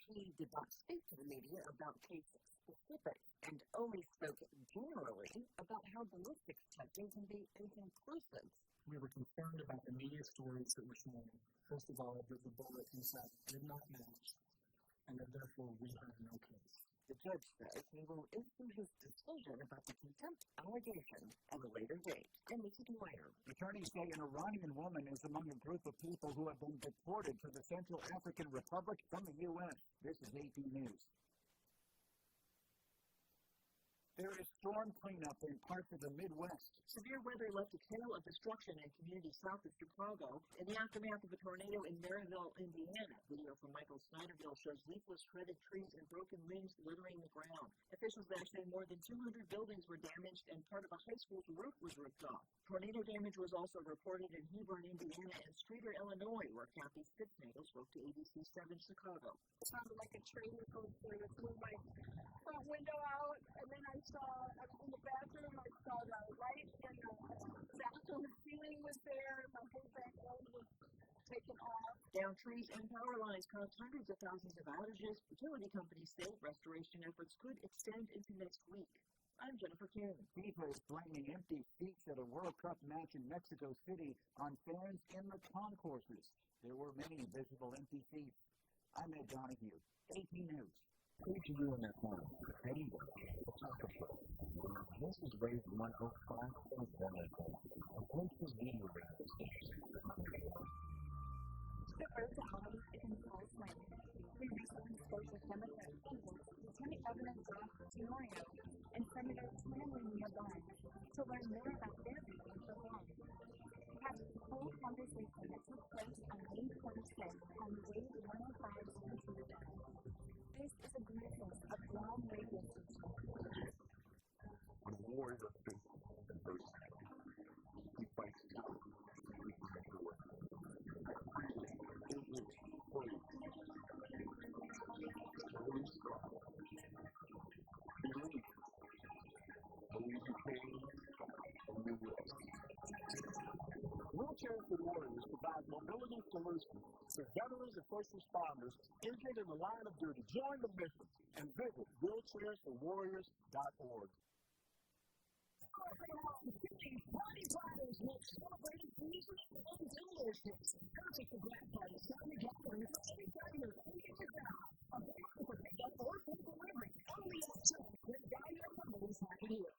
he did not speak to the media about cases specific and only spoke generally about how ballistics testing can be inconclusive. We were concerned about the media stories that were showing, first of all, that the bullet himself did not match, and that therefore we had no case. The judge says he will issue his decision about the contempt allegation at a later date. And this is lawyer. Attorneys say an Iranian woman is among a group of people who have been deported to the Central African Republic from the U.S. This is AP News. There is storm cleanup in parts of the Midwest. Severe weather left a trail of destruction in communities south of Chicago in the aftermath of a tornado in Maryville, Indiana. Video from Michael Snyderville shows leafless, shredded trees and broken limbs littering the ground. Officials there say more than 200 buildings were damaged and part of a high school's roof was ripped off. Tornado damage was also reported in Hebron, Indiana and Streator, Illinois, where Kathy Spitznagel spoke to ABC 7 Chicago. It sounded like a train was going through. It blew my front window out, and then I was in the bathroom, I saw the light in the bathroom ceiling was there, my whole back wall was taken off. Down trees and power lines caused hundreds of thousands of outages. Utility companies say restoration efforts could extend into next week. I'm Jennifer Kuhn. FIFA is blaming empty seats at a World Cup match in Mexico City on fans in the concourses. There were many visible empty seats. I'm Ed Donahue, AP News. Who did you do in that corner? Anyway, the soccer show. This was raised 105.1 a postal video radio station. The Earth House is in false land. We recently spoke with Democrat agents, Lieutenant Governor Josh Tenorio, and Senator Tina Maria Barnes to learn more about their vision for law. Catch the full conversation that took place on May 26th on Wave 105 Central Drive. This is a glimpse of Guam radio station. When a warrior is faced with adversity, he fights to make it work. It is free. Always strong. Believe. Believe you can, and you will. Wheelchairs for Warriors provides mobility solutions for veterans and first responders injured in the line of duty. Join the mission and visit wheelchairsforwarriors.org. Party Fridays will celebrate music and dealerships. Perfect for Black Friday, family gatherings, anytime you're ready to go. Available for pickup or for delivery. Only at Chuck, where the guy your number is happy here.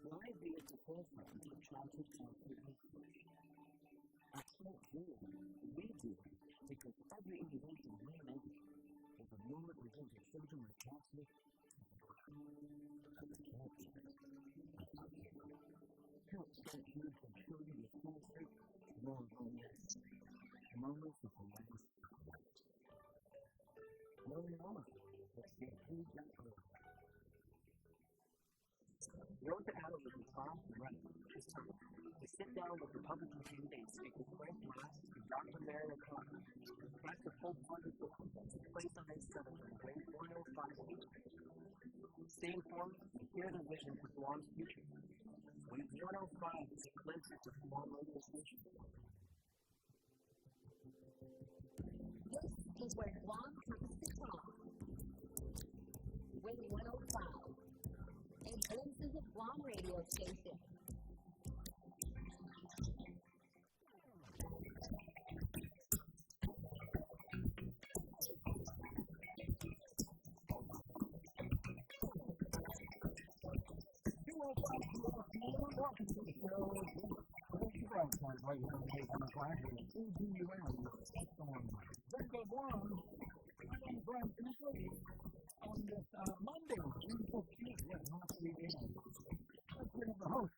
Live via the program to childhood conflict. I can't do it. We do it. Because every individual we make is a moment we give to children or Catholic. Help start here for children with cancer, more romance. Moments of the last night. Learn more. Let's get food that early. Road to Adam is a time to run. It's time to sit down with Republican candidates, speak with Frank Glass and Dr. Marilyn Connor. That's the full budget book that's in place on this Senator Wave 105 each. Stay informed and hear the vision for Guam's future. Wave 105 is a glimpse into Guam radio station. This is where Guam comes to talk. Wave 105. A glimpse of Guam radio station. Welcome to the show. This is BrightSide right here on Wave 105 with EGUM. Then go on. My name is Brian Finishley. On this Monday, June 15th, not to be in. Let's bring up the host,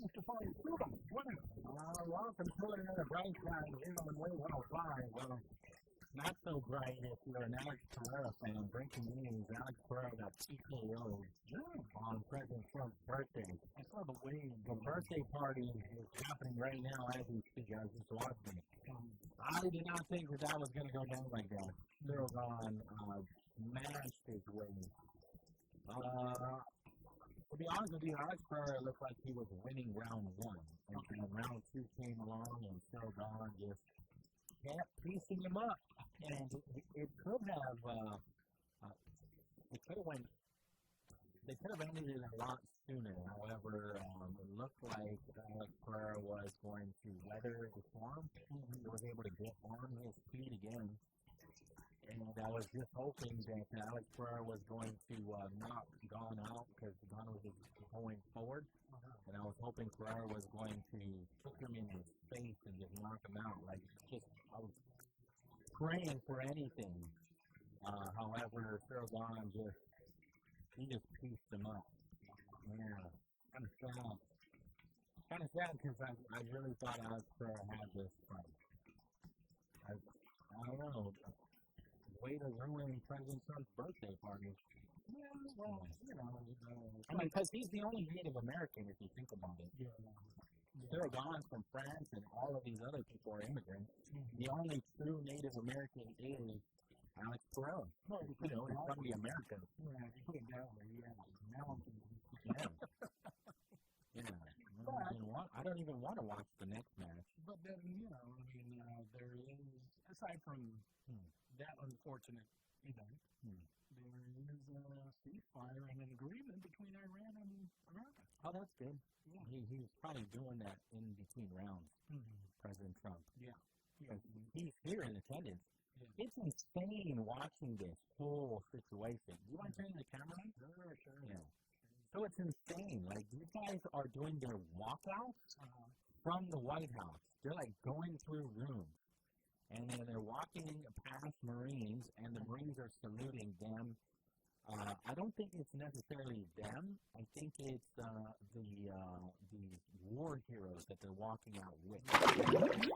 Mr. Pauly Suba. Welcome to another BrightSide here on Wave 105. Well, not so bright if you're an Alex Pereira fan. Breaking news, Alex Pereira got TKO'd on President Trump's birthday. I saw the birthday party is happening right now as we speak. I was just watching it. I did not think that was going to go down like that. Still gone, mashed his way. To be honest with you, Alex Pereira looked like he was winning round one. And round two came along and still gone just kept piecing him up, and it could have went. They could have ended it a lot sooner. However, it looked like Alex Pereira was going to weather the storm. He was able to get on his feet again. And I was just hoping that Alex Pereira was going to knock Gon out because Gon was just going forward. And I was hoping Pereira was going to kick him in his face and just knock him out. Like, I was praying for anything. However, Gon he just pieced him up. Yeah, kind of sad. Kind of sad because I really thought Alex Pereira had this fight. I don't know. Way to ruin President Trump's birthday party. Yeah, well, I mean, because he's the only Native American, if you think about it. Yeah. They're gone from France, and all of these other people are immigrants. The only true Native American is Alex Pereira. Well, he's from the Americans. Yeah, you put it that way, yeah. I don't even want to watch the next match. But then, there is, aside from that unfortunate event, there is a ceasefire and an agreement between Iran and America. Oh, that's good. Yeah. He's probably doing that in between rounds, President Trump. Yeah. He's here in attendance. Yeah. It's insane watching this whole situation. Do you want to turn the camera on? Sure. Yeah. So it's insane. Like, these guys are doing their walkouts from the White House. They're, like, going through rooms. And then they're walking past Marines, and the Marines are saluting them. I don't think it's necessarily them. I think it's the war heroes that they're walking out with.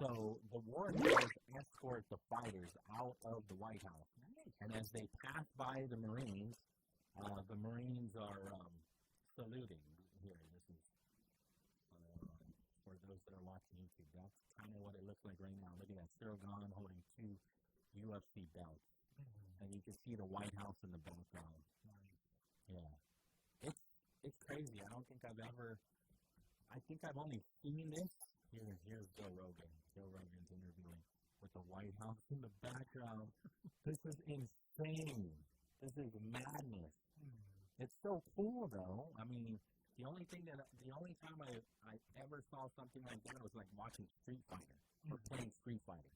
So the war heroes escort the fighters out of the White House. And as they pass by the Marines are saluting. Here, this is for those that are watching YouTube. That's kind of what it looks like right now. Look at that. Cyril Gahn holding 2 UFC belts. And you can see the White House in the background. Yeah. It's crazy. I think I've only seen this. Here's Joe Rogan. Joe Rogan's interviewing with the White House in the background. This is insane. This is madness. It's so cool, though. I mean, the only time I ever saw something like that was like watching Street Fighter or playing Street Fighter.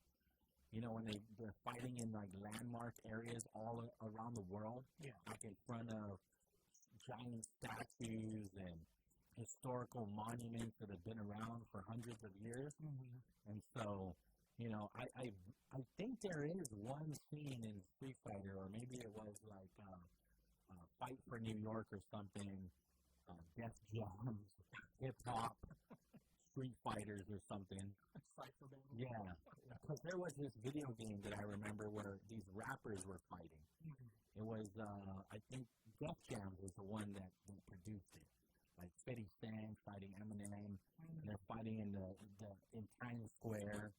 When they're fighting in like landmark areas all around the world, like in front of giant statues and historical monuments that have been around for hundreds of years. And so, I think there is one scene in Street Fighter, or maybe it was like Fight for New York or something, Death Jams, Hip Hop, Street Fighters or something. Yeah, because there was this video game that I remember where these rappers were fighting. It was, I think, Death Jams was the one that produced it. Like 50 Cent fighting Eminem, and they're fighting in Times Square,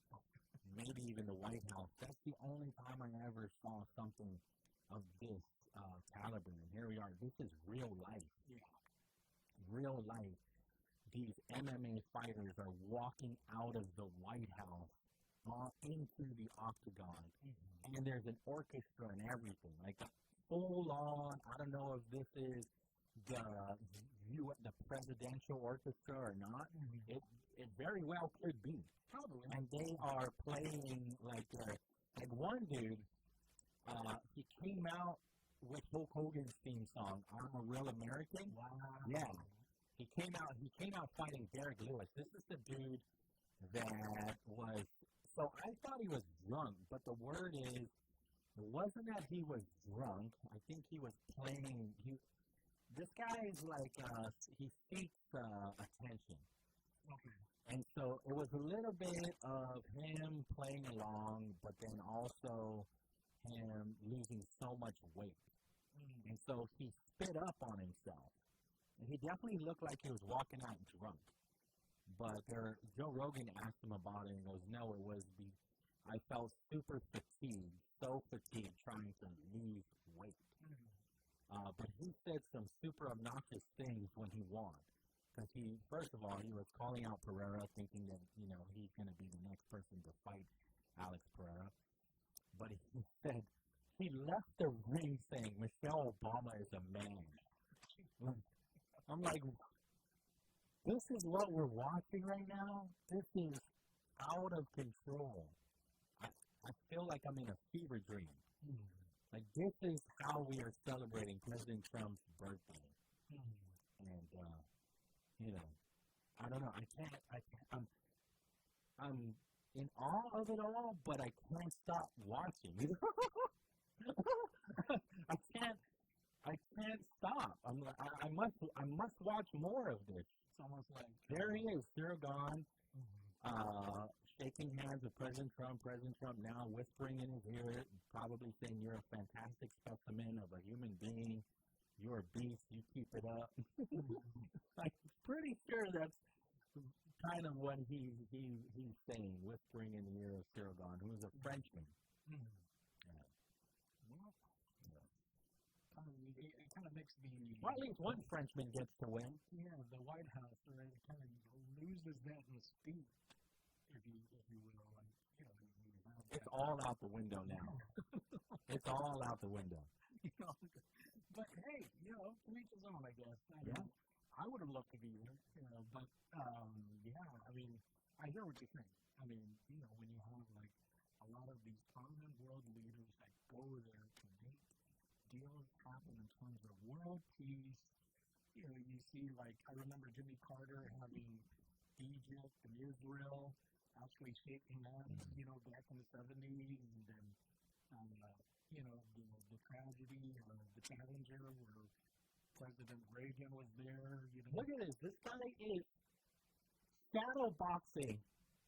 maybe even the White House. That's the only time I ever saw something of this caliber. And here we are. This is real life. Real life. These MMA fighters are walking out of the White House into the octagon, and there's an orchestra and everything, like full on. I don't know if this is the presidential orchestra or not. It very well could be. Probably. And they are playing like one dude. He came out with Hulk Hogan's theme song, "I'm a Real American." Wow. Yeah. He came out fighting Derek Lewis. This is the dude that was, so I thought he was drunk, but the word is, it wasn't that he was drunk. I think he was playing, this guy is like, he seeks attention. Okay. And so it was a little bit of him playing along, but then also him losing so much weight. And so he spit up on himself. And he definitely looked like he was walking out drunk. But Joe Rogan asked him about it and goes, no, I felt super fatigued, so fatigued trying to lose weight. But he said some super obnoxious things when he won. Because first of all, he was calling out Pereira thinking that, he's going to be the next person to fight Alex Pereira, but he said he left the ring saying Michelle Obama is a man. I'm like, this is what we're watching right now? This is out of control. I feel like I'm in a fever dream. Like, this is how we are celebrating President Trump's birthday. And, you know, I don't know. I'm in awe of it all, but I can't stop watching. I can't stop. I must watch more of this. It's almost like There he is, Sirgan, shaking hands with President Trump now whispering in his ear, probably saying, you're a fantastic specimen of a human being. You're a beast. You keep it up. I'm pretty sure that's kind of what he's saying, whispering in the ear of Sirgan, who's a Frenchman. It kind of makes the... Well, at least one Frenchman gets to win. Yeah, the White House, right? It kind of loses that mystique, if you will. Like, you know, you have It's all out the window now. It's all out the window. you know, but hey, you know, to each his own, I guess. Yeah. I would have loved to be there, you know, but yeah, I mean, I hear what you're saying. I mean, you know, when you have like a lot of these prominent world leaders that go there to make deals happen in terms of world peace, you know, you see like, I remember Jimmy Carter having Egypt and Israel actually shaking hands, you know, back in the 70s, and then, you know, the tragedy, the Challenger, where President Reagan was there, you know. Look at this. This guy is shadow boxing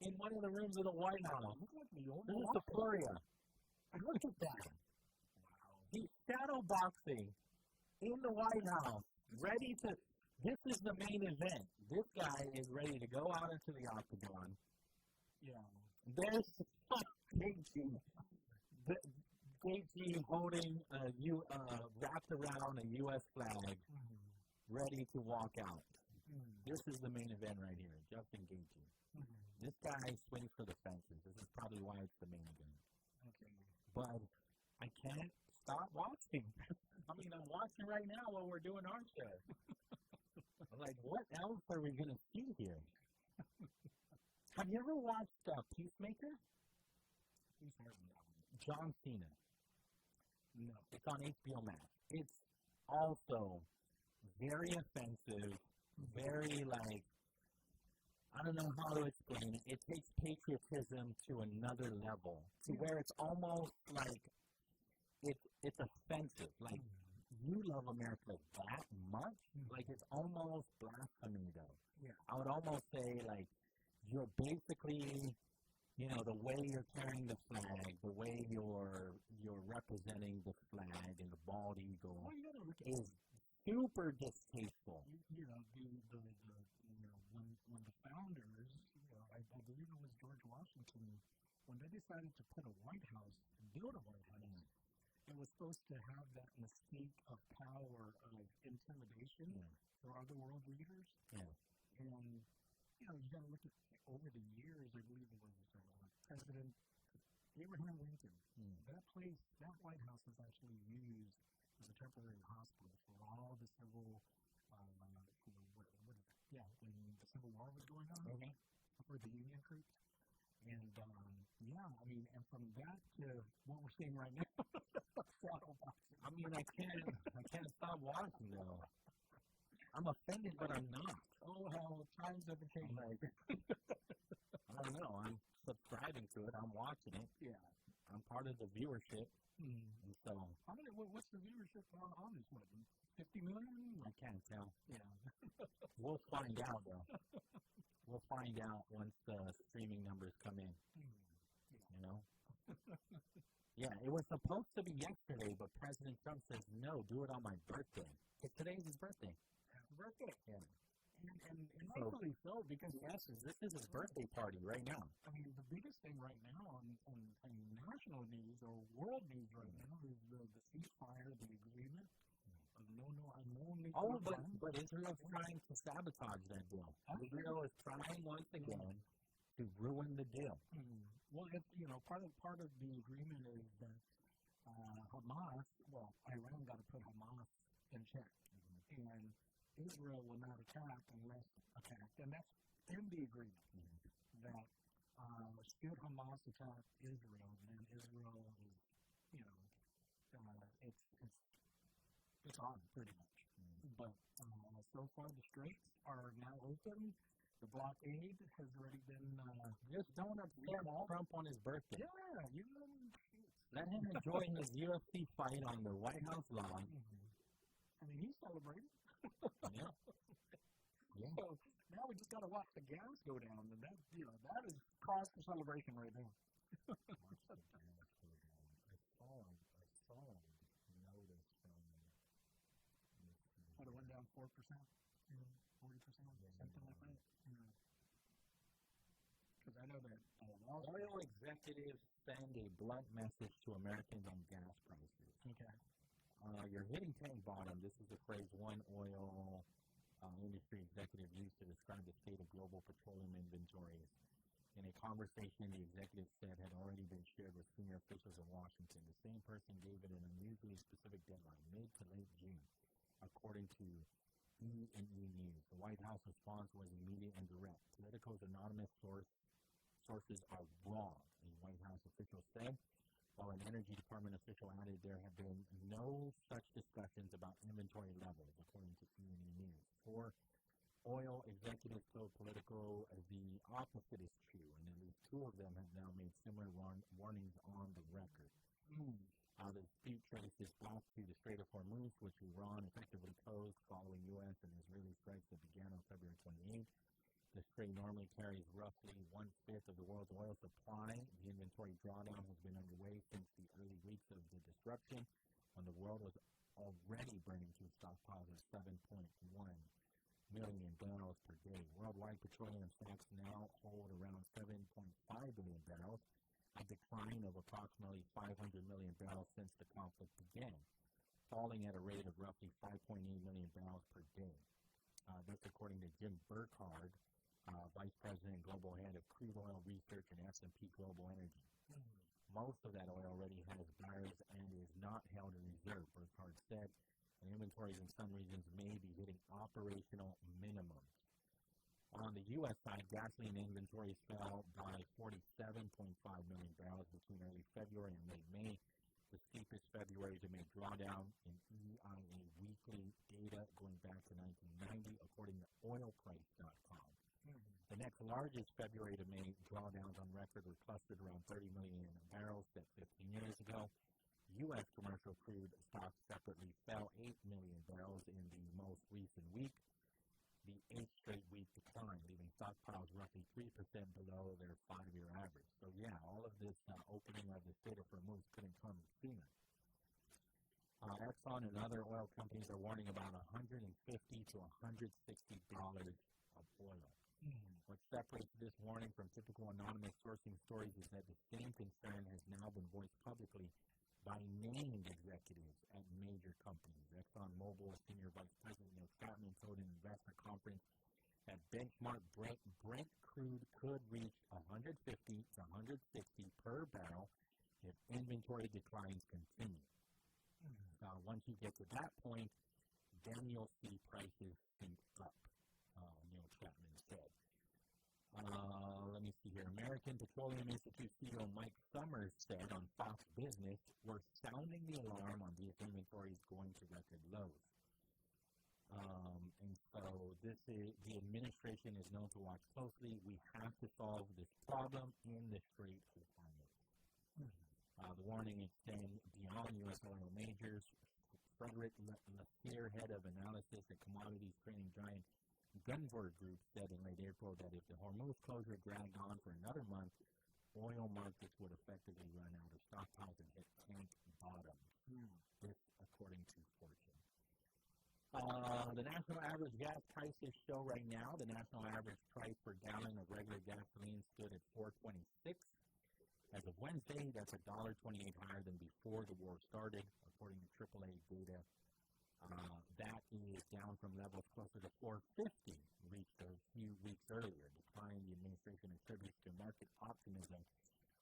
in one of the rooms of the White House. This is Victoria. Look at that. He's shadow boxing in the White House, ready to. This is the main event. This guy is ready to go out into the octagon. Yeah. There's KG holding wrapped around a U.S. flag, ready to walk out. This is the main event right here, Justin Gaethje. This guy swings for the fences. This is probably why it's the main event. Okay. But I can't stop watching. I mean, I'm watching right now while we're doing our show. I'm like, what else are we going to see here? Have you ever watched Peacemaker? Who's heard of that one? John Cena. No. It's on HBO Max. It's also very offensive, very like, I don't know how to explain it. It takes patriotism to another level, to where it's almost like it's offensive. Like, you love America that much? Like, it's almost blasphemy, though. Yeah. I would almost say, like, you're basically, you know, the way you're carrying the flag, the way you're representing the flag and the bald eagle is super distasteful. You know, when the founders, you know, I believe it was George Washington, when they decided to put a White House, build a White House, it was supposed to have that mystique of power, of intimidation for other world leaders. Yeah. And, you know, you got to look at, over the years, I believe it was President Abraham Lincoln. That place, that White House was actually used as a temporary hospital for all the civil, when the Civil War was going on, for the Union troops. And, yeah, I mean, and from that to what we're seeing right now, I mean, I can't stop watching, though. I'm offended, but I'm not. Oh, how times have changed. Like, I don't know. I'm subscribing to it. I'm watching it. Yeah. I'm part of the viewership. And so. How many? What's the viewership on this one? 50 million? I can't tell. Yeah. We'll find out, though. We'll find out once the streaming numbers come in. You know? Yeah, it was supposed to be yesterday, but President Trump says, no, do it on my birthday. Because today's his birthday. Happy birthday. Yeah. And rightfully so, because this is his birthday party right now. I mean, the biggest thing right now on national news or world news right now is the ceasefire, the agreement of no nuclear weapons. But Israel's trying to sabotage that deal. Israel is trying once again to ruin the deal. Well, it's, part of the agreement is that Hamas, Iran got to put Hamas in check, and Israel will not attack unless attacked, and that's in the agreement. That should Hamas attack Israel, then Israel is, it's on pretty much. But so far the straits are now open. The blockade has already been. Just don't upset Trump on his birthday. Yeah, Let him enjoy his UFC fight on the White House lawn. I mean, he's celebrating. Yeah. So now we just got to watch the gas go down, and that is cause for celebration right now. I saw a notice from But it went down 4%, 40%, something like that. Because I know that oil executives send a blunt message to Americans on gas prices. Okay. You're hitting tank bottom. This is the phrase one oil industry executive used to describe the state of global petroleum inventories. In a conversation the executive said had already been shared with senior officials in Washington, the same person gave it an unusually specific deadline, mid to late June, according to E&E News. The White House response was immediate and direct. Politico's anonymous sources are wrong, a White House official said, while an Energy Department official added there have been no such discussions about inventory levels, according to E&E News. For oil executives told Politico the opposite is true, and at least two of them have now made similar warnings on the record. The dispute traces back to the Strait of Hormuz, which Iran effectively closed following U.S. and Israeli strikes that began on February 28th. The strait normally carries roughly 1/5 of the world's oil supply. The inventory drawdown has been underway since the early weeks of the disruption, when the world was already burning through stockpiles of 7.1 million barrels per day. Worldwide petroleum stocks now hold around 7.5 billion barrels, a decline of approximately 500 million barrels since the conflict began, falling at a rate of roughly 5.8 million barrels per day. That's according to Jim Burkhardt, Vice President and Global Head of Crude Oil Research and S&P Global Energy. Most of that oil already has barrels and is not held in reserve, Burkhardt said, and inventories in some regions may be hitting operational minimums. On the U.S. side, gasoline inventories fell by 47.5 million barrels between early February and late May, the steepest February to May drawdown in EIA weekly data going back to 1990, according to oilprice.com. The next largest February to May drawdowns on record were clustered around 30 million barrels set 15 years ago. U.S. commercial crude stocks separately fell 8 million barrels in the most recent week, the 8th straight week decline, leaving stockpiles roughly 3% below their 5-year average. So yeah, all of this opening of the Strait of Hormuz couldn't come sooner. Exxon and other oil companies are warning about $150 to $160 of oil. What separates this warning from typical anonymous sourcing stories is that the same concern has now been voiced publicly by named executives at major companies. ExxonMobil Senior Vice President Neil Chapman told an investor conference that benchmark Brent crude could reach $150 to $160 per barrel if inventory declines continue. Once you get to that point, then you'll see prices sink up, Neil Chapman said. Let me see here. American Petroleum Institute CEO Mike Summers said on Fox Business, "We're sounding the alarm on these inventories going to record lows." And so the administration is known to watch closely. We have to solve this problem in the Strait of Hormuz. The warning extends beyond U.S. oil majors. Frederick Lafleur, head of analysis at commodities trading giant Gunvor Group, said in late April that if the Hormuz closure dragged on for another month, oil markets would effectively run out of stockpiles and hit tank bottom. This, according to Fortune. The national average gas prices show right now the national average price per gallon of regular gasoline stood at $4.26. As of Wednesday, that's $1.28 higher than before the war started, according to AAA data. That is down from levels closer to $4.50 reached a few weeks earlier, decline the administration attributes to market optimism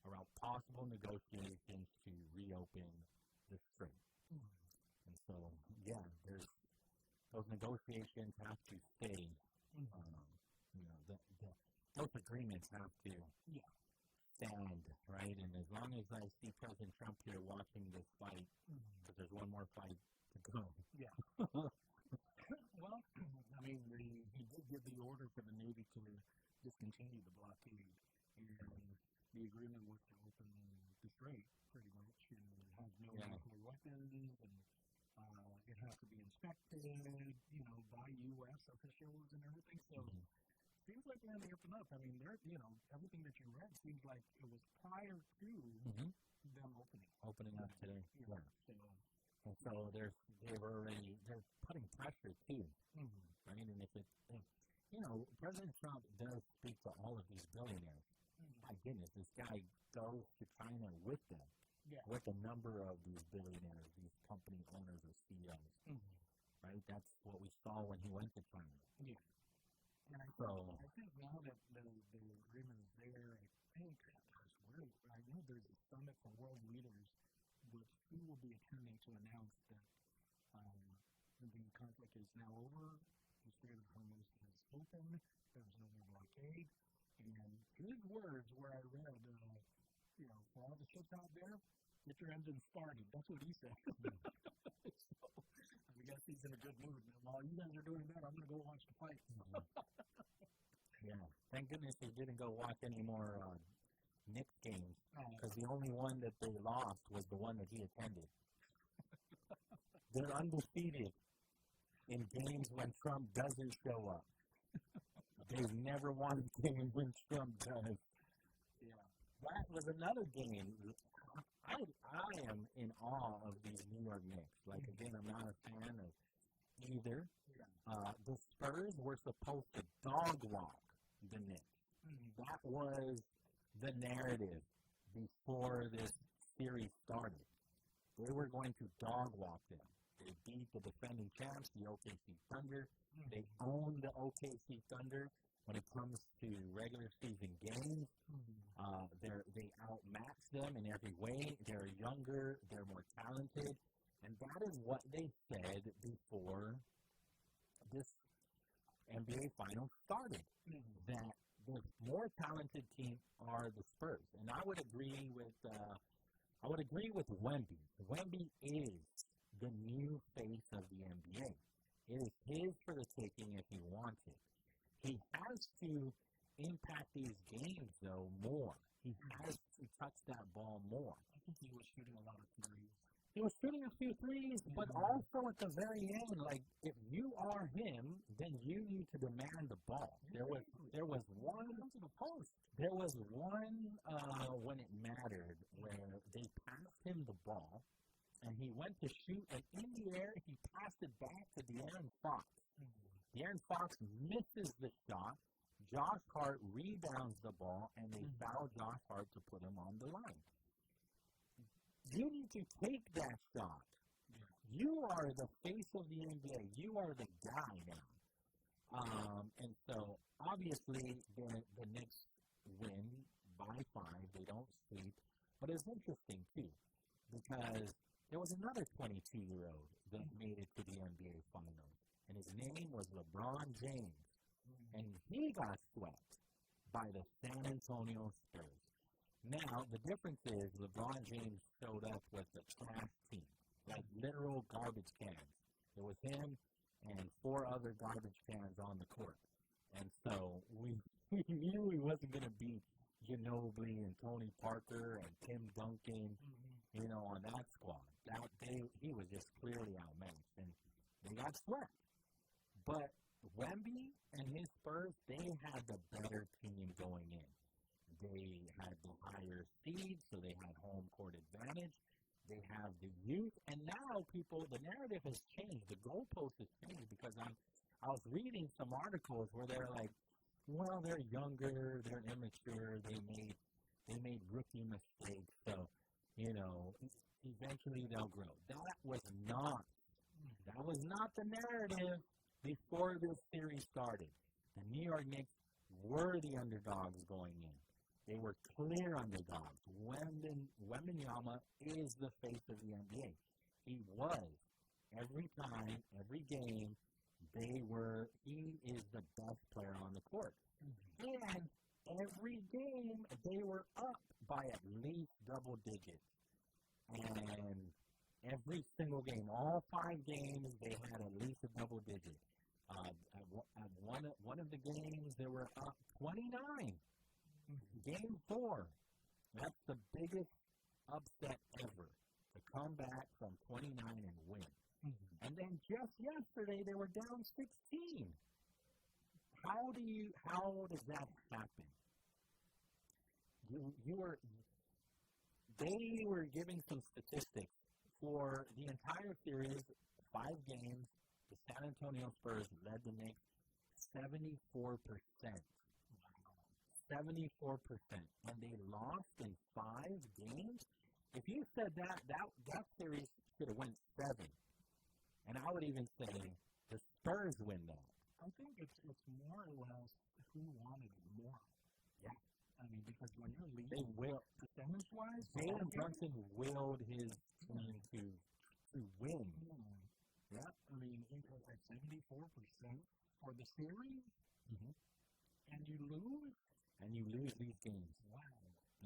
around possible negotiations to reopen the strait. And so, yeah, those negotiations have to stay. Those agreements have to stand, right? And as long as I see President Trump here watching this fight, because there's one more fight to go. Yeah. Well, I mean, he did give the order for the Navy to discontinue the blockade, and the agreement was to open the strait, pretty much, and have no nuclear weapons, and it has to be inspected, by U.S. officials and everything. So seems like they're going to open up. I mean, everything that you read seems like it was prior to them opening up today. Yeah. And so they're putting pressure too, right? And if President Trump does speak to all of these billionaires. My goodness, this guy goes to China with them, with a number of these billionaires, these company owners or CEOs, right? That's what we saw when he went to China. Yeah. And I think now that the agreement is there, I know there's a summit for world leaders, which he will be attending to announce that the conflict is now over, the Strait of Hormuz is open, there's no more blockade, and his words where I read, for all the ships out there, get your engines started. That's what he said. So, I guess he's in a good mood. While you guys are doing that, I'm going to go watch the fight. Yeah. Thank goodness he didn't go watch any more Knicks games, because the only one that they lost was the one that he attended. They're undefeated in games when Trump doesn't show up. They've never won a game when Trump does. Yeah. That was another game. I am in awe of these New York Knicks. Like, again, I'm not a fan of either. The Spurs were supposed to dog walk the Knicks. That was the narrative before this series started. They were going to dog walk them. They beat the defending champs, the OKC Thunder. They own the OKC Thunder when it comes to regular season games. They outmatch them in every way. They're younger. They're more talented. And that is what they said before this NBA Finals started, that the more talented team are the Spurs. And I would agree with Wemby. Wemby is the new face of the NBA. It is his for the taking if he wants it. He has to impact these games, though, more. He has to touch that ball more. I think he was shooting a lot of threes. He was shooting a few threes, but also at the very end, like, if you are him, then you need to demand the ball. There was one when it mattered where they passed him the ball, and he went to shoot, and in the air, he passed it back to De'Aaron Fox. De'Aaron Fox misses the shot. Josh Hart rebounds the ball, and they foul Josh Hart to put him on the line. You need to take that shot. You are the face of the NBA. You are the guy now. And so, obviously, the Knicks win by 5. They don't sweep. But it's interesting, too, because there was another 22-year-old that made it to the NBA Finals, and his name was LeBron James. And he got swept by the San Antonio Spurs. Now, the difference is LeBron James showed up with a trash team, like literal garbage cans. It was him and 4 other garbage cans on the court. And so we knew he wasn't going to beat Ginobili and Tony Parker and Tim Duncan, on that squad. He was just clearly outmatched, and they got swept. But Wemby and his Spurs, they had the better team going in. They had the higher seed, so they had home court advantage. They have the youth, and now the narrative has changed. The goalpost has changed because I was reading some articles where they're like, well, they're younger, they're immature, they made rookie mistakes, so eventually they'll grow. That was not the narrative before this series started. The New York Knicks were the underdogs going in. They were clear underdogs. Wembanyama is the face of the NBA. He was. Every time, every game, he is the best player on the court. And every game, they were up by at least double digits. And every single game, all 5 games, they had at least a double digit. At one of the games, they were up 29. Game 4. That's the biggest upset ever. To come back from 29 and win. And then just yesterday, they were down 16. How does that happen? They were giving some statistics for the entire series, 5 games. The San Antonio Spurs led the Knicks 74%. 74%. And they lost in 5 games? If you said that series should have went 7. And I would even say the Spurs win that. I think it's more or less who wanted it more. Yeah. I mean, because when you're leading, They will. percentage-wise, Jalen Brunson willed his team to win. Yeah. I mean, he was at 74% for the series, and you lose. And you lose these games. Wow.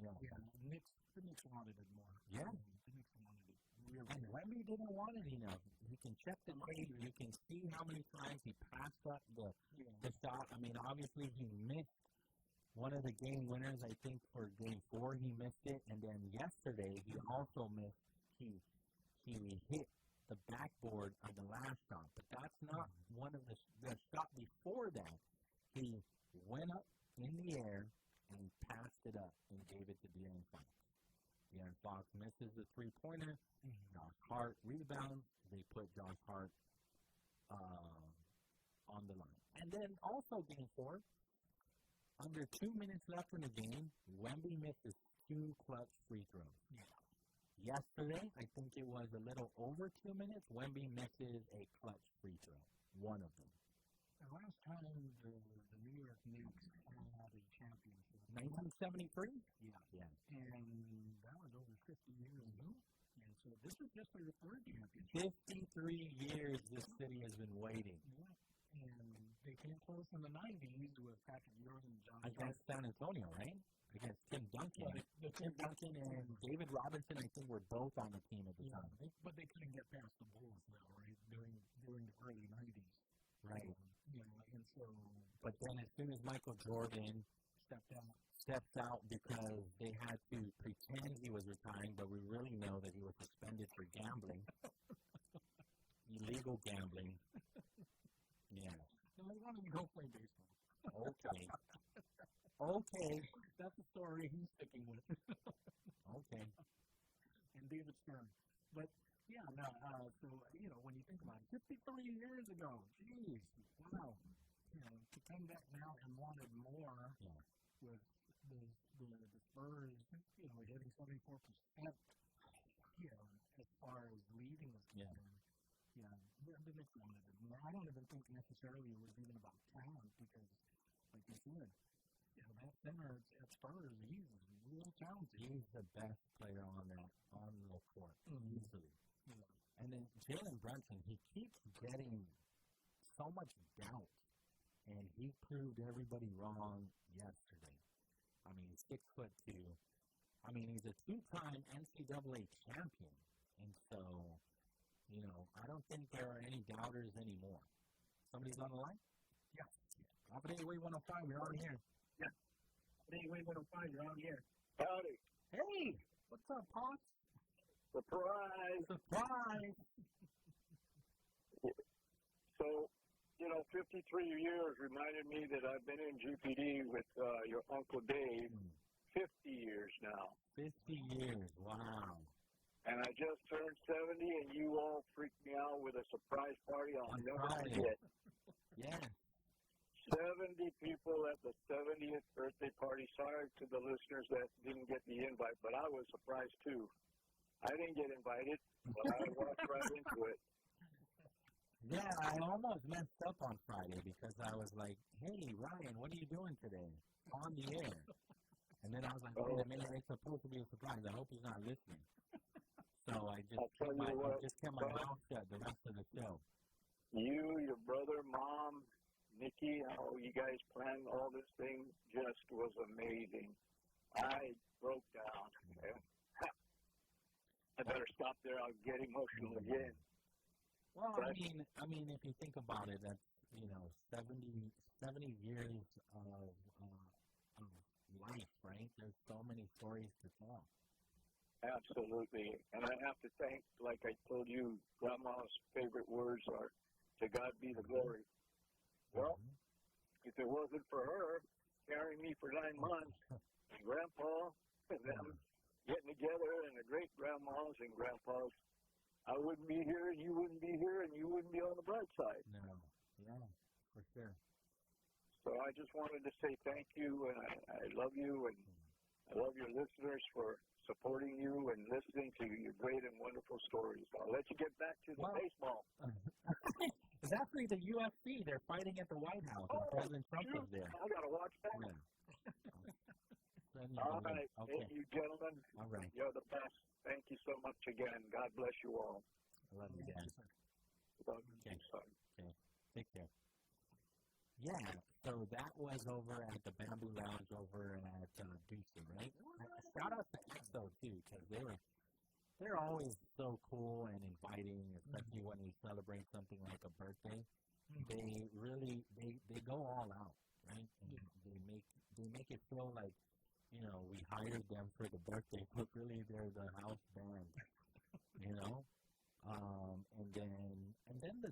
Yeah. The Knicks wanted it more. Yeah. The Knicks wanted it really. And Wemby didn't want it enough. You can check the tape. You can see how many times he passed up the shot. I mean, obviously he missed one of the game winners. I think for Game 4 he missed it, and then yesterday he also missed. He hit the backboard on the last shot, but that's not one of the shot before that. He went up in the air and passed it up and gave it to De'Aaron Fox. De'Aaron Fox misses the 3-pointer. Josh Hart rebounds. They put Josh Hart on the line. And then also Game 4, under 2 minutes left in the game, Wemby misses 2 clutch free throws. Yeah. Yesterday, I think it was a little over 2 minutes, Wemby misses a clutch free throw, one of them. The last time the New York Knicks had a championship. 1973? Yeah. And that was over 50 years ago. And so this is just their 3rd championship. 53 years this city has been waiting. Yeah. And they came close in the 90s with Patrick Ewing and John Against San Antonio, right? Against Tim Duncan. Tim Duncan and David Robinson, I think, were both on the team at the time. But they couldn't get past the Bulls, though, right? During the early 90s. Right. And so. But then as soon as Michael Jordan stepped out because they had to pretend he was retiring, but we really know that he was suspended for gambling. Illegal gambling. Yeah. No, I want to go play baseball. Okay. That's the story he's sticking with. Okay. And David Stern. But, yeah, no, so, when you think about it, 53 years ago, geez, wow. To come back now and wanted more with the Spurs, hitting 74%, as far as leading us. Yeah, the Knicks wanted it more. I don't even think necessarily it was even about talent because, like you said, that center at Spurs, he's real talented. He's the best player on the court, easily. And then Jalen Brunson, he keeps getting so much doubt, and he proved everybody wrong yesterday. I mean, 6'2". I mean, he's a 2-time NCAA champion, and so, I don't think there are any doubters anymore. Somebody's on the line? Yeah. Operator 105, you're on here. Yeah. Operator 105, you're on here. Howdy. Hey, what's up, Pops? Surprise. So, 53 years reminded me that I've been in GPD with your Uncle Dave 50 years now. 50 years, wow. And I just turned 70, and you all freaked me out with a surprise party I'll never forget. Yeah. 70 people at the 70th birthday party. Sorry to the listeners that didn't get the invite, but I was surprised too. I didn't get invited, but I walked right into it. Yeah, I almost messed up on Friday because I was like, hey, Ryan, what are you doing today? On the air. And then I was like, wait a minute, it's supposed to be a surprise. I hope he's not listening. So I just kept my mouth shut the rest of the show. You, your brother, mom, Nikki, how you guys planned all this thing just was amazing. I broke down. I better stop there. I'll get emotional again. Well, I mean, if you think about it, that's 70 years of life, right? There's so many stories to tell. Absolutely. And I have to thank, like I told you, Grandma's favorite words are, to God be the glory. Well, if it wasn't for her carrying me for 9 months, and Grandpa and them getting together, and the great-grandmas and grandpas, I wouldn't be here, and you wouldn't be here, and you wouldn't be on the bright side. No. Yeah, for sure. So I just wanted to say thank you, and I love you, and I love your listeners for supporting you and listening to your great and wonderful stories. I'll let you get back to the baseball. It's actually the UFC. They're fighting at the White House. And President Trump is there. I got to watch that. Yeah. All right. Okay. Thank you, gentlemen. All right. You're the best. Thank you so much again. God bless you all. I love you, Dan. Love you, son. Okay. Take care. Yeah, so that was over at the Bamboo Lounge over at Ducey, right? Shout out to EXO, too, because they're always so cool and inviting, especially when we celebrate something like a birthday. They really, they go all out, right? And they make it feel like, we hired them for the birthday, but really they're the house band, and then the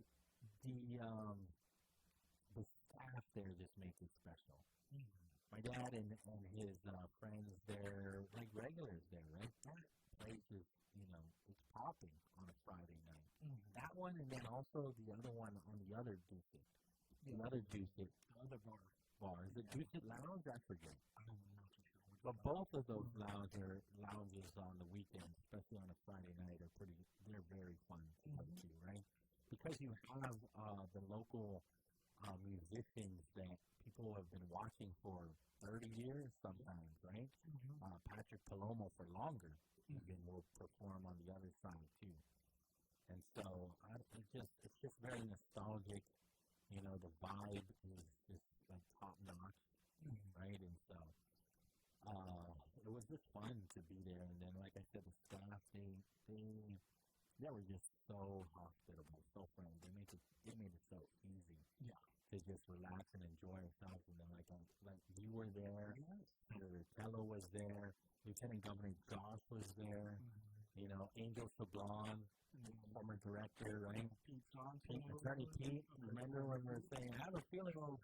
staff there just makes it special. My dad and his friends, they're like regulars there, right? That place is, it's popping on a Friday night. That one, and then also the other one on the other Ducey. The other bar. Is it Ducey Lounge? I forget. But both of those lounges on the weekend, especially on a Friday night, they're very fun to go to, right? Because you have the local musicians that people have been watching for 30 years sometimes, right? Patrick Palomo for longer even will perform on the other side too. And so it's just very nostalgic. The vibe is just like top notch, right? And so it was just fun to be there. And then, like I said, the staff they were just so hospitable, so friendly. They made it so easy. Yeah. To just relax and enjoy ourselves. And then, like you were there, Senator Tello was there, Lieutenant Governor Josh was there, Angel Sablon, former director, right? Attorney Pete. Remember when we were saying, I have a feeling we'll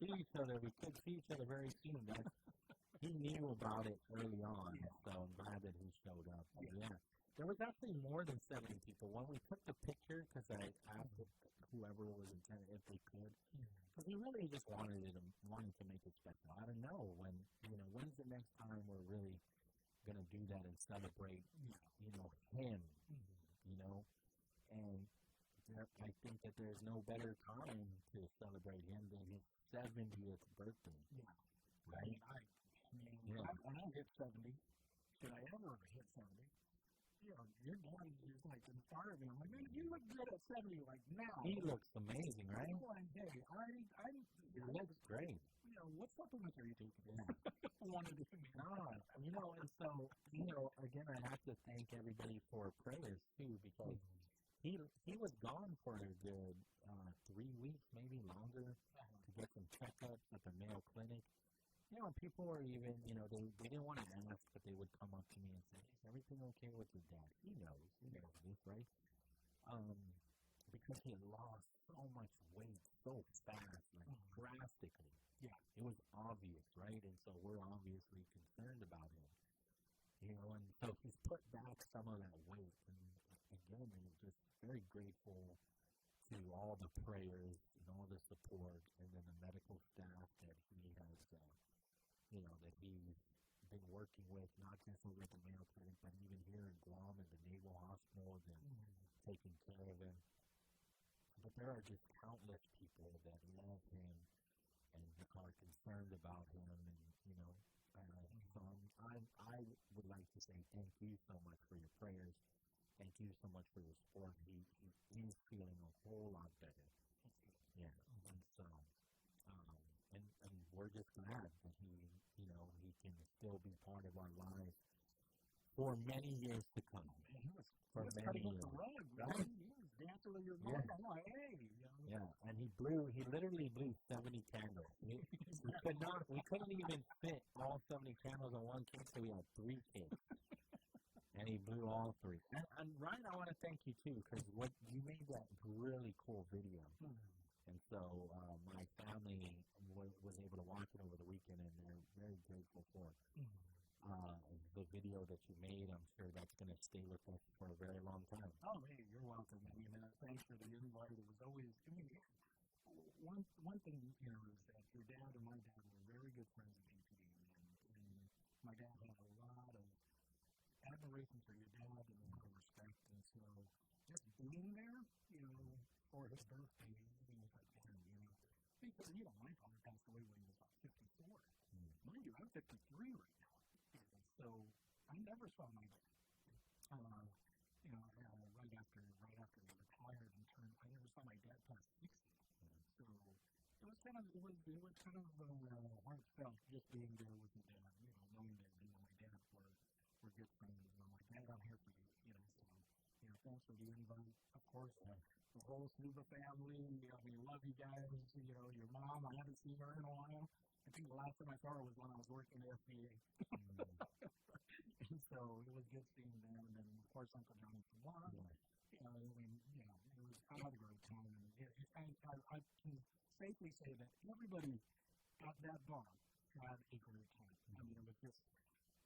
see each other. We could see each other very soon. He knew about it early on, so I'm glad that he showed up. Yeah. There was actually more than 70 people. When we took the picture, because I asked whoever was attending if they could, because we really just wanted to make it special. I don't know when's the next time we're really gonna do that and celebrate, him, and I think that there's no better time to celebrate him than his 70th birthday. Yeah. Right. When I hit 70, should I ever hit 70? Your dad is like inspired me. I'm like, man, you look good at 70, like now. He looks amazing, right? I'm like, hey, he looks great. What supplements are you taking? Yeah. Wanted to see. And so, again, I have to thank everybody for prayers too, because he was gone for a good 3 weeks, maybe longer, to get some checkups at the Mayo Clinic. People were even, they didn't want to ask, but they would come up to me and say, is everything okay with your dad? He knows this, right? Because he had lost so much weight so fast, like drastically. Yeah. It was obvious, right? And so we're obviously concerned about him. And so he's put back some of that weight. And again, I'm just very grateful to all the prayers and all the support, and then the medical staff that he has, that he's been working with, not just over at the Mayo Clinic, but even here in Guam at the Naval Hospital and taking care of him. But there are just countless people that love him and are concerned about him, and I would like to say thank you so much for your prayers. Thank you so much for your support. He is feeling a whole lot better. Yeah. And so, and we're just glad that he can still be part of our lives for many years to come. He was many cutting up years. the rug, Right? He was dancing with your mom. Yeah. I'm like, hey. Yeah, and he literally blew 70 candles. We couldn't even fit all 70 candles on one cake, so we had 3 cakes. And he blew all 3. And Ryan, I want to thank you too, because you made that really cool video. And so my family was able to watch it over the weekend, and they're very grateful for the video that you made. I'm sure that's going to stay with us for a very long time. Oh, hey, you're welcome. Thanks for the invite. It was always, one thing, is that your dad and my dad were very good friends at BPD, and my dad had a lot of admiration for your dad and a lot of respect, and so just being there, for his birthday, was like, damn, because, my father passed away when he was about 54. Mind you, I'm 53 right now. So I never saw my dad. Right after he retired and turned, I never saw my dad past 60. So it was kind of heartfelt just being there with your dad. Knowing that my dad were good friends. My dad, I'm here for you. So thanks for the invite. Of course, the whole Suba family. Love you guys. Your mom. I haven't seen her in a while. I think the last time I saw her was when I was working at FDA. And so it was good seeing them. And then, of course, Uncle Johnny from Juan. I had a great time. And I can safely say that everybody at that bar had a great time. It was just,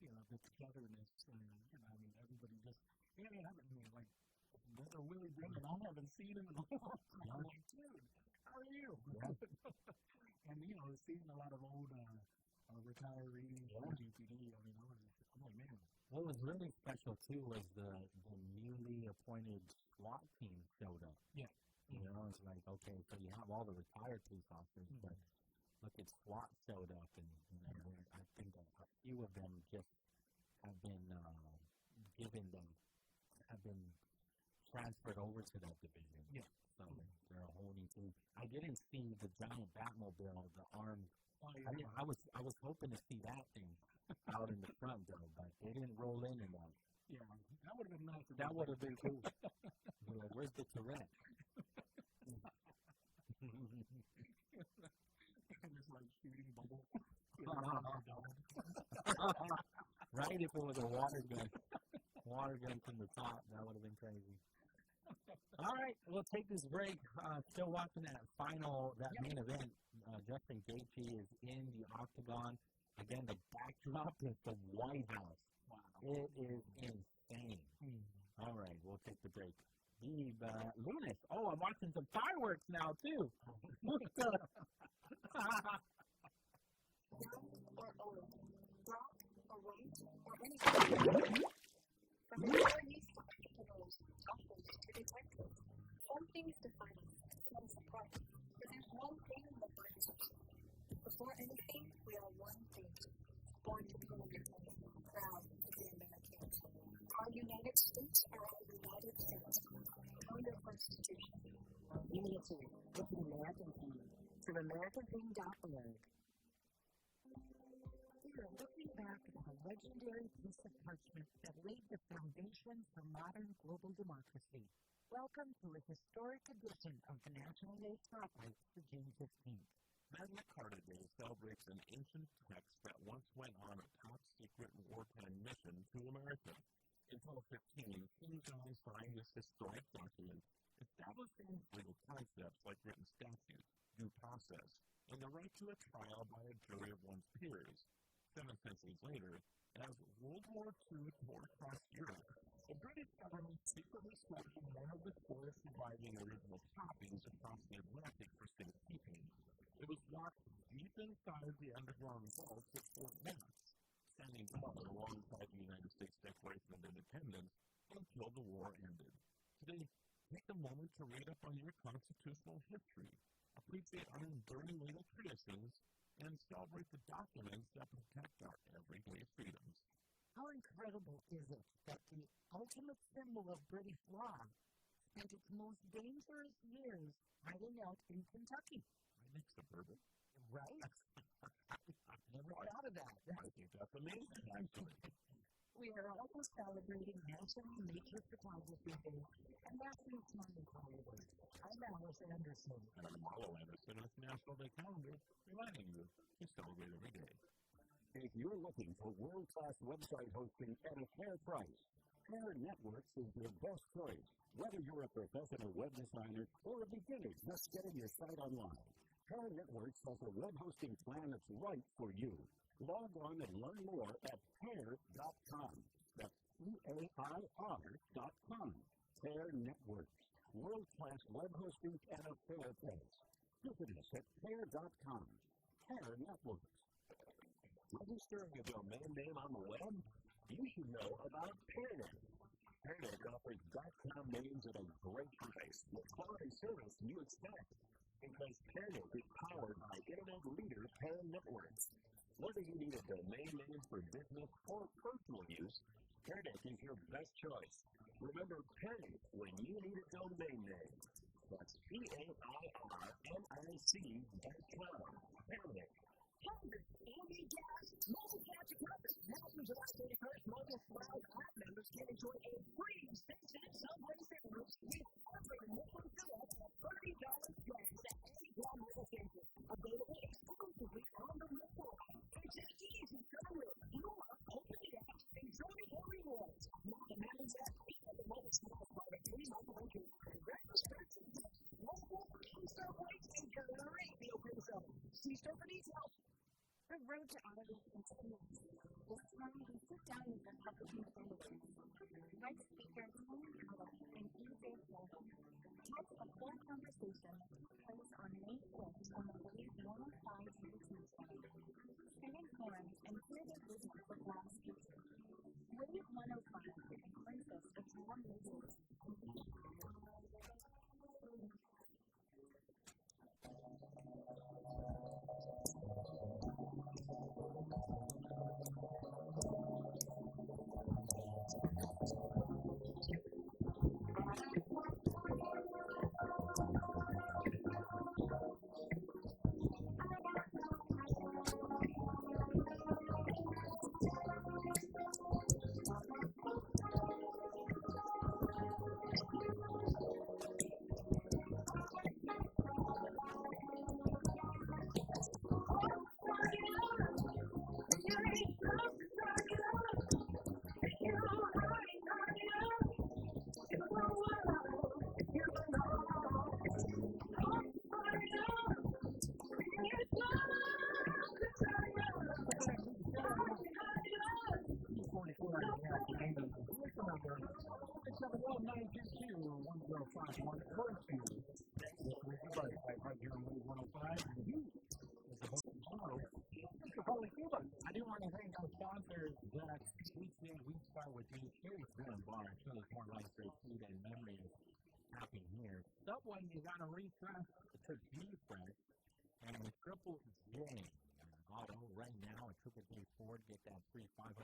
the togetherness. Everybody just, Brother Willie Brennan, I haven't seen him in a long time. I'm like, dude, how are you? Yeah. And, seeing a lot of old retirees from GPD, I'm like, man. What was really special, too, was the newly appointed SWAT team showed up. Yeah. It's like, okay, so you have all the retired police officers, but look at SWAT showed up, and I think a few of them just have been transferred over to that division. Yeah. So they're a whole new team. I didn't see the giant Batmobile, the armed. Oh, yeah. I was hoping to see that thing out in the front though, but they didn't roll in that. Yeah, that would have been nice. That would have been cool. Where's the Tourette? Just like shooting bubbles. Right, if it was a water gun from the top, that would have been crazy. All right, we'll take this break. Still watching that main event. Justin Gaethje is in the octagon. Again, the backdrop is the White House. Wow. It is insane. All right, we'll take the break. Lunas. Oh, I'm watching some fireworks now, too. Or old, black or white, or anything. From the very professionals, doctors to detectives, some things define us and set us apart. But there's one thing that binds us. Before anything, we are one thing. Born to be American, proud to be Americans. Our United States are our United States. Know your Constitution. Unity with the American Theme from AmericanTheme.org. We are looking back at a legendary piece of parchment that laid the foundation for modern global democracy. Welcome to a historic edition of the National Day Spotlight for June 15th. Magna Carta Day celebrates an ancient text that once went on a top-secret wartime mission to America. In 1215, King John signed this historic document establishing legal concepts like written statutes, due process, and the right to a trial by a jury of one's peers. 7 centuries later, as World War II tore across Europe, the British government secretly selected one of the 4 surviving original copies across the Atlantic for safekeeping. It was locked deep inside the underground vaults at Fort Knox, standing tall alongside the United States Declaration of Independence until the war ended. Today, take a moment to read up on your constitutional history, appreciate our enduring legal traditions, and celebrate the documents that protect our everyday freedoms. How incredible is it that the ultimate symbol of British law spent its most dangerous years hiding out in Kentucky? Right next to bourbon. Right? Never thought of that. I think that's amazing, actually. We are also celebrating National Nature Photography Day and National Planetary Day. I'm Alice Anderson. And I'm Marlo Anderson with National Day Calendar, reminding you to celebrate every day. If you're looking for world-class website hosting at a fair price, Pair Networks is your best choice. Whether you're a professional web designer or a beginner just getting your site online, Pair Networks has a web hosting plan that's right for you. Log on and learn more at pair.com. That's PAIR.com. Pair Networks, world-class web hosting at a fair price. Visit us at pair.com. Pair Networks. Registering a domain name on the web? You should know about PairNet. PairNet offers .com names at a great price with quality service you expect. Because PairNet is powered by internet leader Pair Networks. Whether you need a domain name for business or personal use, PairNet is your best choice. Remember PairNet when you need a domain name. That's PAIRNIC.com. PairNet. Andy Gas, Mobile Catch a Purpose. Now through July 31st, Mobile Smile app members can enjoy a free 6-inch Subway sandwich with unlimited mobile fill-up at $30 price at any Guam mobile station. Available exclusively on the mobile app. It's as easy to download. Open the app, enjoy the rewards. Not the man's app, even the Mobile Smile product, mobile location. Registrations, mobile, Subways, and great deal for the seller. See store for details. The road to honesty continues. This time, we sit down with Republican senators, Vice Speaker Pauly and EJ Pauly. That's a full conversation that took place on May 5th on the Wave 105 Business Center. Senate forums and hear their business with last speaker. Wave 105 is a crisis of more movement. Pauly, Suba. I do want to thank our sponsors that we start with these Cherry Green Bar. So it's more like their food and memories happening here. Subway is on a refresh to refresh and a Triple J auto right now. A Triple J Ford, get that free $500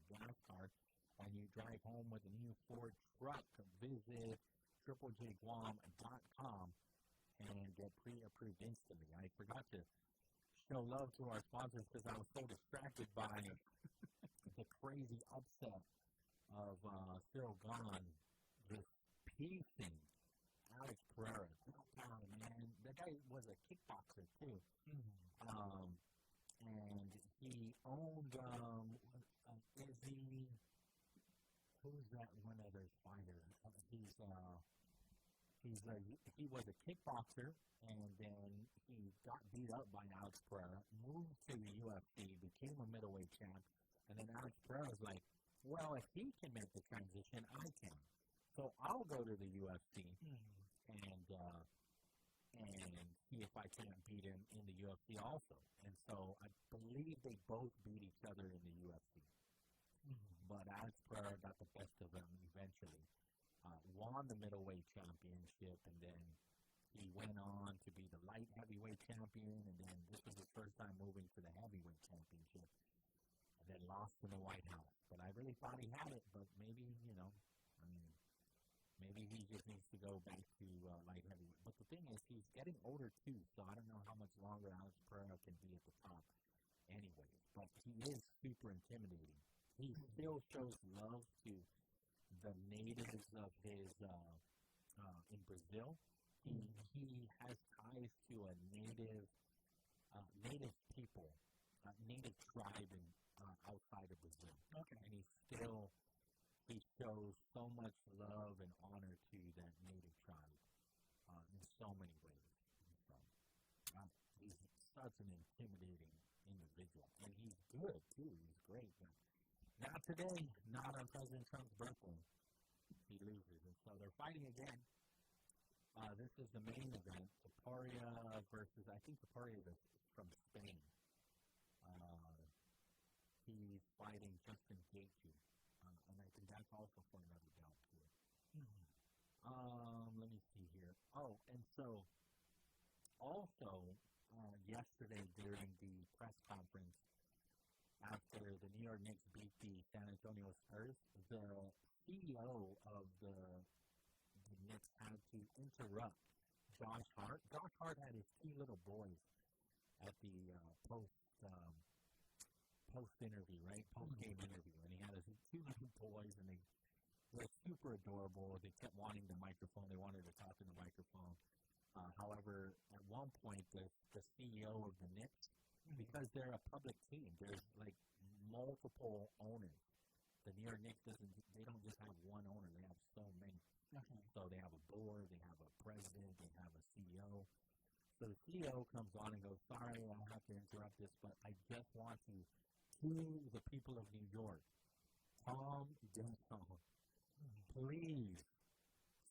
gas card and you drive home with a new Ford truck. Visit triplejguam.com and get pre-approved instantly. I forgot to show love to our sponsors because I was so distracted by the crazy upset of Cyril Gahn just piecing Alex Pereira. Man, that guy was a kickboxer too. And he owned Izzy. Who's that one other fighter? He was a kickboxer, and then he got beat up by Alex Pereira, moved to the UFC, became a middleweight champ, and then Alex Pereira was like, well, if he can make the transition, I can. So I'll go to the UFC and see if I can't beat him in the UFC also. And so I believe they both beat each other in the UFC. But Alex Pereira got the best of them eventually. Won the middleweight championship, and then he went on to be the light heavyweight champion, and then this was his first time moving to the heavyweight championship, and then lost in the White House. But I really thought he had it, but maybe, maybe he just needs to go back to light heavyweight. But the thing is, he's getting older too, so I don't know how much longer Alex Pereira can be at the top anyway. But he is super intimidating. He still shows love to the natives of his in Brazil. He has ties to a native people, native tribe outside of Brazil. Okay. And he shows so much love and honor to that native tribe in so many ways. So, he's such an intimidating individual, and he's good too. He's great, but not today. Not on President Trump's birthday. He loses, and so they're fighting again. This is the main event. Taparia versus, I think Taparia is from Spain. He's fighting Justin Gaethje, and I think that's also for another belt too. Let me see here. Oh, and so also yesterday during the press conference after the New York Knicks beat the San Antonio Spurs, the CEO of the Knicks had to interrupt Josh Hart. Josh Hart had his two little boys at the post-interview, right? Post-game interview. And he had his two little boys, and they were super adorable. They kept wanting the microphone. They wanted to talk in the microphone. However, at one point, the CEO of the Knicks, because they're a public team, there's like multiple owners. The New York Knicks they don't just have one owner, they have so many. So they have a board, they have a president, they have a CEO. So the CEO comes on and goes, sorry, I have to interrupt this, but I just want to the people of New York, Tom Denson, please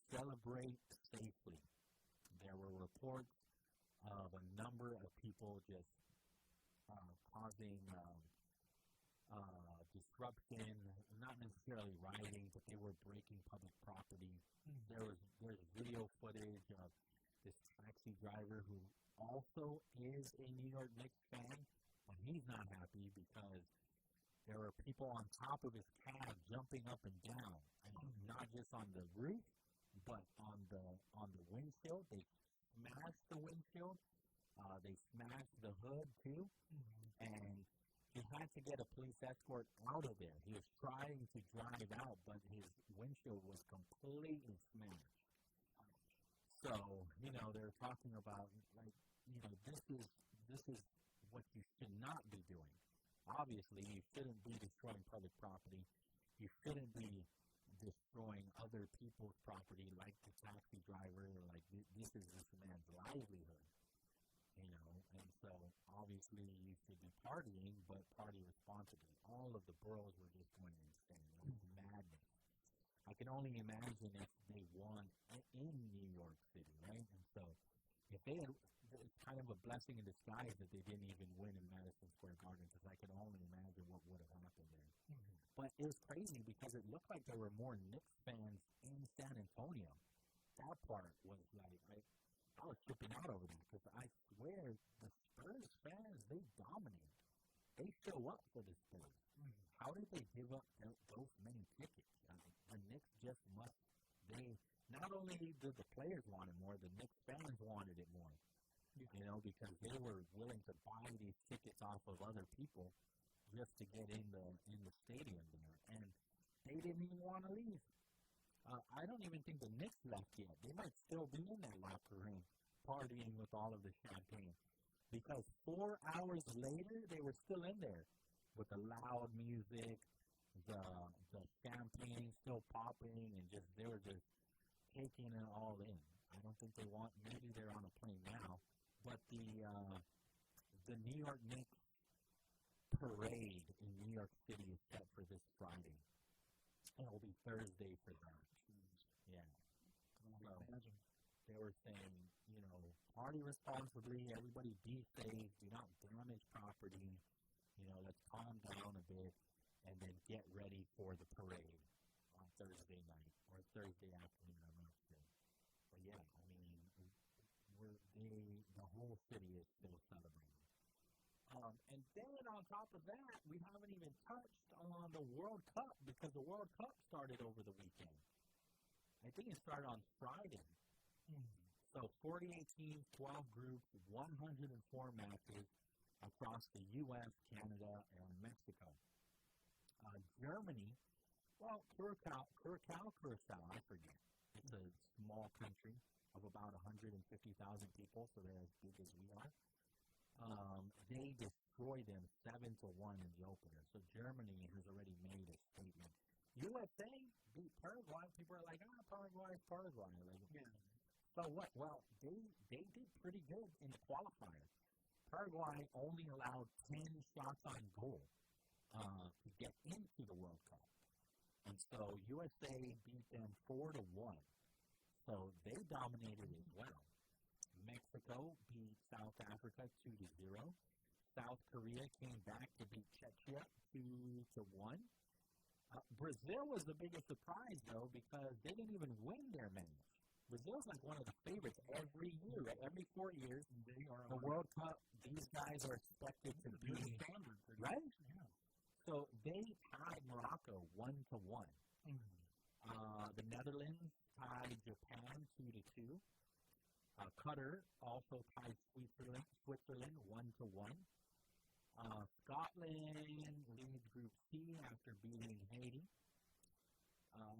celebrate safely. There were reports of a number of people just causing disruption, not necessarily rioting, but they were breaking public property. There's video footage of this taxi driver who also is a New York Knicks fan, and he's not happy because there were people on top of his cab jumping up and down, and not just on the roof, but on the windshield. They smashed the windshield. They smashed the hood too, and he had to get a police escort out of there. He was trying to drive out, but his windshield was completely smashed. So, they're talking about, this is what you should not be doing. Obviously, you shouldn't be destroying public property. You shouldn't be destroying other people's property like the taxi driver. Like, this is this man's livelihood, And so, obviously, you should be partying, but party responsibly. All of the boroughs were just going insane. It was madness. I can only imagine if they won in New York City, right? And so, if they had, it's kind of a blessing in disguise that they didn't even win in Madison Square Garden, because I can only imagine what would have happened there. But it was crazy because it looked like there were more Knicks fans in San Antonio. That part was like, I was tripping out over that because I swear the Spurs fans, they dominate. They show up for the Spurs. How did they give up those many tickets? The Knicks just must. Not only did the players want it more, the Knicks fans wanted it more. Because they were willing to buy these tickets off of other people just to get in the stadium there, and they didn't even want to leave. I don't even think the Knicks left yet. They might still be in that locker room partying with all of the champagne, because 4 hours later they were still in there with the loud music, the champagne still popping, and they were just taking it all in. I don't think they want. Maybe they're on a plane now, but the New York Knicks parade in New York City is set for this Friday. It will be Thursday for them. Yeah. So they were saying, party responsibly, everybody be safe, do not damage property, let's calm down a bit, and then get ready for the parade on Thursday night or Thursday afternoon, I'm not sure. But yeah, the whole city is still celebrating. And then on top of that, we haven't even touched on the World Cup because the World Cup started over the weekend. I think it started on Friday. So 48 teams, 12 groups, 104 matches across the U.S., Canada, and Mexico. Germany, well, Curacao, I forget. It's a small country of about 150,000 people, so they're as big as we are. They destroyed them 7-1 in the opener. So Germany has already made a statement. USA beat Paraguay. People are like, Paraguay. Like, yeah. So what? Well, they did pretty good in the qualifier. Paraguay only allowed 10 shots on goal to get into the World Cup. And so USA beat them 4-1. So they dominated as well. Mexico beat South Africa 2-0. South Korea came back to beat Czechia 2-1. Brazil was the biggest surprise, though, because they didn't even win their match. Brazil's like one of the favorites every year. Every 4 years, the World Cup, these guys are expected to be standard, right? Yeah. So they tied Morocco 1-1. The Netherlands tied Japan 2-2. Qatar also tied Switzerland 1-1. Scotland leads Group C after beating Haiti.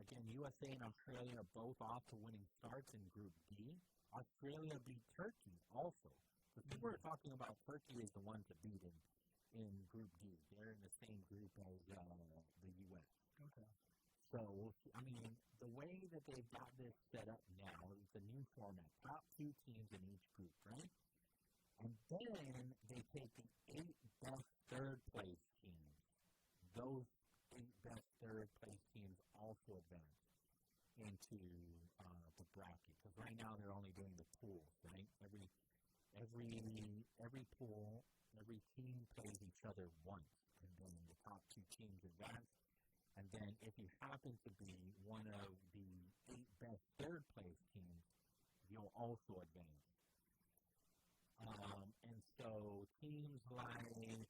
Again, USA and Australia are both off to winning starts in Group D. Australia beat Turkey also. So people are talking about Turkey as the one to beat in Group D. They're in the same group as the U.S. Okay. So, the way that they've got this set up now is a new format. Top 2 teams in each group, right? And then they take the 8 best third-place teams. Those 8 best third-place teams also advance into the bracket. Because right now they're only doing the pools, right? Every pool, every team plays each other once. And then the top 2 teams advance. And then if you happen to be one of the 8 best third-place teams, you'll also advance. And so teams like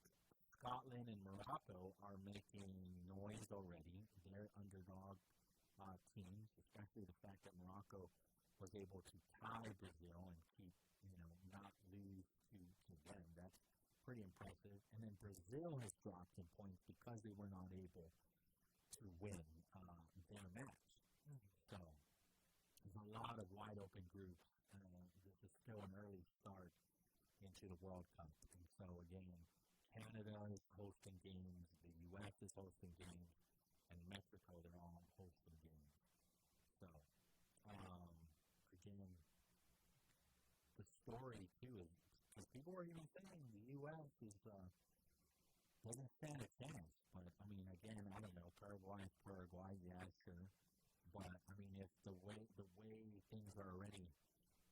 Scotland and Morocco are making noise already. They're underdog teams, especially the fact that Morocco was able to tie Brazil and keep, not lose to them. That's pretty impressive. And then Brazil has dropped some points because they were not able to win their match. So there's a lot of wide open groups. This is still an early start into the World Cup. And so again, Canada is hosting games, the U.S. is hosting games, and Mexico, they're all hosting games. So again, the story too is, because people are even saying the U.S. doesn't stand a chance. But, again, I don't know, Paraguay, yeah, sure. But, if the way things are already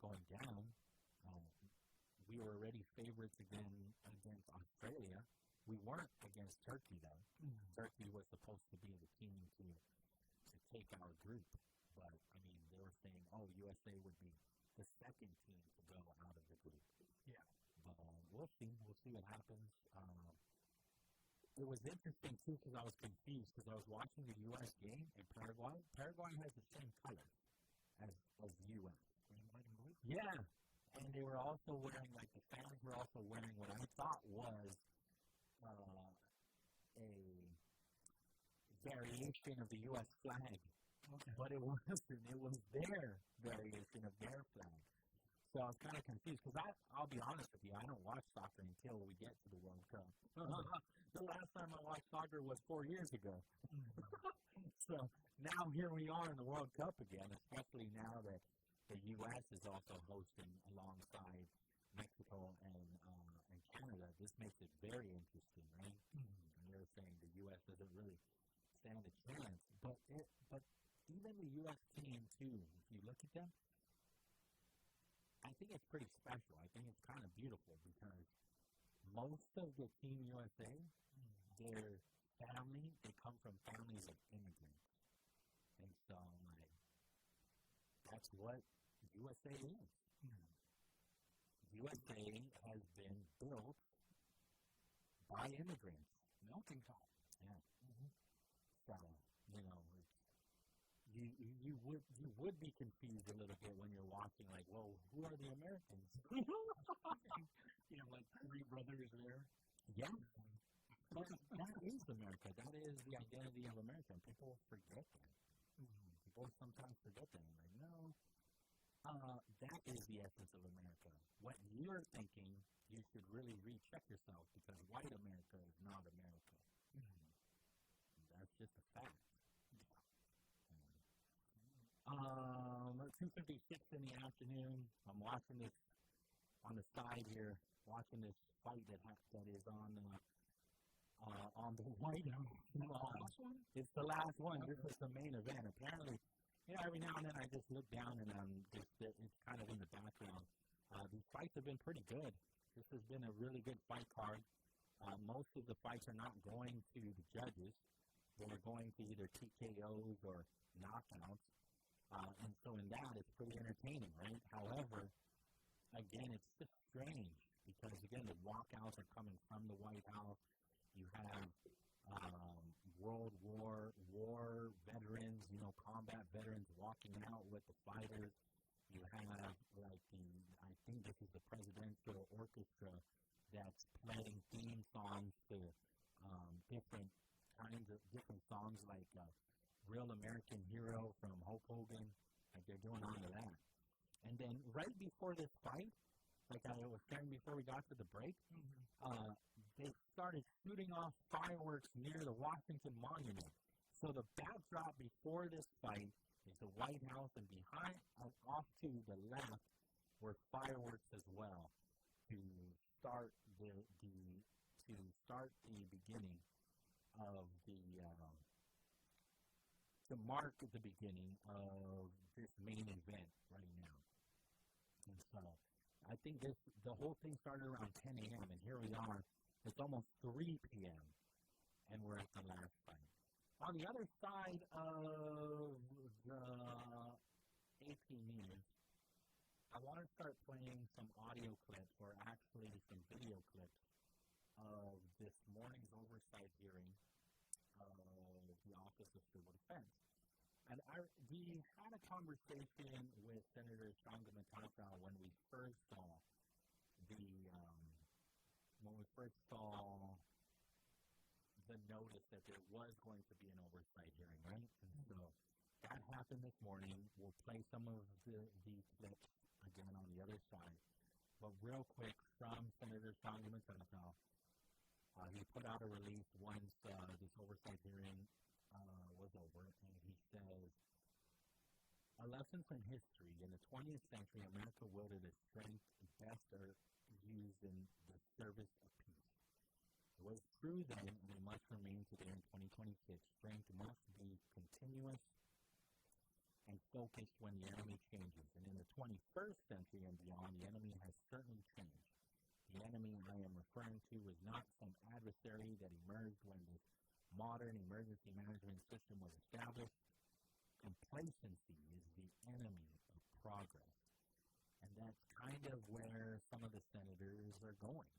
going down, we were already favorites against Australia. We weren't against Turkey, though. Turkey was supposed to be the team to take our group. But, they were saying, USA would be the second team to go out of the group. Yeah. But we'll see. We'll see what happens. It was interesting, too, because I was confused, because I was watching the U.S. game in Paraguay. Paraguay has the same colors as the U.S. Yeah. And they were also wearing, the fans were also wearing what I thought was a variation of the U.S. flag. Okay. But it wasn't. It was their variation of their flag. So I was kind of confused, because I'll be honest with you, I don't watch soccer until we get to the World Cup. The last time I watched soccer was 4 years ago. So now here we are in the World Cup again, especially now that the U.S. is also hosting alongside Mexico and Canada. This makes it very interesting, right? And they're saying the U.S. doesn't really stand a chance. But even the U.S. team, too, if you look at them, I think it's pretty special. I think it's kind of beautiful because most of the Team USA, their family, they come from families of immigrants. And so, that's what USA is. USA has been built by immigrants. Melting pot. Yeah. So, you know, you would be confused a little bit when you're watching, like, well, who are the Americans? You know, like 3 brothers there. Yeah. But that is America. That is the identity of America. People forget that. People sometimes forget that. Like, no, that is the essence of America. What you're thinking, you should really recheck yourself, because white America is not America. That's just a fact. 2:56 in the afternoon. I'm watching this on the side here, watching this fight that is on the White House. It's the last one. This is the main event. Apparently, every now and then I just look down and it's kind of in the background. These fights have been pretty good. This has been a really good fight card. Most of the fights are not going to the judges. They're going to either TKOs or knockouts. And so in that, it's pretty entertaining, right? However, again, it's just strange because, again, the walkouts are coming from the White House. You have World War veterans, combat veterans walking out with the fighters. You have, I think this is the presidential orchestra that's playing theme songs to different songs like Real American Hero from Hulk Hogan. Like, they're doing all of that. And then right before this fight, like I was saying before we got to the break, they started shooting off fireworks near the Washington Monument. So the backdrop before this fight is the White House, and behind, off to the left, were fireworks as well to start the beginning of to mark the beginning of this main event right now. And so I think the whole thing started around 10 a.m. and here we are. It's almost 3 p.m. and we're at the last fight. On the other side of the AP News, I want to start playing some audio clips, or actually some video clips, of this morning's oversight hearing of the Office of Civil Defense. And we had a conversation with Senator Shangamatata when we first saw the notice that there was going to be an oversight hearing, right? And so that happened this morning. We'll play some of these clips again on the other side. But real quick, from Senator Shangamatata, he put out a release once this oversight hearing was over, and he says, "A lesson from history. In the 20th century, America wielded its strength best used in the service of peace. It was true then, and it must remain today in 2026. Strength must be continuous and focused when the enemy changes. And in the 21st century and beyond, the enemy has certainly changed. The enemy I am referring to is not some adversary that emerged when this modern emergency management system was established. Complacency is the enemy of progress." And that's kind of where some of the senators are going.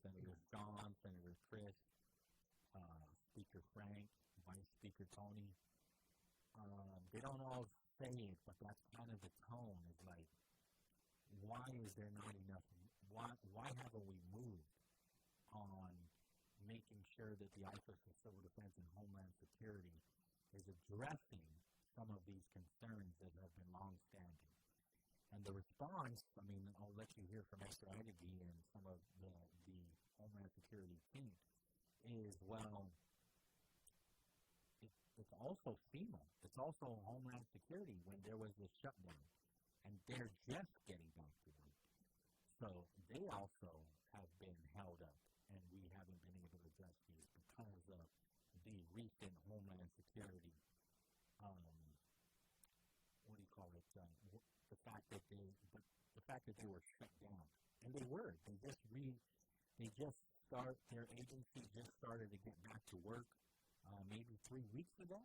Senator John, Senator Chris, Speaker Frank, Vice Speaker Tony. They don't all say it, but that's kind of the tone. It's like, why is there not enough? Why haven't we moved on making sure that the Office of Civil Defense and Homeland Security is addressing some of these concerns that have been long-standing? And the response, I'll let you hear from Mr. Idegi and some of the Homeland Security team, is, well, it's also FEMA. It's also Homeland Security when there was this shutdown. And they're just getting back to work. So they also have been held up, and we haven't been able to address these because of the recent Homeland Security, the fact that they were shut down. And they were. Their agency just started to get back to work maybe 3 weeks ago.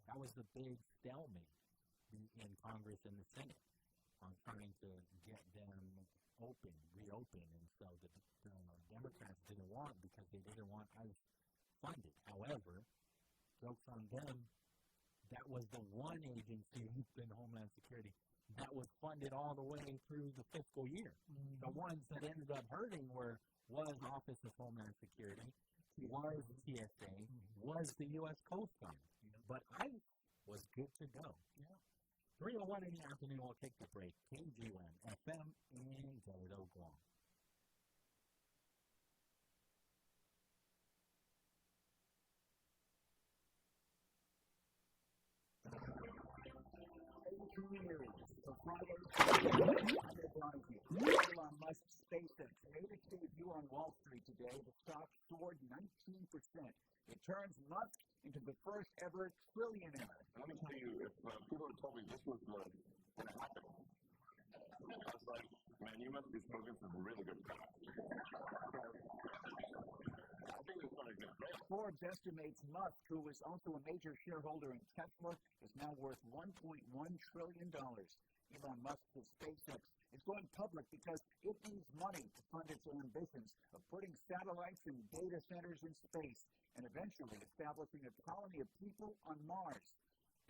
That was the big stalemate in Congress and the Senate. on trying to get them reopen, and so the Democrats didn't want because they didn't want ICE funded. However, jokes on them, that was the one agency in Homeland Security that was funded all the way through the fiscal year. The ones that ended up hurting was Office of Homeland Security, was TSA, was the U.S. Coast Guard. But ICE was good to go. 3:01 in the afternoon, we'll take the break. KGUN FM in Gallardo, Guam. So Friday, Elon Musk's SpaceX made its debut on Wall Street today. The stock soared 19%. It turns Musk into the first ever trillionaire. Let me tell you, if people had told me this was going to happen, I was like, man, you must be smoking some really good stuff. I think it's going to get great. Forbes estimates Musk, who is also a major shareholder in Tesla, is now worth $1.1 trillion. Elon Musk's SpaceX is going public because it needs money to fund its ambitions of putting satellites and data centers in space and eventually establishing a colony of people on Mars.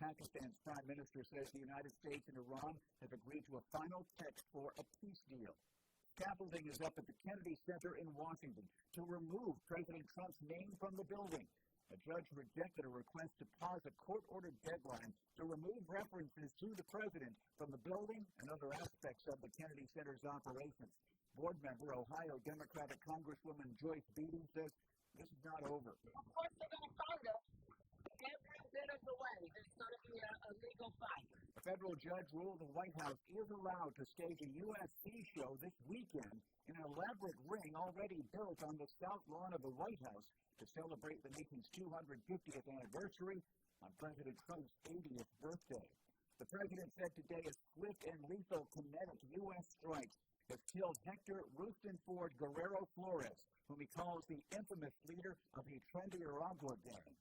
Pakistan's Prime Minister says the United States and Iran have agreed to a final text for a peace deal. Scaffolding is up at the Kennedy Center in Washington to remove President Trump's name from the building. A judge rejected a request to pause a court-ordered deadline to remove references to the president from the building and other aspects of the Kennedy Center's operation. Board member, Ohio Democratic Congresswoman Joyce Beatty says this is not over. Of course they're going to find us every bit of the way. There's going to be a legal fight. A federal judge ruled the White House is allowed to stage a UFC show this weekend in an elaborate ring already built on the south lawn of the White House to celebrate the nation's 250th anniversary on President Trump's 80th birthday. The president said today a swift and lethal kinetic U.S. strike has killed Hector Rustenford Guerrero Flores, whom he calls the infamous leader of the Trinidad gang.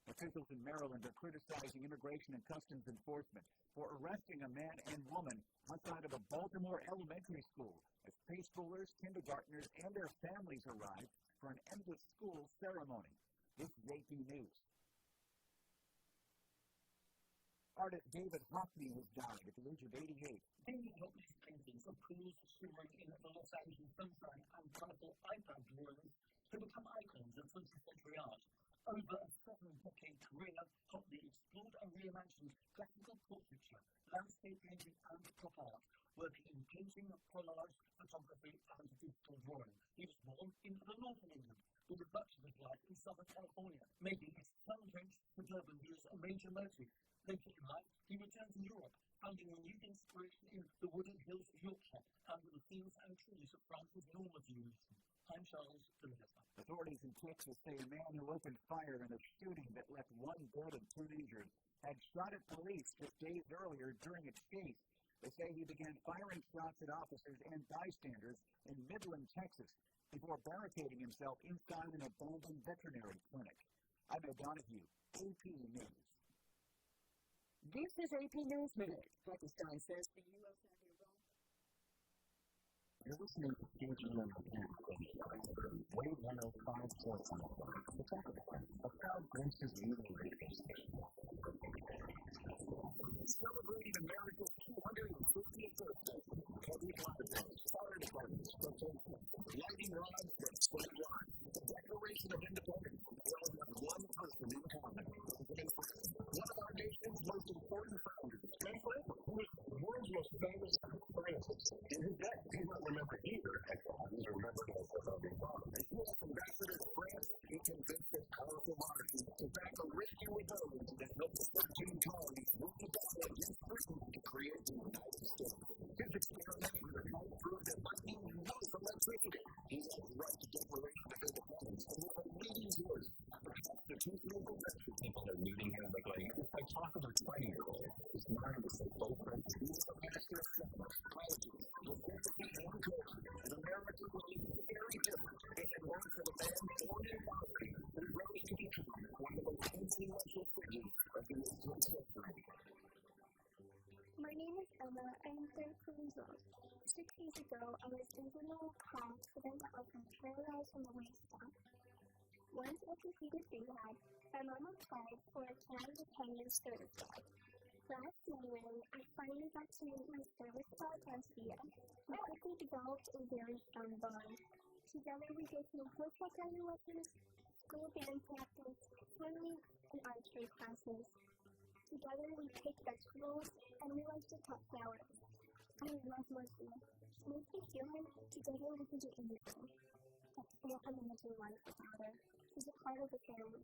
Officials in Maryland are criticizing Immigration and Customs Enforcement for arresting a man and woman outside of a Baltimore elementary school as preschoolers, kindergartners, and their families arrived for an end-of-school ceremony. This is AP News. Artist David Hockney has died at the age of 88. David Hockney's paintings of pools shimmering in the Los Angeles sunshine and colorful iPad drawings to become icons of 20th century art. Over a 7-decade career, Hockney explored and reimagined classical portraiture, landscape painting, and pop art, working in painting, collage, photography, and digital drawing. He was born in the north of England, with much of his life in Southern California, making his sun-drenched suburban views a major motive. Later in life, he returned to Europe, finding renewed inspiration in the wooded hills of Yorkshire and the scenes and trees of France's Normandy region. I'm Charles Deliver. Authorities in Texas say a man who opened fire in a shooting that left one dead and 2 injured had shot at police just days earlier during a chase. They say he began firing shots at officers and bystanders in Midland, Texas, before barricading himself inside an abandoned veterinary clinic. I'm Ed Donahue, AP News. This is AP News Minute. Pakistan says the U.S. and Iran. You're listening to KGUN Wave 105.1. The capital, a proud Grace's Music Radio station. Celebrating America's 250th birthday. Heavy holidays, fire departments, lighting rods that spread wide. The Declaration of Independence will have one person in common. One of our nation's most important founders, Franklin, who is the world's most famous scientist. In his death, he's not remembered either. He's remembered as the founding father. He was ambassador to France. He convinced this powerful monarchy to back a risky rebellion that helped the 13 colonies move the battle against Britain to create the United States. His experiment with a kite proved that lightning was electricity. He had the right to Declaration of Independence and was a leading voice. Perhaps the two people are meeting him like I talk about 20-year-old. His mind is so open. He was a master of science, biology, philosophy, and culture. And America was very different. It had learned from a man born in poverty who rose to become one of the most influential figures of the 18th century. My name name is Emma. I am 13 years old. 6 years ago, I was in the middle of class sitting out and paralyzed from the waist down. Once I completed rehab, my mom applied for a 10-to-10-year service dog. Last January, I finally got to meet my service dog, Garcia. We quickly developed a very strong bond. Together, we go to horseback riding lessons, school band practice, swimming, and archery classes. Together, we pick vegetables, and we like to cut flowers. I love Mercy. She makes me feel like together we can do anything. I can't imagine life without her. She's a part of the family.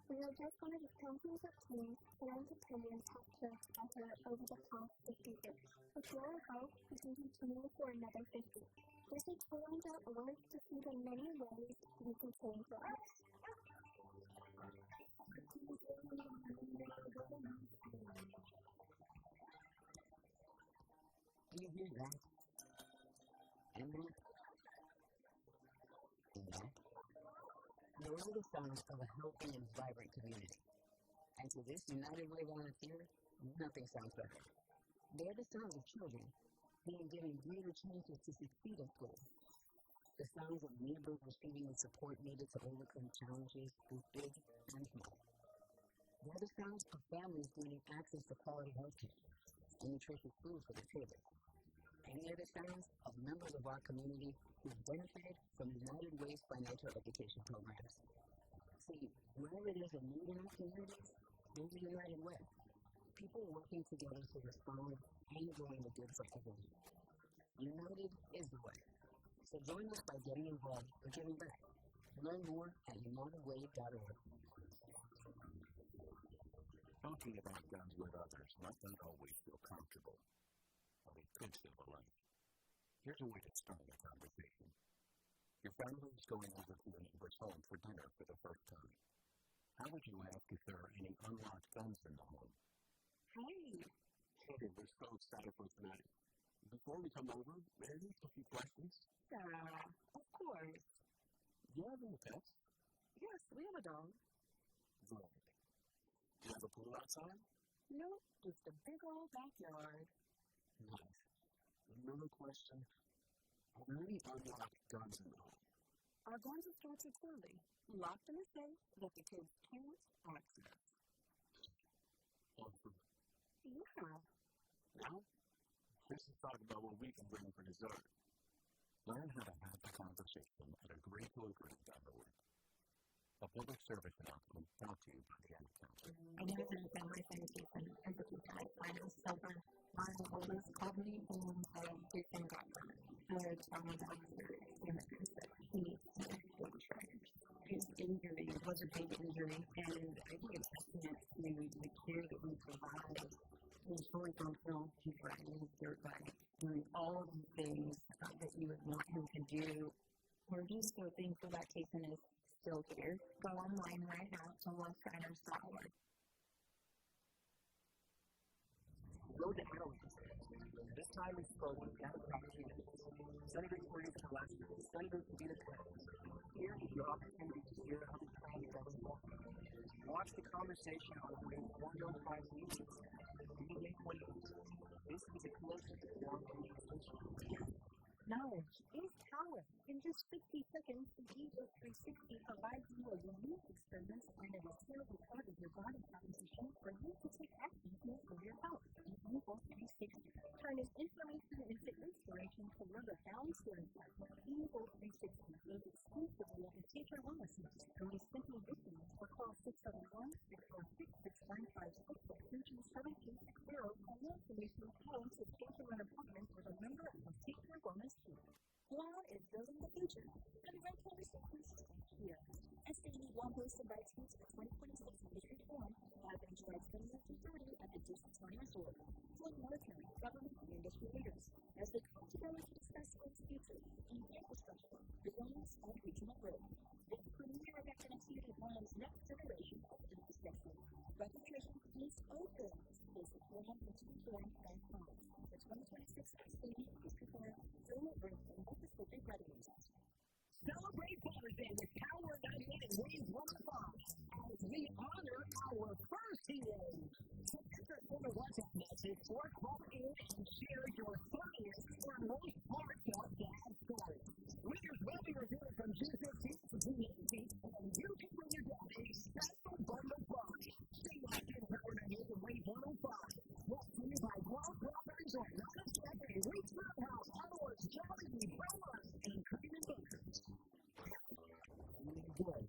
We are just one of the thousands of teams and independents have served together over the past 50 years. With your help, we can continue for another 50. Visit Pauly.org to see the many ways we can change lives. Do you hear that? Emma? Those are the sounds of a healthy and vibrant community. And to this United Way volunteer, nothing sounds better. They're the sounds of children being given greater chances to succeed in school. The sounds of neighbors receiving the support needed to overcome challenges, both big and small. They're the sounds of families gaining access to quality health care and nutritious food for their children. And they're the sounds of members of our community who benefited from United Way's financial education programs. See, wherever there's a need in our communities, there's a United Way. People working together to respond and growing the good for everyone. United is the way. So join us by getting involved or giving back. Learn more at unitedway.org. Talking about guns with others might not always feel comfortable, but it could save a life. Here's a way to start a conversation. Your family is going over to your neighbor's home for dinner for the first time. How would you ask if there are any unlocked guns in the home? Hey! Okay, we're so excited for tonight. Before we come over, may I ask a few questions? Of course. Do you have any pets? Yes, we have a dog. Good. Do you have a pool outside? Nope, just a big old backyard. Nice. Another question. Are there any unlocked guns in the home? Our guns are stored securely, locked in a safe that the kids can't access. Awesome. Yeah. Now, let's talk about what we can bring for dessert. Learn how to have a conversation at agreeatoagree.org. A public service announcement brought to you by the Ad Council. I never been a my sanitation empathy guide. I was sober. My oldest called me and said, "You've been gone from it." I had someone that was very immigrant that he needs to go to Shriners. His injury was a big injury, and I think it's testament to the care that we provide. He's fully functional. He's riding his dirt bike, doing all of the things that you would want him to do. We're just so thankful that Jason is still here. Go online right now to loveshriners.org. Go to Arlington. This time is for Democratic candidates. Senator Corey's election. Senator Kavita Pence. Here is your opportunity to hear how the plan is going forward. Watch the conversation on the way 405 meetings. Relay Williams. This is a closer to the communication. Knowledge is power. In just 50 seconds, the Eagle 360 provides you a unique experience and a detailed part of your body composition for you to take action to improve your health. The Eagle 360 turns information into inspiration to live a balanced lifestyle. Eagle 360 is exclusively a teacher wellness center. Only simply listeners or call 671-646-6556 extension 720 for more information and to schedule an appointment with a member of the Teacher Wellness team. Law is building the future, and the right conversation starts here. SAE Law hosted by teams for 2026 District 1 have been July 29th to 30 at the District 20 Resort, full of military, government, and industry leaders as they come together to discuss schools' future and infrastructure, resilience, and regional growth. This premier event connects One's next generation of infrastructure. Registration is open. Visit planninstituteform.com. The 2026 SAE District 1 celebrates the Mississippi Readiness. Celebrate Father's Day with Power 98 and Wave 105 as we honor our first heroes. Insert in the WhatsApp message or call in and share your funniest or most heartfelt dad story. Winners will be revealed from June 15th to June 18th, and you can win your dad a special bundle prize. Stay locked in for News and Wave 105. Brought to you by Guam Properties on Nana's Cafe, Reach Roadhouse, Outdoors, Jollibee, Bromance, and Cream and Butters. Good.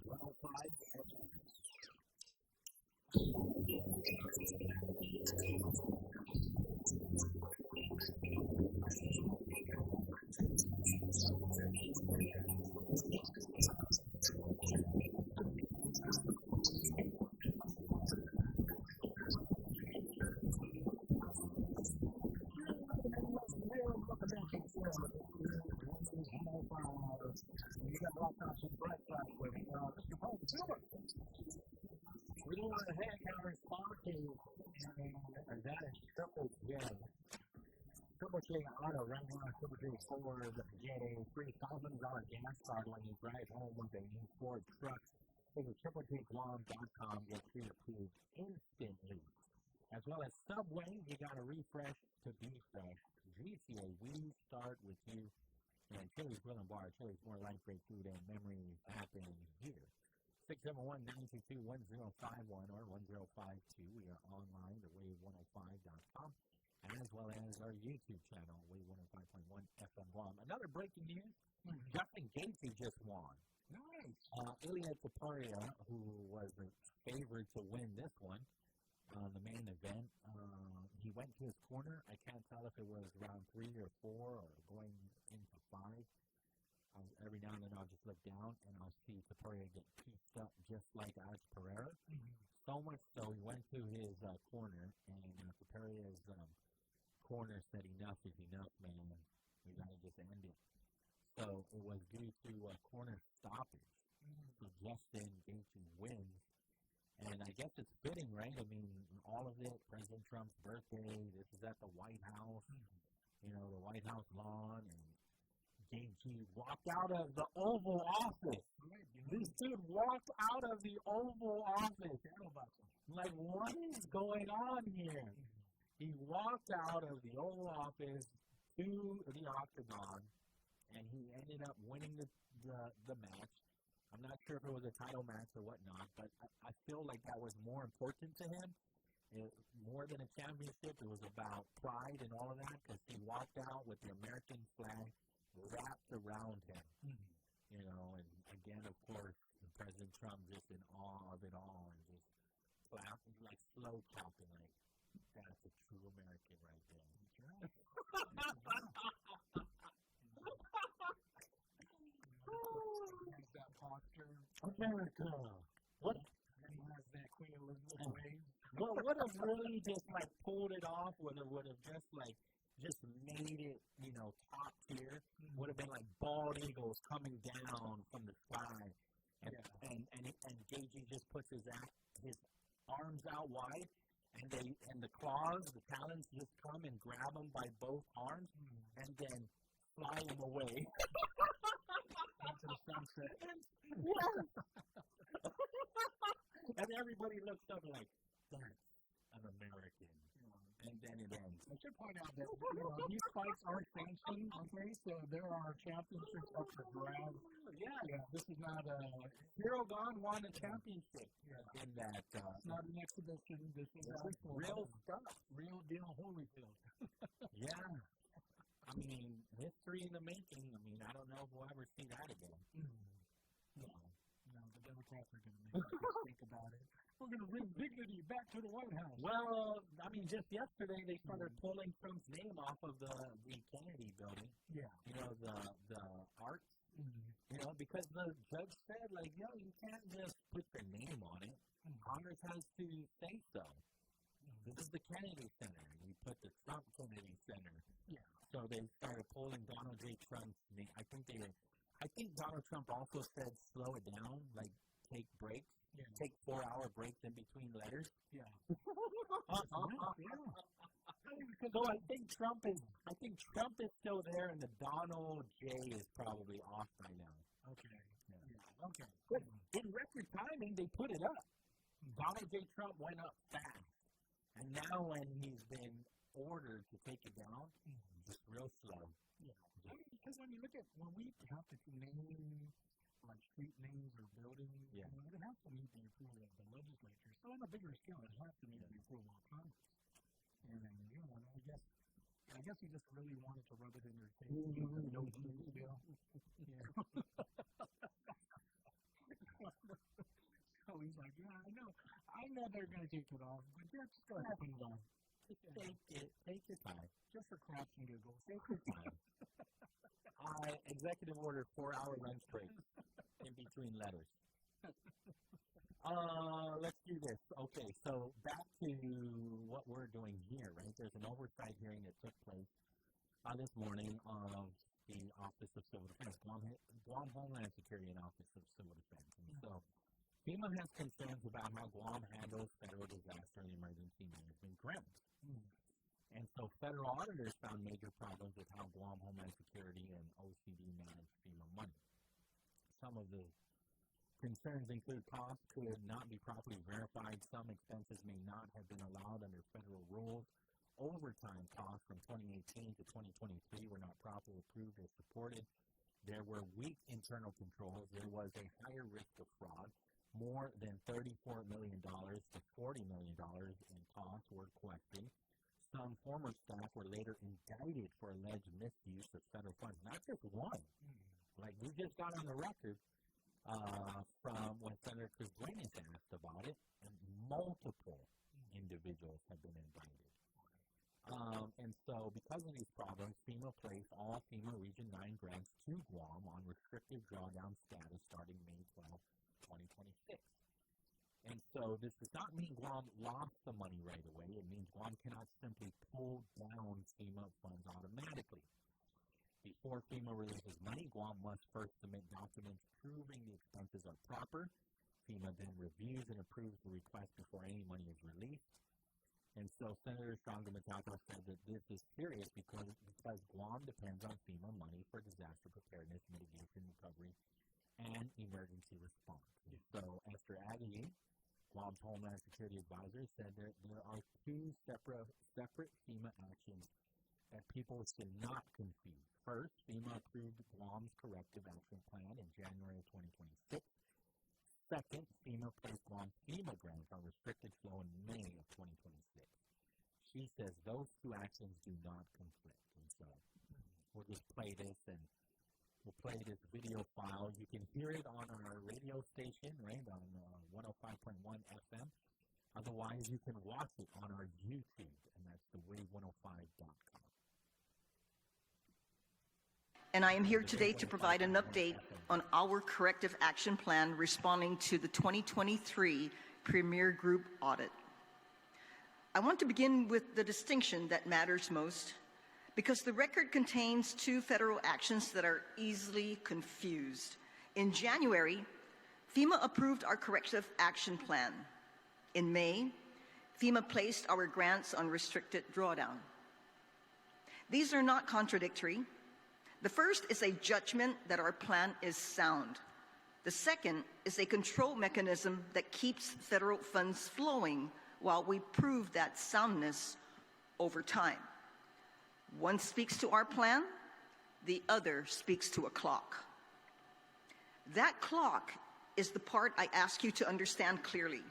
105 FM. You got locked on some BrightSide with Mr. Pauly Suba. We want to hand our sponsor, and that is Triple J. Triple J Auto, right now, Triple J Ford, get a free $1,000 gas card when you drive home with a new Ford truck. Go to TripleJGuam.com, get pre-approved instantly. As well as Subway, you got to refresh to be fresh. GTA, we start with you. And Chili's Grill and Bar. Chili's more life-great food and memories happen here. 671-922-1051 or 1052. We are online at wave105.com, as well as our YouTube channel, Wave 105.1 FM Guam. Another breaking news, Justin Gaethje just won. Nice. Ilya Taparia, who was the favorite to win this one, the main event, he went to his corner. I can't tell if it was round 3 or 4 or going into 5. Every now and then I'll just look down and I'll see Taparia get pieced up just like Alex Pereira. So much so he went to his corner, and Taparia's corner said, "Enough is enough, man. We gotta just end it." So it was due to corner stoppage. So Justin Gaethje wins. And I guess it's fitting, right? I mean, all of it, President Trump's birthday, this is at the White House, the White House lawn, and Gaethje walked out of the Oval Office. This dude walked out of the Oval Office. Like, what is going on here? He walked out of the Oval Office to the Octagon, and he ended up winning the match. I'm not sure if it was a title match or whatnot, but I feel like that was more important to him. More than a championship, it was about pride and all of that, because he walked out with the American flag wrapped around him. And again, of course, President Trump just in awe of it all and just clapping, like slow clapping, like, that's a true American right there. That posture. America. What? And he has that Queen Elizabeth wave. What would have really just like pulled it off? Would have just made it, top tier. Would have been like bald eagles coming down from the sky, and Gaethje just puts his arms out wide, and the claws, the talons just come and grab him by both arms, and then fly him away. Into the sunset. And everybody looks up and like, that's an American. And then it ends. I should point out that these fights are sanctioned, okay? So there are championships up for grabs. Yeah, this is not a... Hero Gone won a championship in that. It's not an exhibition. This is real stuff. Real deal Holyfield. Yeah. I mean, history in the making. I mean, I don't know if we'll ever see that again. No, the Democrats are going to make us think about it. We're going to bring dignity back to the White House. Well, I mean, just yesterday they started pulling Trump's name off of the Kennedy building. Yeah. The arts. Because the judge said, like, you can't just put your name on it. Congress has to say so. This is the Kennedy Center. We put the Trump Kennedy Center. Yeah. So they started pulling Donald J. Trump's name. I think Donald Trump also said slow it down, like take breaks. Yeah. Take 4-hour breaks in between letters. Yeah. So I think Trump is still there, and the Donald J is probably off by now. Okay. Yeah. Okay. But in record timing, they put it up. Donald J. Trump went up fast. And now when he's been ordered to take it down, just real slow. Yeah. Because when you look at, when we have to name like street names or buildings, Yeah. It has to meet the approval of the legislature. So on a bigger scale, it has to meet the approval of Congress. And I guess he just really wanted to rub it in their face. No huge bill. Yeah. So he's like, yeah, I know they're going to take it off, but just go ahead and go. Take your time. Just for craps and giggles. Take your time. Executive order 4-hour lunch break in between letters. Let's do this. Okay, so back to what we're doing here, right? There's an oversight hearing that took place this morning of the Office of Civil Defense, Guam Homeland Security and Office of Civil Defense. And so FEMA has concerns about how Guam handles federal disaster and emergency management grants. And so federal auditors found major problems with how Guam Homeland Security and OCD manage FEMA money. Some of the concerns include costs could not be properly verified. Some expenses may not have been allowed under federal rules. Overtime costs from 2018 to 2023 were not properly approved or supported. There were weak internal controls. There was a higher risk of fraud. More than $34 million to $40 million in costs were questioned. Some former staff were later indicted for alleged misuse of federal funds. Not just one. Like we just got on the record from when Senator Chris Blaney asked about it, and multiple individuals have been indicted. And so because of these problems, FEMA placed all FEMA Region 9 grants to Guam on restricted drawdown status starting May 12, 2026. And so this does not mean Guam lost the money right away. It means Guam cannot simply pull down FEMA funds automatically. Before FEMA releases money, Guam must first submit documents proving the expenses are proper. FEMA then reviews and approves the request before any money is released. And so Senator Stronger Matako said that this is serious because Guam depends on FEMA money for disaster preparedness, mitigation, recovery, and emergency response. And so Esther Aggie, Guam's Homeland Security Advisor, said that there are two separate FEMA actions that people should not confuse. First, FEMA approved Guam's Corrective Action Plan in January of 2026. Second, FEMA placed Guam FEMA grants on restricted flow in May of 2026. She says those two actions do not conflict. And so we'll just play this, and we'll play this video file. You can hear it on our radio station, right, on 105.1 FM. Otherwise, you can watch it on our YouTube, and that's thewave105.com. And I am here today to provide an update on our corrective action plan responding to the 2023 Premier Group audit. I want to begin with the distinction that matters most, because the record contains two federal actions that are easily confused. In January, FEMA approved our corrective action plan. In May, FEMA placed our grants on restricted drawdown. These are not contradictory. The first is a judgment that our plan is sound. The second is a control mechanism that keeps federal funds flowing while we prove that soundness over time. One speaks to our plan, the other speaks to a clock. That clock is the part I ask you to understand clearly.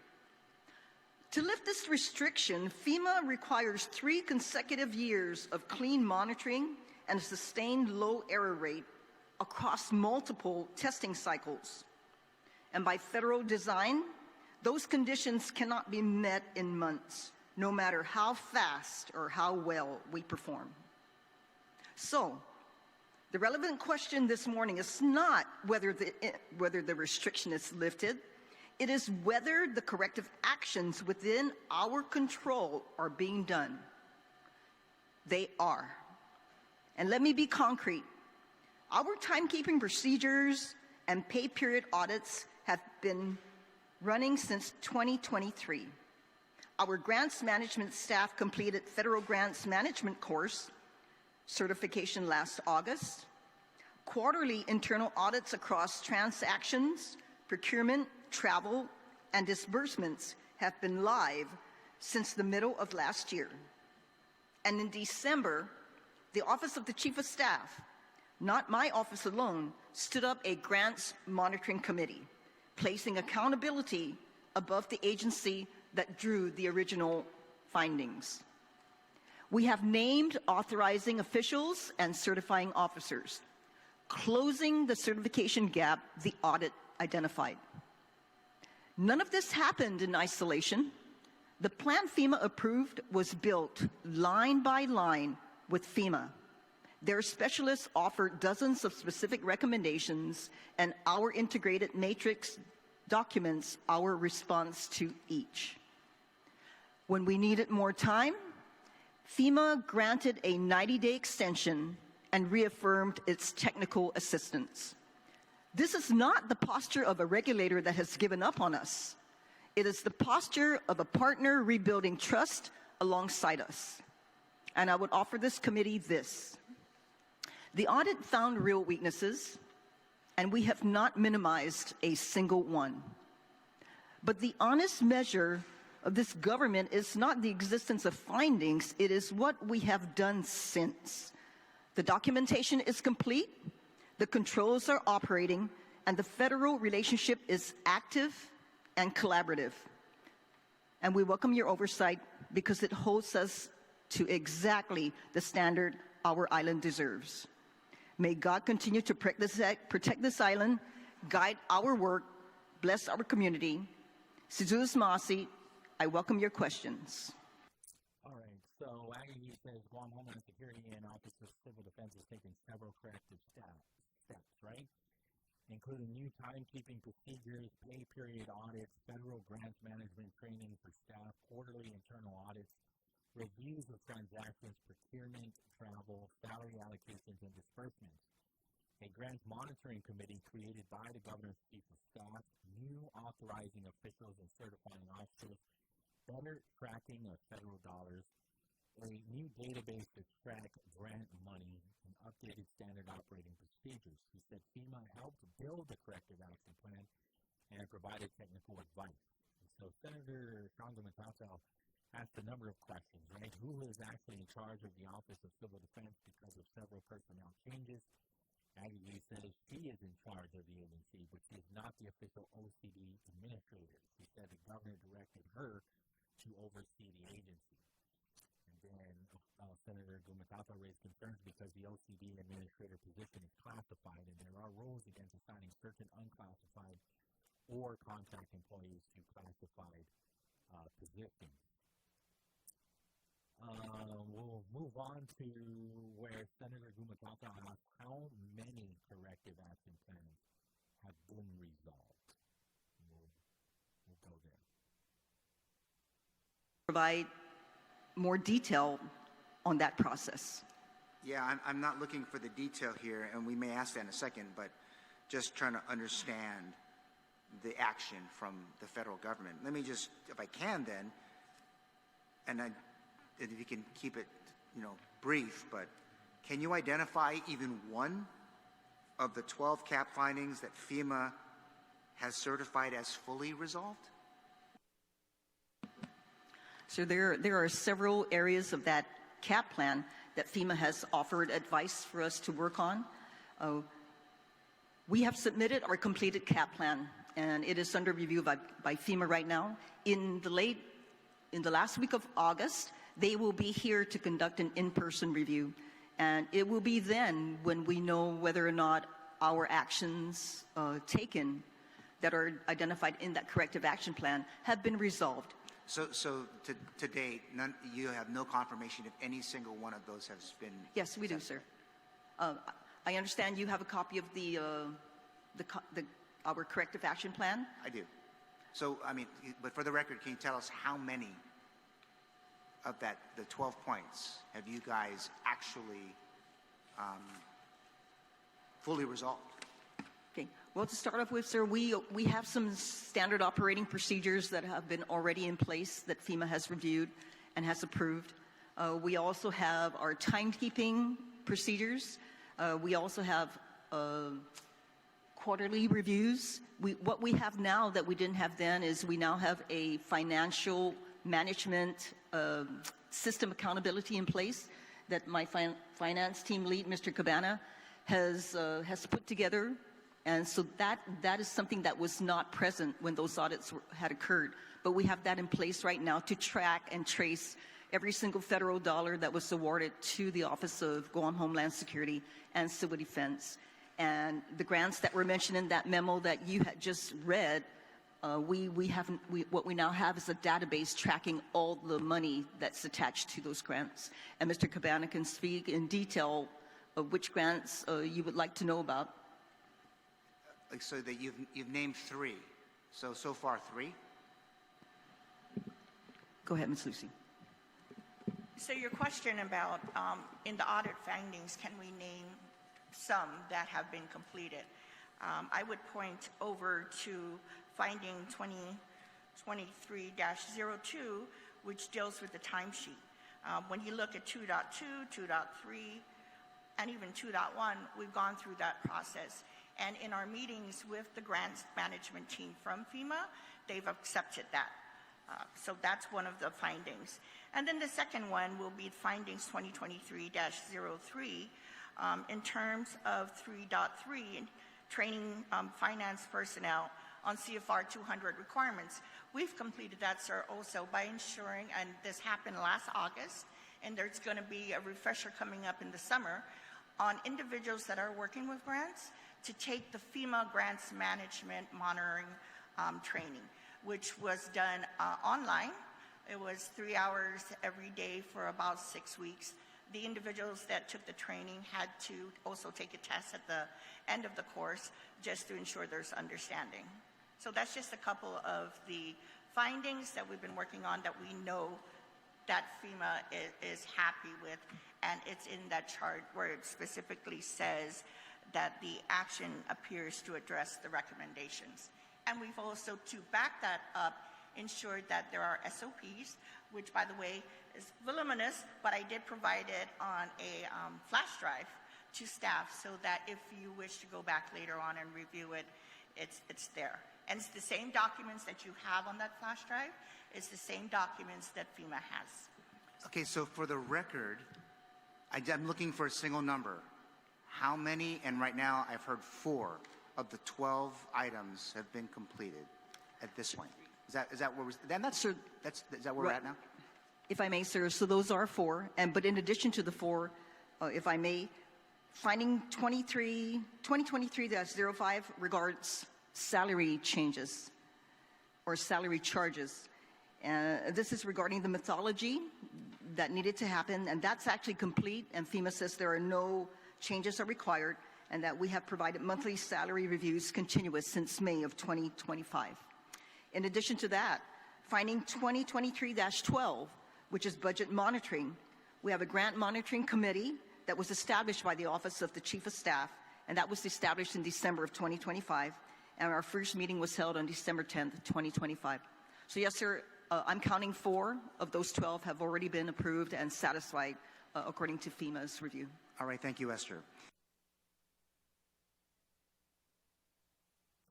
To lift this restriction, FEMA requires 3 consecutive years of clean monitoring and a sustained low error rate across multiple testing cycles. And by federal design, those conditions cannot be met in months, no matter how fast or how well we perform. So, the relevant question this morning is not whether the restriction is lifted, it is whether the corrective actions within our control are being done. They are. And let me be concrete. Our timekeeping procedures and pay period audits have been running since 2023. Our grants management staff completed federal grants management course certification last August. Quarterly internal audits across transactions, procurement, travel, and disbursements have been live since the middle of last year. And in December, the Office of the Chief of Staff, not my office alone, stood up a grants monitoring committee, placing accountability above the agency that drew the original findings. We have named authorizing officials and certifying officers, closing the certification gap the audit identified. None of this happened in isolation. The plan FEMA approved was built line by line with FEMA. Their specialists offered dozens of specific recommendations, and our integrated matrix documents our response to each. When we needed more time, FEMA granted a 90-day extension and reaffirmed its technical assistance. This is not the posture of a regulator that has given up on us. It is the posture of a partner rebuilding trust alongside us. And I would offer this committee this. The audit found real weaknesses, and we have not minimized a single one. But the honest measure of this government is not the existence of findings, it is what we have done since. The documentation is complete, the controls are operating, and the federal relationship is active and collaborative. And we welcome your oversight because it holds us to exactly the standard our island deserves. May God continue to protect this island, guide our work, bless our community. Sizus Masi, I welcome your questions. All right, so Aggie says Guam Homeland Security and Office of Civil Defense is taking several corrective steps, right? Including new timekeeping procedures, pay period audits, federal grants management training for staff, quarterly internal audits, reviews of transactions, procurement, travel, salary allocations, and disbursements. A grants monitoring committee created by the governor's chief of staff, new authorizing officials and certifying officers, better tracking of federal dollars, a new database to track grant money, and updated standard operating procedures. He said FEMA helped build the corrective action plan and provided technical advice. And so Senator Congo Matata asked a number of questions, right? Who is actually in charge of the Office of Civil Defense because of several personnel changes? Aggie says she is in charge of the agency, but she is not the official OCD administrator. She said the governor directed her to oversee the agency. And then Senator Gumatata raised concerns because the OCD administrator position is classified, and there are rules against assigning certain unclassified or contract employees to classified positions. We'll move on to where Senator Gumatata asked how many corrective action plans have been resolved. We'll go there. Provide more detail on that process. Yeah, I'm not looking for the detail here, and we may ask that in a second, but just trying to understand the action from the federal government. Let me just, if I can then, and if you can keep it, brief, but can you identify even one of the 12 CAP findings that FEMA has certified as fully resolved? So there are several areas of that CAP plan that FEMA has offered advice for us to work on. We have submitted our completed CAP plan, and it is under review by FEMA right now. In the last week of August, they will be here to conduct an in-person review, and it will be then when we know whether or not our actions taken that are identified in that corrective action plan have been resolved. So to date, you have no confirmation if any single one of those has been. Yes, we do, sir. I understand you have a copy of our corrective action plan. I do. So but for the record, can you tell us how many of the 12 points have you guys actually fully resolved? Okay. Well, to start off with, sir, we have some standard operating procedures that have been already in place that FEMA has reviewed and has approved. We also have our timekeeping procedures. We also have quarterly reviews. What we have now that we didn't have then is we now have a financial management system accountability in place that my finance team lead, Mr. Cabana, has put together. And so that is something that was not present when those audits had occurred. But we have that in place right now to track and trace every single federal dollar that was awarded to the Office of Guam Homeland Security and Civil Defense. And the grants that were mentioned in that memo that you had just read, what we now have is a database tracking all the money that's attached to those grants. And Mr. Cabana can speak in detail of which grants you would like to know about. So that you've named 3. So far 3? Go ahead, Ms. Lucy. So your question about in the audit findings, can we name some that have been completed? I would point over to finding 2023-02, which deals with the timesheet. When you look at 2.2, 2.3, and even 2.1, we've gone through that process. And in our meetings with the grants management team from FEMA, they've accepted that. So that's one of the findings. And then the second one will be findings 2023-03 in terms of 3.3, training finance personnel on CFR 200 requirements. We've completed that, sir, also by ensuring, and this happened last August, and there's going to be a refresher coming up in the summer on individuals that are working with grants to take the FEMA grants management monitoring training, which was done online. It was 3 hours every day for about 6 weeks. The individuals that took the training had to also take a test at the end of the course just to ensure there's understanding. So that's just a couple of the findings that we've been working on that we know that FEMA is happy with, and it's in that chart where it specifically says that the action appears to address the recommendations. And we've also, to back that up, ensured that there are SOPs, which, by the way, is voluminous, but I did provide it on a flash drive to staff so that if you wish to go back later on and review it, it's there. And it's the same documents that you have on that flash drive. It's the same documents that FEMA has. Okay, so for the record, I'm looking for a single number. How many, and right now I've heard 4 of the 12 items have been completed at this point. Is that where is that where we're at now? If I may, sir, so those are 4, but in addition to the 4, if I may, finding 2023-05 regards salary changes or salary charges. This is regarding the methodology that needed to happen, and that's actually complete, and FEMA says there are no changes are required, and that we have provided monthly salary reviews continuous since May of 2025. In addition to that, finding 2023-12, which is budget monitoring, we have a grant monitoring committee that was established by the Office of the Chief of Staff, and that was established in December of 2025, and our first meeting was held on December 10th, 2025. So yes, sir, I'm counting 4 of those 12 have already been approved and satisfied according to FEMA's review. All right, thank you, Esther.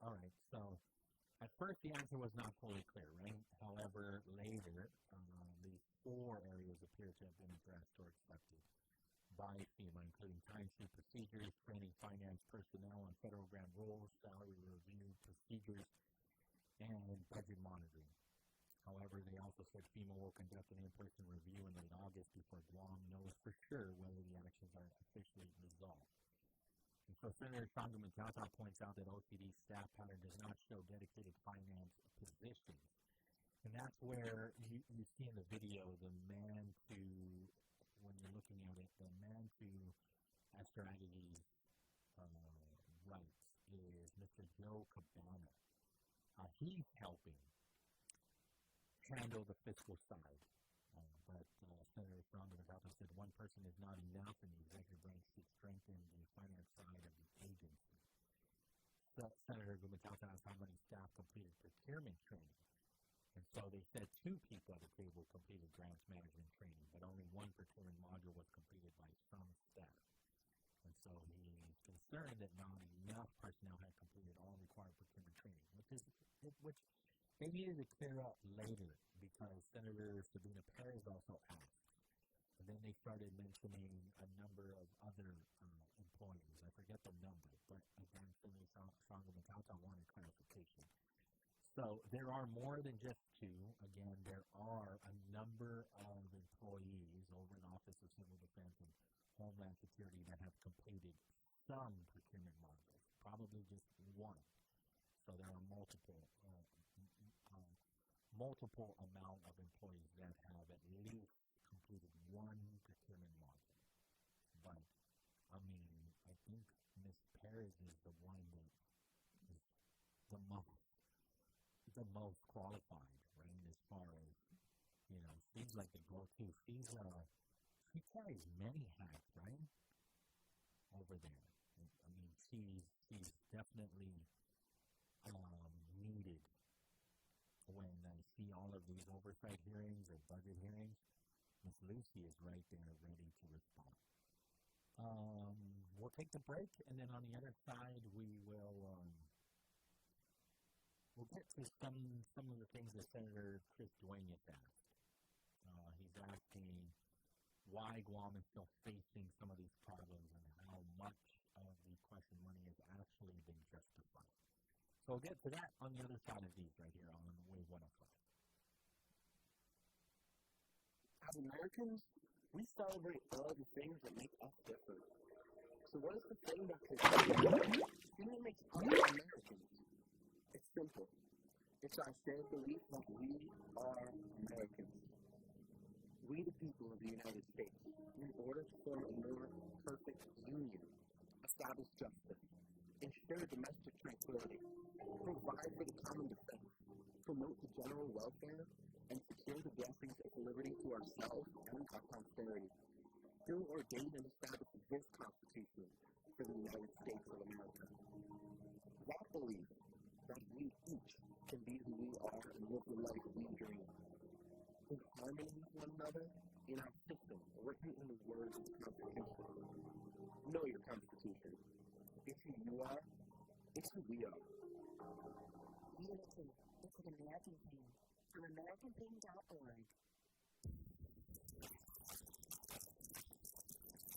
All right, so at first the answer was not fully clear, right? However, later, the 4 areas appear to have been addressed or accepted by FEMA, including timesheet procedures, training finance personnel on federal grant rules, salary review procedures, and budget monitoring. However, they also said FEMA will conduct an in-person review in late August before Guam knows for sure whether the actions are officially resolved. And so Senator Sangha-Matata points out that OCD staff pattern does not show dedicated finance positions. And that's where you see in the video the man to, when you're looking at it, the man to Esther Aguilar's right is Mr. Joe Cabana. He's helping handle the fiscal side. But Senator Sangha-Matata said one person is not enough and the executive branch should strengthen the finance side of the agency. So Senator Sangha-Matata asked how many staff completed procurement training. And so they said 2 people at the table completed grants management training, but only 1 procurement module was completed by some staff. And so he concerned that not enough personnel had completed all required procurement training, which they needed to clear up later because Senator Sabina Perez also asked. And then they started mentioning a number of other employees. I forget the number, but again, Senator Sandra Magata wanted clarification. So there are more than just two. Again, there are a number of employees over in the Office of Civil Defense and Homeland Security that have completed some procurement modules, probably just one. So there are multiple amount of employees that have at least completed one procurement module. But, I mean, I think Ms. Perez is the one that is the most qualified, right, as far as, she's like the go-to. She carries many hats, right, over there. I mean, she's definitely needed when I see all of these oversight hearings or budget hearings. Ms. Lucy is right there ready to respond. We'll take the break, and then on the other side, we'll get to some of the things that Senator Chris Duenas asked. He's asking why Guam is still facing some of these problems and how much of the question money has actually been justified. So we'll get to that on the other side of these right here on Wave 105. As Americans, we celebrate all the things that make us different. So what is the thing that makes us Americans? It's simple. It's our shared belief that we are Americans. We, the people of the United States, in order to form a more perfect union, establish justice, ensure domestic tranquility, provide for the common defense, promote the general welfare, and secure the blessings of liberty to ourselves and our posterity, do ordain and establish this Constitution for the United States of America. That belief that we each can be who we are and live the life we dream, in harmony with one another, in our system, written in the words of the Constitution. Know your Constitution. It's who you are. It's who we are. Unity. It's an American thing. From AmericanThing.org.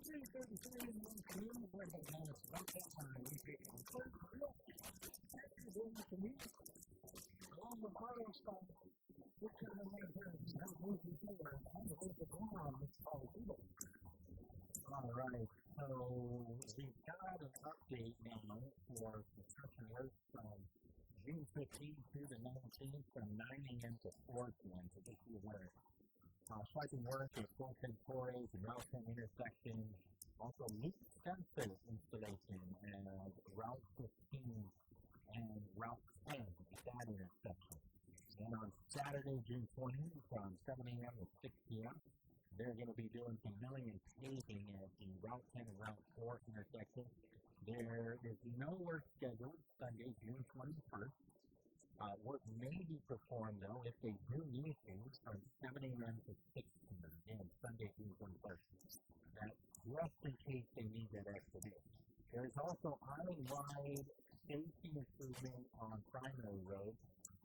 3:33 in the afternoon. We're heading on to about that time. We take a quick look at the daily commute. Along with BrightSide, which are the main things that move you forward and hold the ground. It's all good. All right, so we've got an update now for construction work from June 15th through the 19th from 9 a.m. to 4 p.m. So just be aware. Striping work at Fulton Torres and Route 10 intersection. Also, leak sensor installation at Route 15 and Route 10 at that intersection. And on Saturday, June 20th, from 7 a.m. to 6 p.m., they're going to be doing some milling and paving at the Route 10 and Route 4 intersection. There is no work scheduled Sunday, June 21st. Work may be performed, though, if they do need to, from 7 a.m. to 6 p.m. Again, Sunday, June 21st. That's just in case they need that extra day. There is also island-wide safety improvement on primary roads,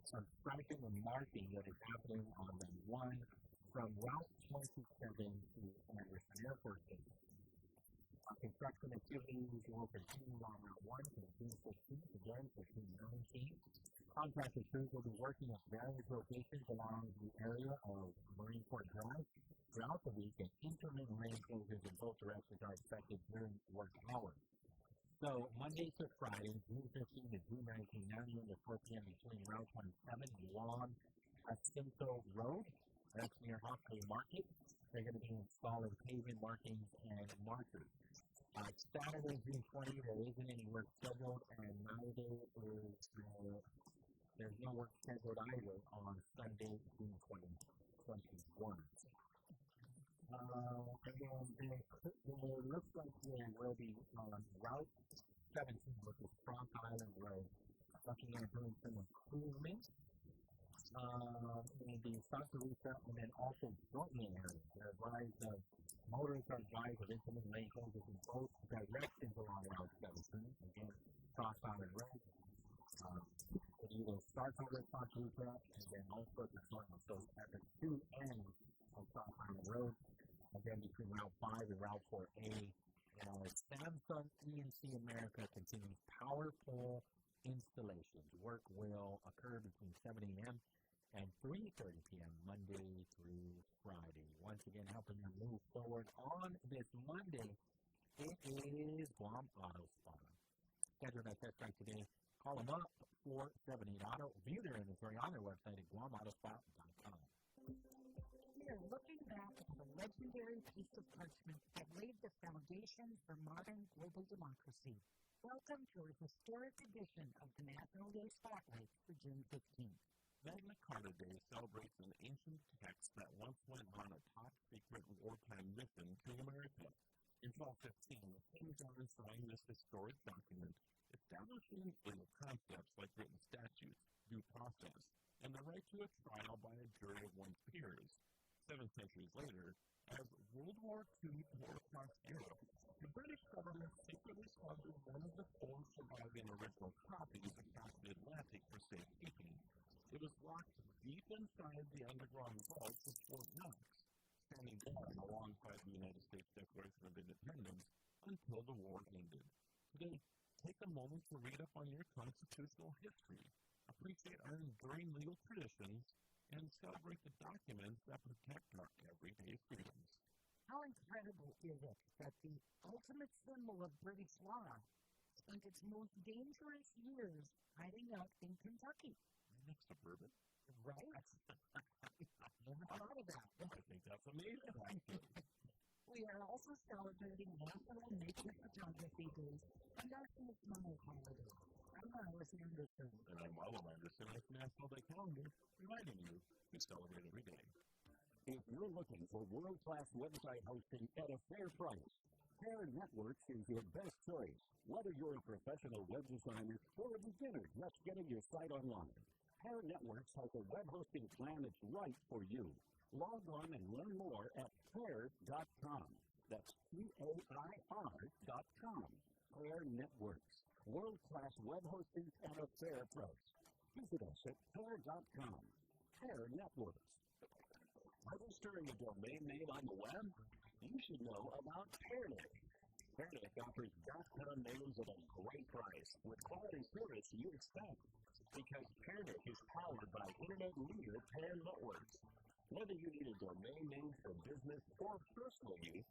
some striping and marking that is happening on the 1 from Route 27 to Anderson Air Force Base. Construction activities will continue on Route 1 from June 15th, again to June 19th. Contractor crews will be working at various locations along the area of Marine Corps Drive throughout the week, and intermittent rain closures in both directions are expected during work hours. So, Monday to Friday, June 15th to June 19th, 9 a.m. to 4 p.m. between Route 27 and Juan Jacinto Road. That's near Hospital Market. They're going to be installing pavement markings and markers. Saturday, June 20th, there isn't any work scheduled, and neither is there's no work scheduled either on Sunday, June 2021. And then it looks like there will be on Route 17, which is Frog Island Road, looking at doing some improvements in the Santa Rita and then also Brooklyn area. They're advised of Motorists are advised of incoming lane closures in both directions along Route 17. Again, cross Island Road. It either starts over at Pontuca and then also at the corner. So at the two ends of Cross Island Road, again between Route 5 and Route 4A, Samsung ENC America continues powerful installations. Work will occur between 7 a.m. and 3:30 p.m. Monday through Friday. Once again, helping you move forward on this Monday, it is Guam Auto Spa. Schedule that test drive today. Call them up, 478 Auto. View their inventory on their website at guamautospa.com. We are looking back at the legendary piece of parchment that laid the foundation for modern global democracy. Welcome to a historic edition of the National Day Spotlight for June 15th. Magna Carta Day celebrates an ancient text that once went on a top-secret wartime mission to America. In 1215, the King John signed this historic document, establishing legal concepts like written statutes, due process, and the right to a trial by a jury of one's peers. 7 centuries later, as World War II tore across Europe, the British government secretly smuggled one of the 4 surviving original copies across the Atlantic for safekeeping. It was locked deep inside the underground vaults of Fort Knox, standing guard alongside the United States Declaration of Independence until the war ended. Today, take a moment to read up on your constitutional history, appreciate our enduring legal traditions, and celebrate the documents that protect our everyday freedoms. How incredible is it that the ultimate symbol of British law spent its most dangerous years hiding out in Kentucky? Next suburban? Right? Never thought of that. I think that's amazing, actually. We are also celebrating National Nature Photography Day and National Smile Holiday. I'm Alice Anderson. And I'm Marlon Anderson with National Day Calendar, reminding you to celebrate every day. If you're looking for world-class website hosting at a fair price, Pair Networks is your best choice. Whether you're a professional web designer or a beginner just getting your site online, Pair Networks has a web hosting plan that's right for you. Log on and learn more at pair.com. That's PAIR.com. Pair Networks, world-class web hosting at a fair price. Visit us at pair.com. Pair Networks. Registering a domain name on the web? You should know about PairNet. PairNet offers .com names at a great price with quality service you expect. Because PairNet is powered by internet leader Pair Networks. Whether you need a domain name for business or personal use,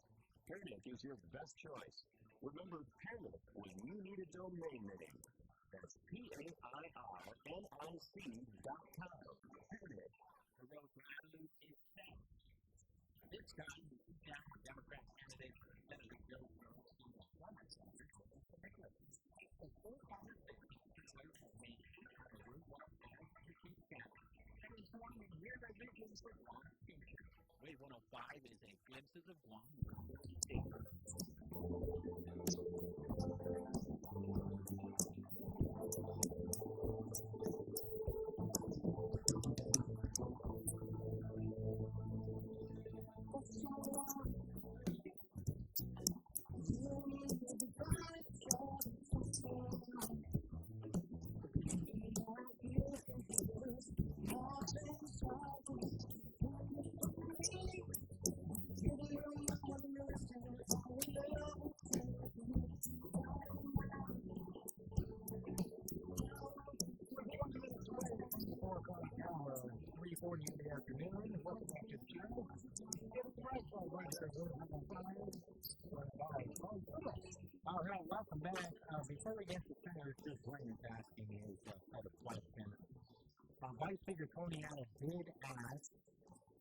PairNet is your best choice. Remember PairNet when you need a domain name. That's PAIRNIC.com. PairNet. The road to Avenue is set. This time, the Democrat candidate, Senator Joe Suba, Center for Nicholas. The full conversation features me on the Route 105 YouTube channel. And it's one of your visions for Guam's future. Wave 105 is a glimpses of Guam in the afternoon. Welcome back to the channel. It's BrightSide right here. All right, welcome back. Before we get to Senator Green's asking is a question. Vice Speaker Toniana did ask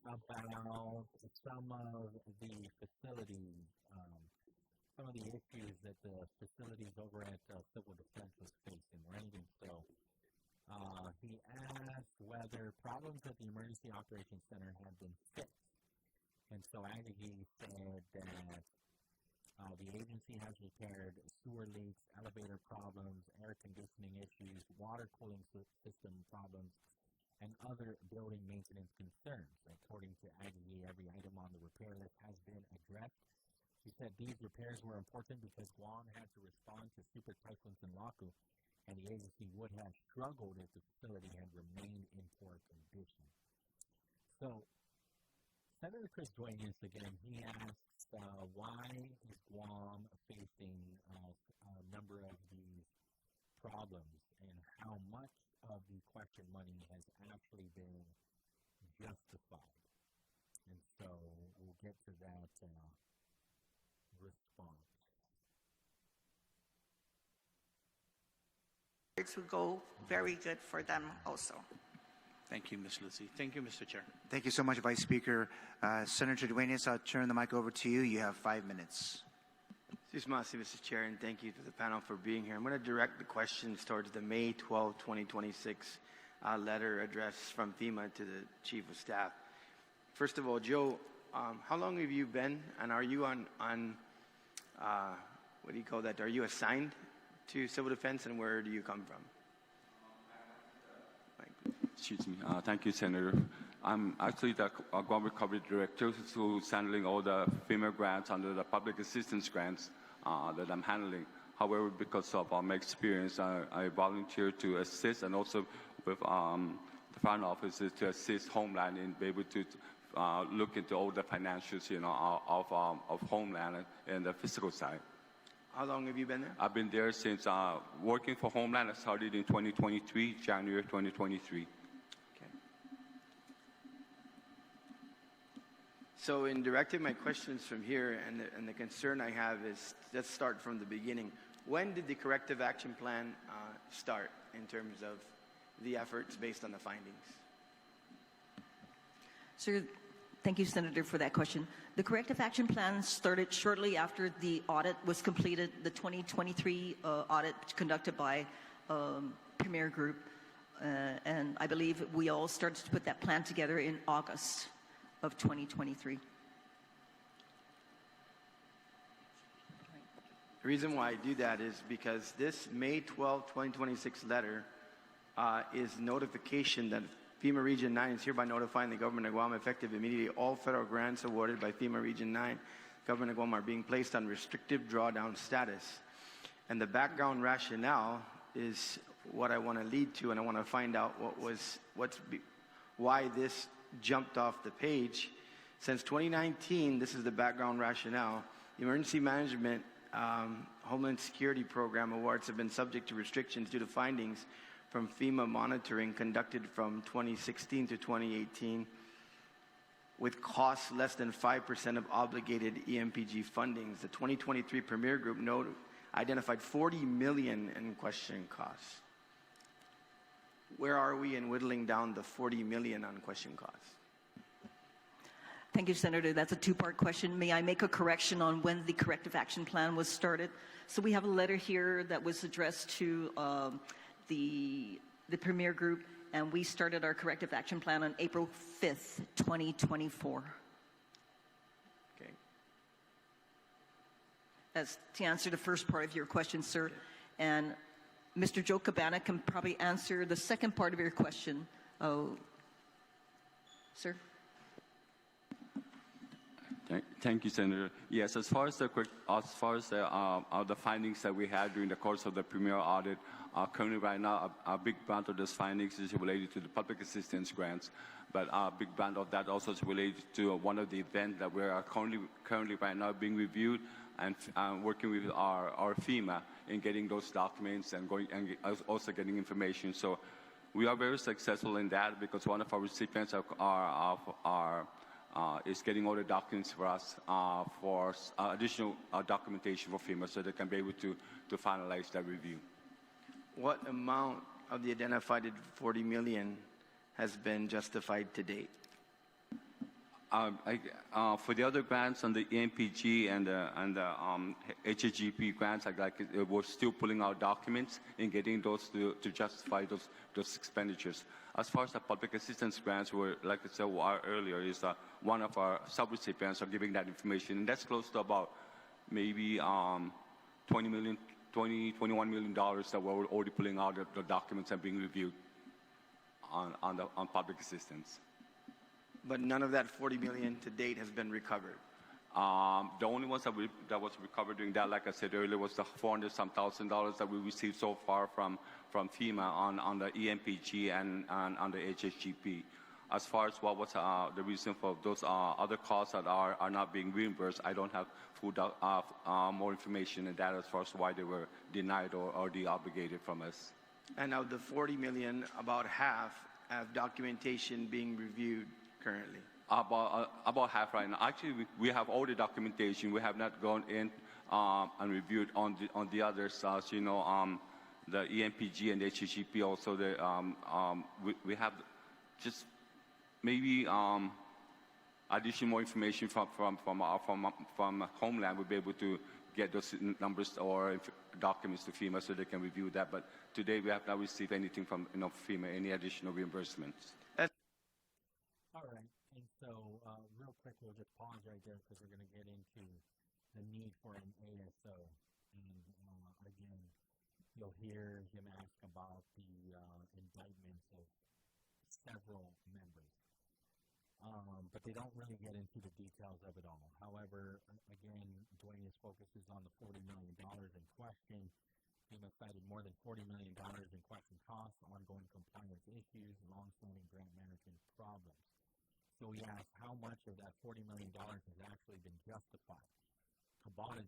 about some of the facilities, some of the issues that the facilities over at Civil Defense was facing, right? And so he asked whether problems at the Emergency Operations Center had been fixed. And so Aggie said that the agency has repaired sewer leaks, elevator problems, air conditioning issues, water cooling system problems, and other building maintenance concerns. According to Aggie, every item on the repair list has been addressed. correct? She said these repairs were important because Guam had to respond to super typhoons in Laku, and the agency would have struggled if the facility had remained in poor condition. So, Senator Chris joined us again. He asked why is Guam facing a number of these problems and how much of the question money has actually been justified. And so we'll get to that response. It will go very good for them also. Thank you, Ms. Lucy. Thank you, Mr. Chair. Thank you so much, Vice Speaker. Senator Duenas, I'll turn the mic over to you. You have 5 minutes. Mr. Chair, and thank you to the panel for being here. I'm going to direct the questions towards the May 12, 2026 letter addressed from FEMA to the Chief of Staff. First of all, Joe, how long have you been, and are you on what do you call that? Are you assigned to civil defense, and where do you come from? Excuse me. Thank you, Senator. I'm actually the Guam Recovery Director who's handling all the FEMA grants under the public assistance grants that I'm handling. However, because of my experience, I volunteer to assist and also with the front offices to assist Homeland and be able to look into all the financials, of Homeland and the physical side. How long have you been there? I've been there since working for Homeland. I started in 2023, January 2023. So in directing my questions from here, and the concern I have is, let's start from the beginning. When did the corrective action plan start in terms of the efforts based on the findings? Sir, thank you, Senator, for that question. The corrective action plan started shortly after the audit was completed, the 2023 audit conducted by Premier Group. And I believe we all started to put that plan together in August of 2023. The reason why I do that is because this May 12, 2026 letter is notification that FEMA Region 9 is hereby notifying the government of Guam effective immediately all federal grants awarded by FEMA Region 9, government of Guam, are being placed on restrictive drawdown status. And the background rationale is what I want to lead to, and I want to find out why this jumped off the page. Since 2019, this is the background rationale. The Emergency Management Homeland Security Program awards have been subject to restrictions due to findings from FEMA monitoring conducted from 2016 to 2018 with costs less than 5% of obligated EMPG fundings. The 2023 Premier Group identified $40 million in question costs. Where are we in whittling down the $40 million on question costs? Thank you, Senator. That's a two-part question. May I make a correction on when the corrective action plan was started? So we have a letter here that was addressed to the Premier Group, and we started our corrective action plan on April 5th, 2024. Okay. That's to answer the first part of your question, sir. Okay. And Mr. Joe Cabana can probably answer the second part of your question. Sir? Thank you, Senator. Yes, as far as the findings that we had during the course of the Premier audit, currently right now, a big amount of those findings is related to the public assistance grants, but a big amount of that also is related to one of the events that we are currently right now being reviewed and working with our FEMA in getting those documents and also getting information. So we are very successful in that because one of our recipients is getting all the documents for us for additional documentation for FEMA so they can be able to finalize that review. What amount of the identified $40 million has been justified to date? For the other grants on the EMPG and the HAGP grants, we're still pulling out documents and getting those to justify those expenditures. As far as the public assistance grants, like I said earlier, is one of our subrecipients are giving that information, and that's close to about maybe $21 million that we're already pulling out the documents and being reviewed on public assistance. But none of that $40 million to date has been recovered. The only ones that was recovered during that, like I said earlier, was the $400,000 that we received so far from FEMA on the EMPG and on the HSGP. As far as what was the reason for those other costs that are not being reimbursed, I don't have more information than that as far as why they were denied or de-obligated from us. And of the 40 million, about half have documentation being reviewed currently. About half right now. Actually, we have all the documentation. We have not gone in and reviewed on the others. As you know, the EMPG and the HGP also. We have just maybe additional more information from Homeland. We'll be able to get those numbers or documents to FEMA so they can review that. But today we have not received anything from FEMA, any additional reimbursements. All right. And so, real quick, we'll just pause right there because we're going to get into the need for an ASO. And again, you'll hear him ask about the indictments of several members. But they don't really get into the details of it all. However, again, Duenas focuses on the $40 million in question. FEMA cited more than $40 million in question costs, ongoing compliance issues, long-standing grant management problems. So we asked how much of that $40 million has actually been justified.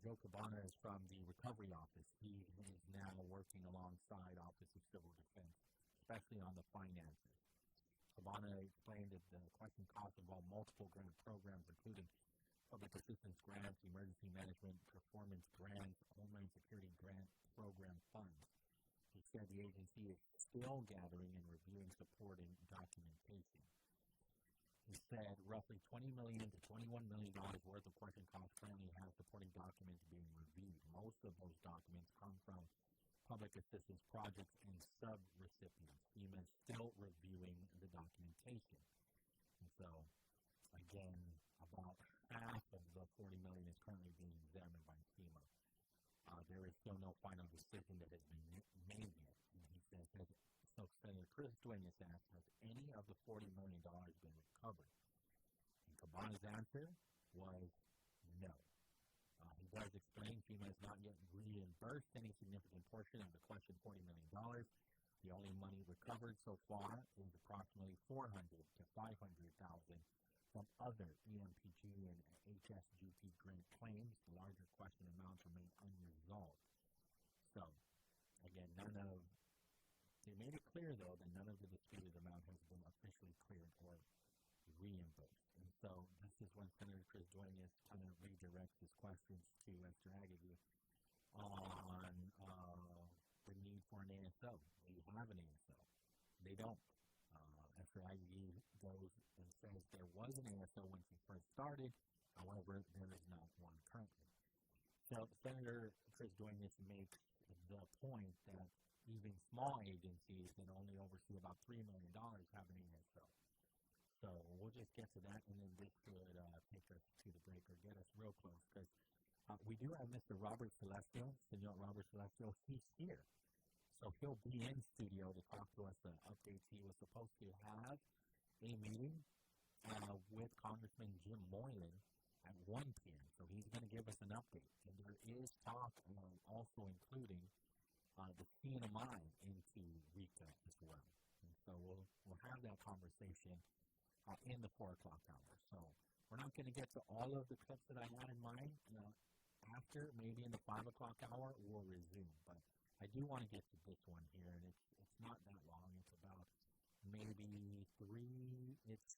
Joe Cabana is from the Recovery Office. He is now working alongside Office of Civil Defense, especially on the finances. Cabana explained that the question costs involve multiple grant programs, including public assistance grants, emergency management, performance grants, Homeland Security grant program funds. He said the agency is still gathering and reviewing supporting documentation. He said roughly $20 million to $21 million worth of question costs currently have supporting documents being reviewed. Most of those documents come from public assistance projects and sub-recipients. FEMA is still reviewing the documentation. And so, again, about half of the $40 million is currently being examined by FEMA. There is still no final decision that has been made yet. And he says that so Senator Chris Duenas asked, has any of the $40 million been recovered? And Cabana's answer was no. He does explain FEMA has not yet reimbursed any significant portion of the questioned $40 million. The only money recovered so far is approximately $400,000 to $500,000 from other EMPG and HSGP grant claims. The larger question amounts remain unresolved. So, again, they made it clear, though, that none of the disputed amount has been officially cleared or reimbursed. And so this is when Senator Chris Duenas kind of redirects his questions to Esther Agnew on the need for an ASO. We have an ASO. They don't. Esther Agnew goes and says there was an ASO when she first started. However, there is not one currently. So Senator Chris Duenas makes the point that even small agencies that only oversee about $3 million have an ASO. So we'll just get to that, and then this could take us to the break or get us real close, because we do have Mr. Robert Celestio, Senor Robert Celestio. He's here. So he'll be in studio to talk to us the updates. He was supposed to have a meeting with Congressman Jim Moylan at 1 p.m. So he's going to give us an update. And there is talk also including the CNMI into RICA as well. And so we'll have that conversation in the 4 o'clock hour. So we're not going to get to all of the clips that I had in mind. After, maybe in the 5 o'clock hour, we'll resume. But I do want to get to this one here, and it's not that long. It's about maybe it's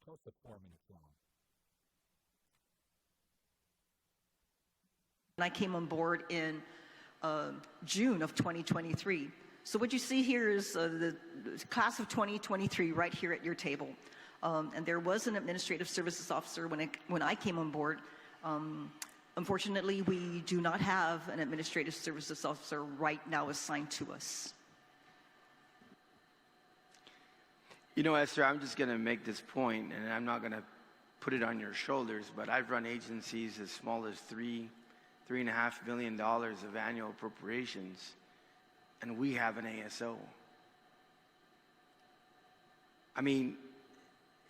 close to 4 minutes long. I came on board in June of 2023. So what you see here is the class of 2023 right here at your table. And there was an administrative services officer when I came on board. Unfortunately, we do not have an administrative services officer right now assigned to us. You know, Esther, I'm just going to make this point, and I'm not going to put it on your shoulders, but I've run agencies as small as $3.5 million of annual appropriations, and we have an ASO. I mean,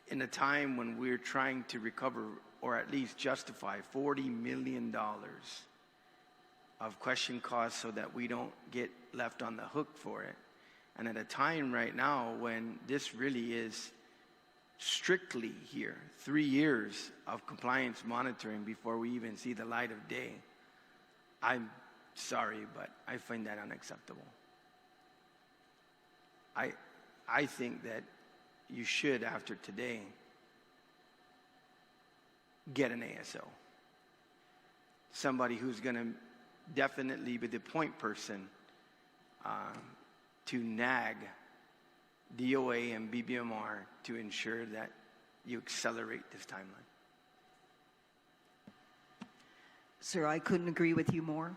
in a time when we're trying to recover or at least justify $40 million of question costs so that we don't get left on the hook for it. And at a time right now when this really is strictly here, 3 years of compliance monitoring before we even see the light of day, I'm sorry, but I find that unacceptable. I think that you should, after today, get an ASO. Somebody who's going to definitely be the point person to nag DOA and BBMR to ensure that you accelerate this timeline. Sir, I couldn't agree with you more.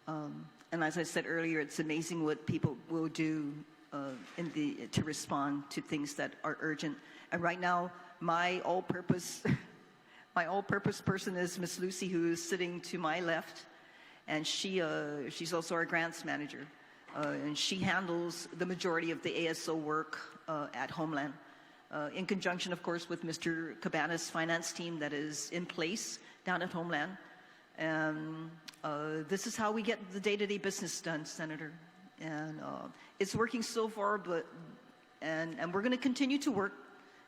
And as I said earlier, it's amazing what people will do to respond to things that are urgent. And right now, my all-purpose person is Miss Lucy, who is sitting to my left, and she's also our grants manager, and she handles the majority of the ASO work at Homeland, in conjunction, of course, with Mr. Cabana's finance team that is in place down at Homeland. And this is how we get the day-to-day business done, Senator. And it's working so far, and we're going to continue to work,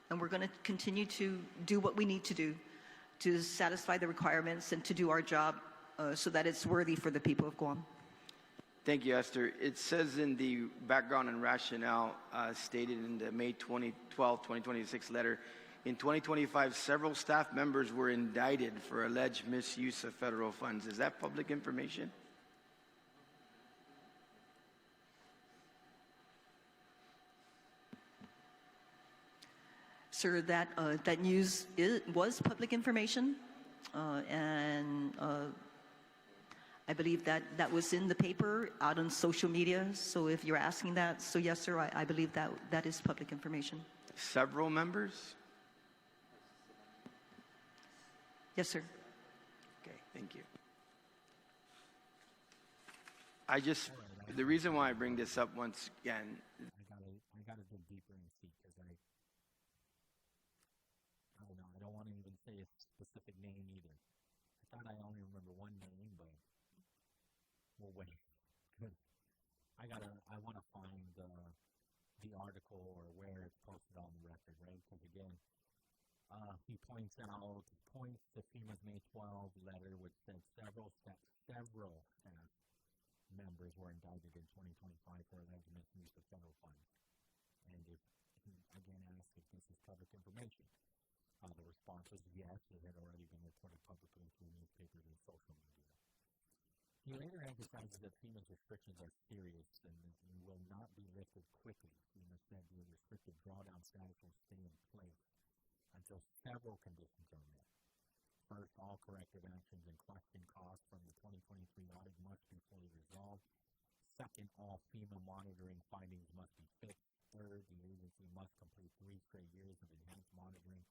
and we're going to continue to do what we need to do to satisfy the requirements and to do our job so that it's worthy for the people of Guam. Thank you, Esther. It says in the background and rationale stated in the May 12, 2026 letter, in 2025, several staff members were indicted for alleged misuse of federal funds. Is that public information? Sir, that news was public information, and I believe that was in the paper, out on social media. So if you're asking that, so yes, sir, I believe that is public information. Several members? Yes, sir. Okay, thank you. The reason why I bring this up once again, I gotta dig deeper and see, because I don't know, I don't want to even say a specific name either. I thought I only remember one name, but we'll wait. I want to find the article or where it's posted on the record, right? Because again, he points to FEMA's May 12 letter, which said several staff members were indicted in 2025 for alleged misuse of federal funds. And if he again asked if this is public information, the response was yes, it had already been reported publicly through newspapers and social media. He later emphasizes that FEMA's restrictions are serious and will not be lifted quickly. FEMA said the restricted drawdown status will stay in place until several conditions are met. First, all corrective actions and question costs from the 2023 audit must be fully resolved. Second, all FEMA monitoring findings must be fixed. Third, the agency must complete 3 straight years of enhanced monitoring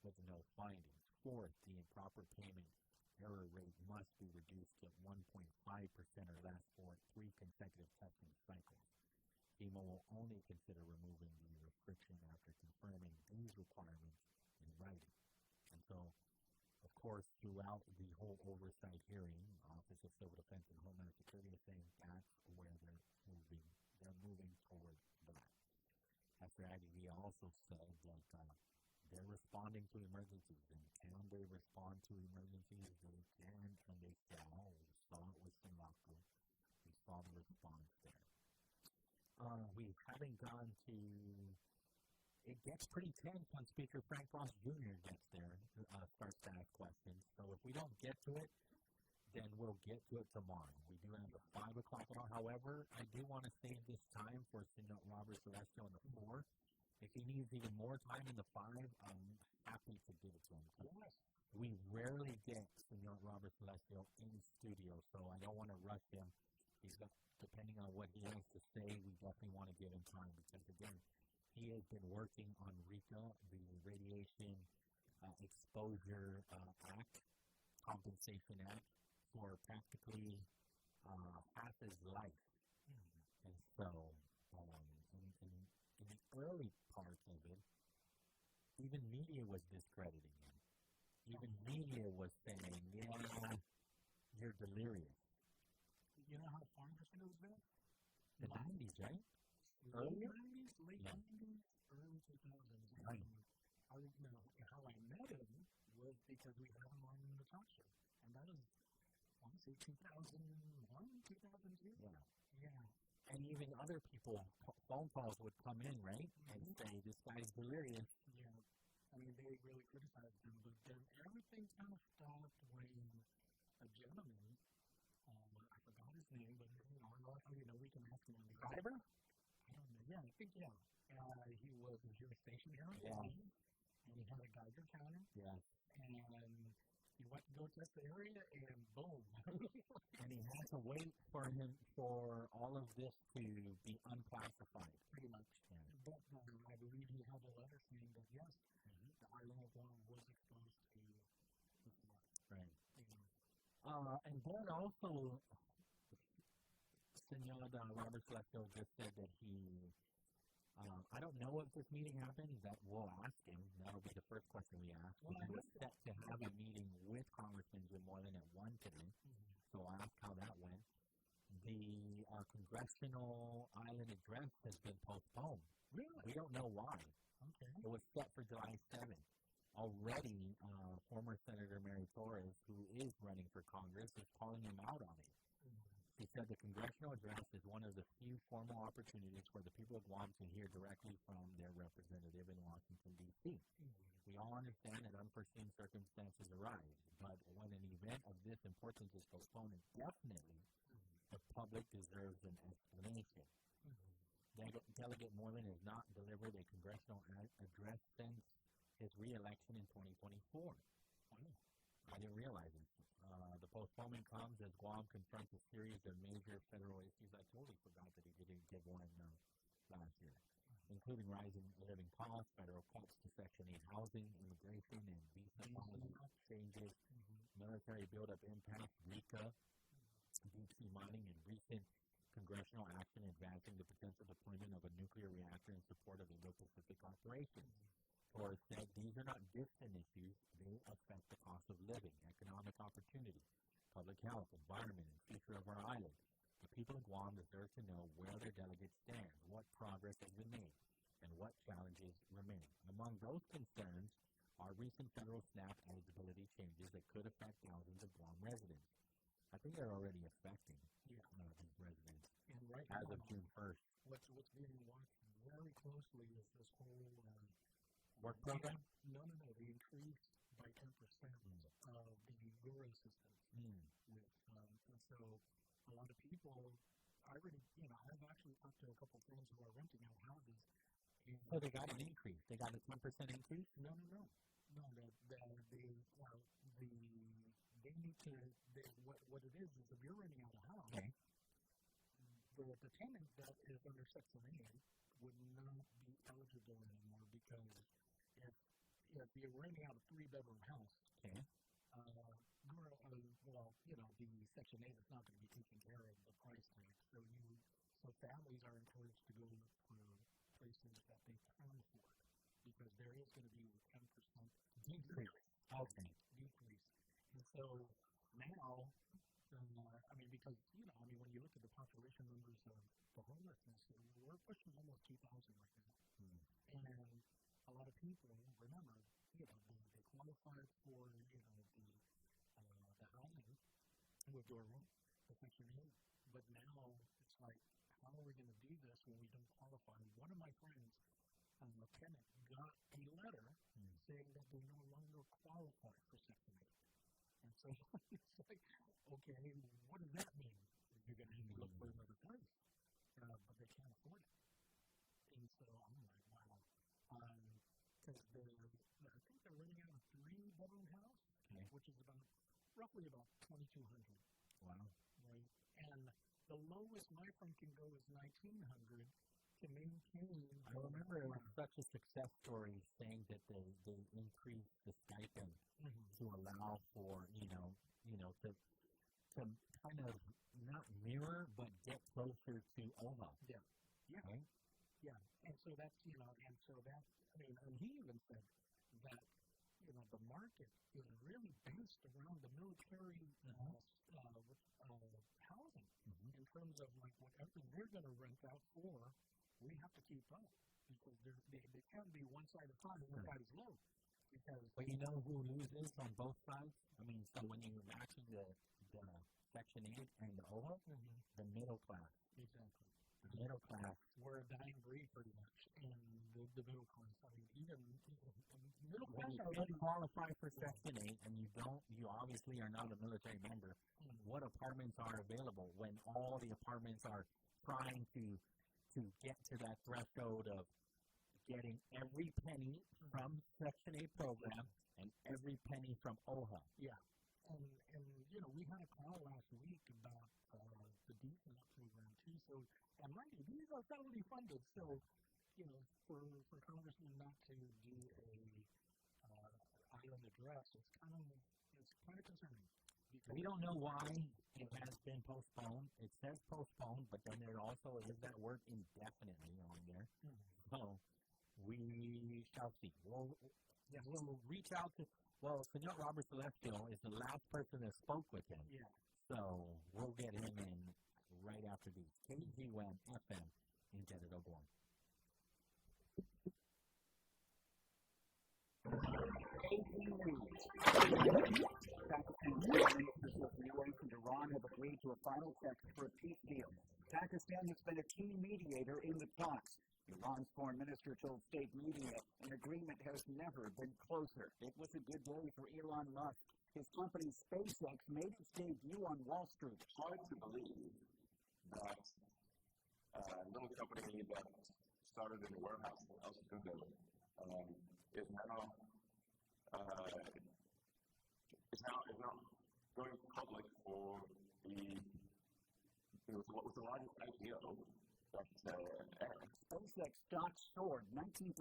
with no findings. Fourth, the improper payment error rate must be reduced to 1.5% or less for 3 consecutive testing cycles. FEMA will only consider removing the restriction after confirming these requirements in writing. And so, of course, throughout the whole oversight hearing, Office of Civil Defense and Homeland Security is saying that's where they're moving. They're moving toward that. After Aggie also said that they're responding to emergencies, and can they respond to emergencies? They can, and they shall. We saw it with Sinlaku. We saw the response there. We haven't gone to... It gets pretty tense when Speaker Frank Ross Jr. gets there, starts to ask questions. So if we don't get to it, then we'll get to it tomorrow. We do have the 5 o'clock hour. However, I do want to save this time for Senor Robert Celestio in the 4. If he needs even more time in the 5, I'm happy to give it to him. Yes. We rarely get Senor Robert Celestio in studio, so I don't want to rush him. He's got, depending on what he has to say, we definitely want to give him time because, again, he has been working on RECA, the Radiation Exposure Act, Compensation Act, for practically half his life. And so, in the early part of it, even media was discrediting him. even media was saying, yeah, you're delirious. You know how far this goes back? The 90s, right? Earlier? 90s, late 90s, early 2000s. Right. I know how I met him was because we had him on the talk show. And that was, I want to say 2001, 2002? Yeah. Yeah. And even other people, phone calls would come in, right? And say, this guy's delirious. Yeah. I mean, they really criticized him, but then everything kind of stopped when a gentleman, I forgot his name, but we can ask him on the Driver? I don't know. Yeah, I think, yeah. He was stationary. Yeah. And he had a Geiger counter. Yeah. And he went to go test the area, and boom. And he had to wait for all of this to be unclassified. Pretty much. Yeah. But I believe he had a letter saying that, yes, the island of Guam was exposed to the flood. Right. And then also, Senor Robert Selecto just said that he, I don't know if this meeting happened, that we'll ask him. That'll be the first question we ask. Well, he was set to have a meeting with Congressman Jim Moylan at 1 today, so I'll ask how that went. The congressional island address has been postponed. Really? We don't know why. Okay. It was set for July 7th. Already, former Senator Mary Torres, who is running for Congress, is calling him out on it. He said the congressional address is one of the few formal opportunities where the people of Guam can hear directly from their representative in Washington, D.C. We all understand that unforeseen circumstances arise, but when an event of this importance is postponed indefinitely, the public deserves an explanation. Delegate Moylan has not delivered a congressional address since his re-election in 2024. I didn't realize it. The postponement comes as Guam confronts a series of major federal issues. I totally forgot that he didn't give one last year, including rising living costs, federal cuts to Section 8 housing, immigration, and visa policy changes, military buildup impacts, RICA, deep-sea mining, and recent congressional action advancing the potential deployment of a nuclear reactor in support of Indo-Pacific operations. Torres said these are not distant issues, they affect the cost of living, economic opportunity, public health, environment, and future of our island. The people of Guam deserve to know where their delegates stand, what progress has been made, and what challenges remain. Among those concerns are recent federal SNAP eligibility changes that could affect thousands of Guam residents. I think they're already affecting these residents as of June 1st. What's being watched very closely is this whole work program? No. They increased by 10% of the GURA assistance. And so a lot of people, I've actually talked to a couple of friends who are renting out houses. So they got an increase. They got a 10% increase? No. They need to, what it is if you're renting out a house, the tenant that is under Section 8 would not be eligible anymore because if you're renting out a 3-bedroom house, the Section 8 is not going to be taking care of the price tag. So families are encouraged to go look for places that they can afford because there is going to be a 10% decrease. Decrease. And so now, because, when you look at the population numbers of the homelessness, we're pushing almost 2,000 right now. And a lot of people, remember, they qualified for, the housing with the Section 8. But now it's like, how are we going to do this when we don't qualify? One of my friends, Kenneth, got a letter saying that they no longer qualify for Section 8. And so it's like, okay, what does that mean? You're going to have to look for another place. But they can't afford it. And so I'm like, wow. Because I think they're renting out a 3-bedroom house, which is roughly about $2,200. Wow. Right? And the lowest my friend can go is $1,900 to maintain. I remember it was such a success story saying that they increased the stipend to allow for, to kind of not mirror, but get closer to OHA. Yeah. Right? Yeah. And so that's, and he even said that, the market is really based around the military housing in terms of like whatever we're going to rent out for, we have to keep up because they can't be one side of the pond and one side is low. But you know who loses on both sides? I mean, so when you're matching the Section 8 and the OHA, the middle class. Exactly. The middle class. We're a dying breed pretty much. And the middle class, I mean, even middle class when you qualify for Section 8 and you obviously are not a military member, what apartments are available when all the apartments are trying to get to that threshold of getting every penny from Section 8 program and every penny from OHA. Yeah. And we had a call last week about the DFNAP program too. So, and mind you, these are federally funded. So, for Congressman not to do a island address, it's kind of concerning. We don't know why it has been postponed. It says postponed, but then there also is that word indefinitely on there. So we shall see. We'll reach out to, Senor Robert Celestial is the last person that spoke with him. Yeah. So we'll get him in right after these. KGWAM FM in Jeddah, Oregon. Pakistan's relations with the U.S. and Iran have agreed to a final text for a peace deal. Pakistan has been a key mediator in the talks. Iran's foreign minister told state media an agreement has never been closer. It was a good day for Elon Musk. His company SpaceX made its debut on Wall Street. Hard to believe that a little company that started in a warehouse in El Segundo is now going public for with the largest IPO that ever. SpaceX stock soared 19%,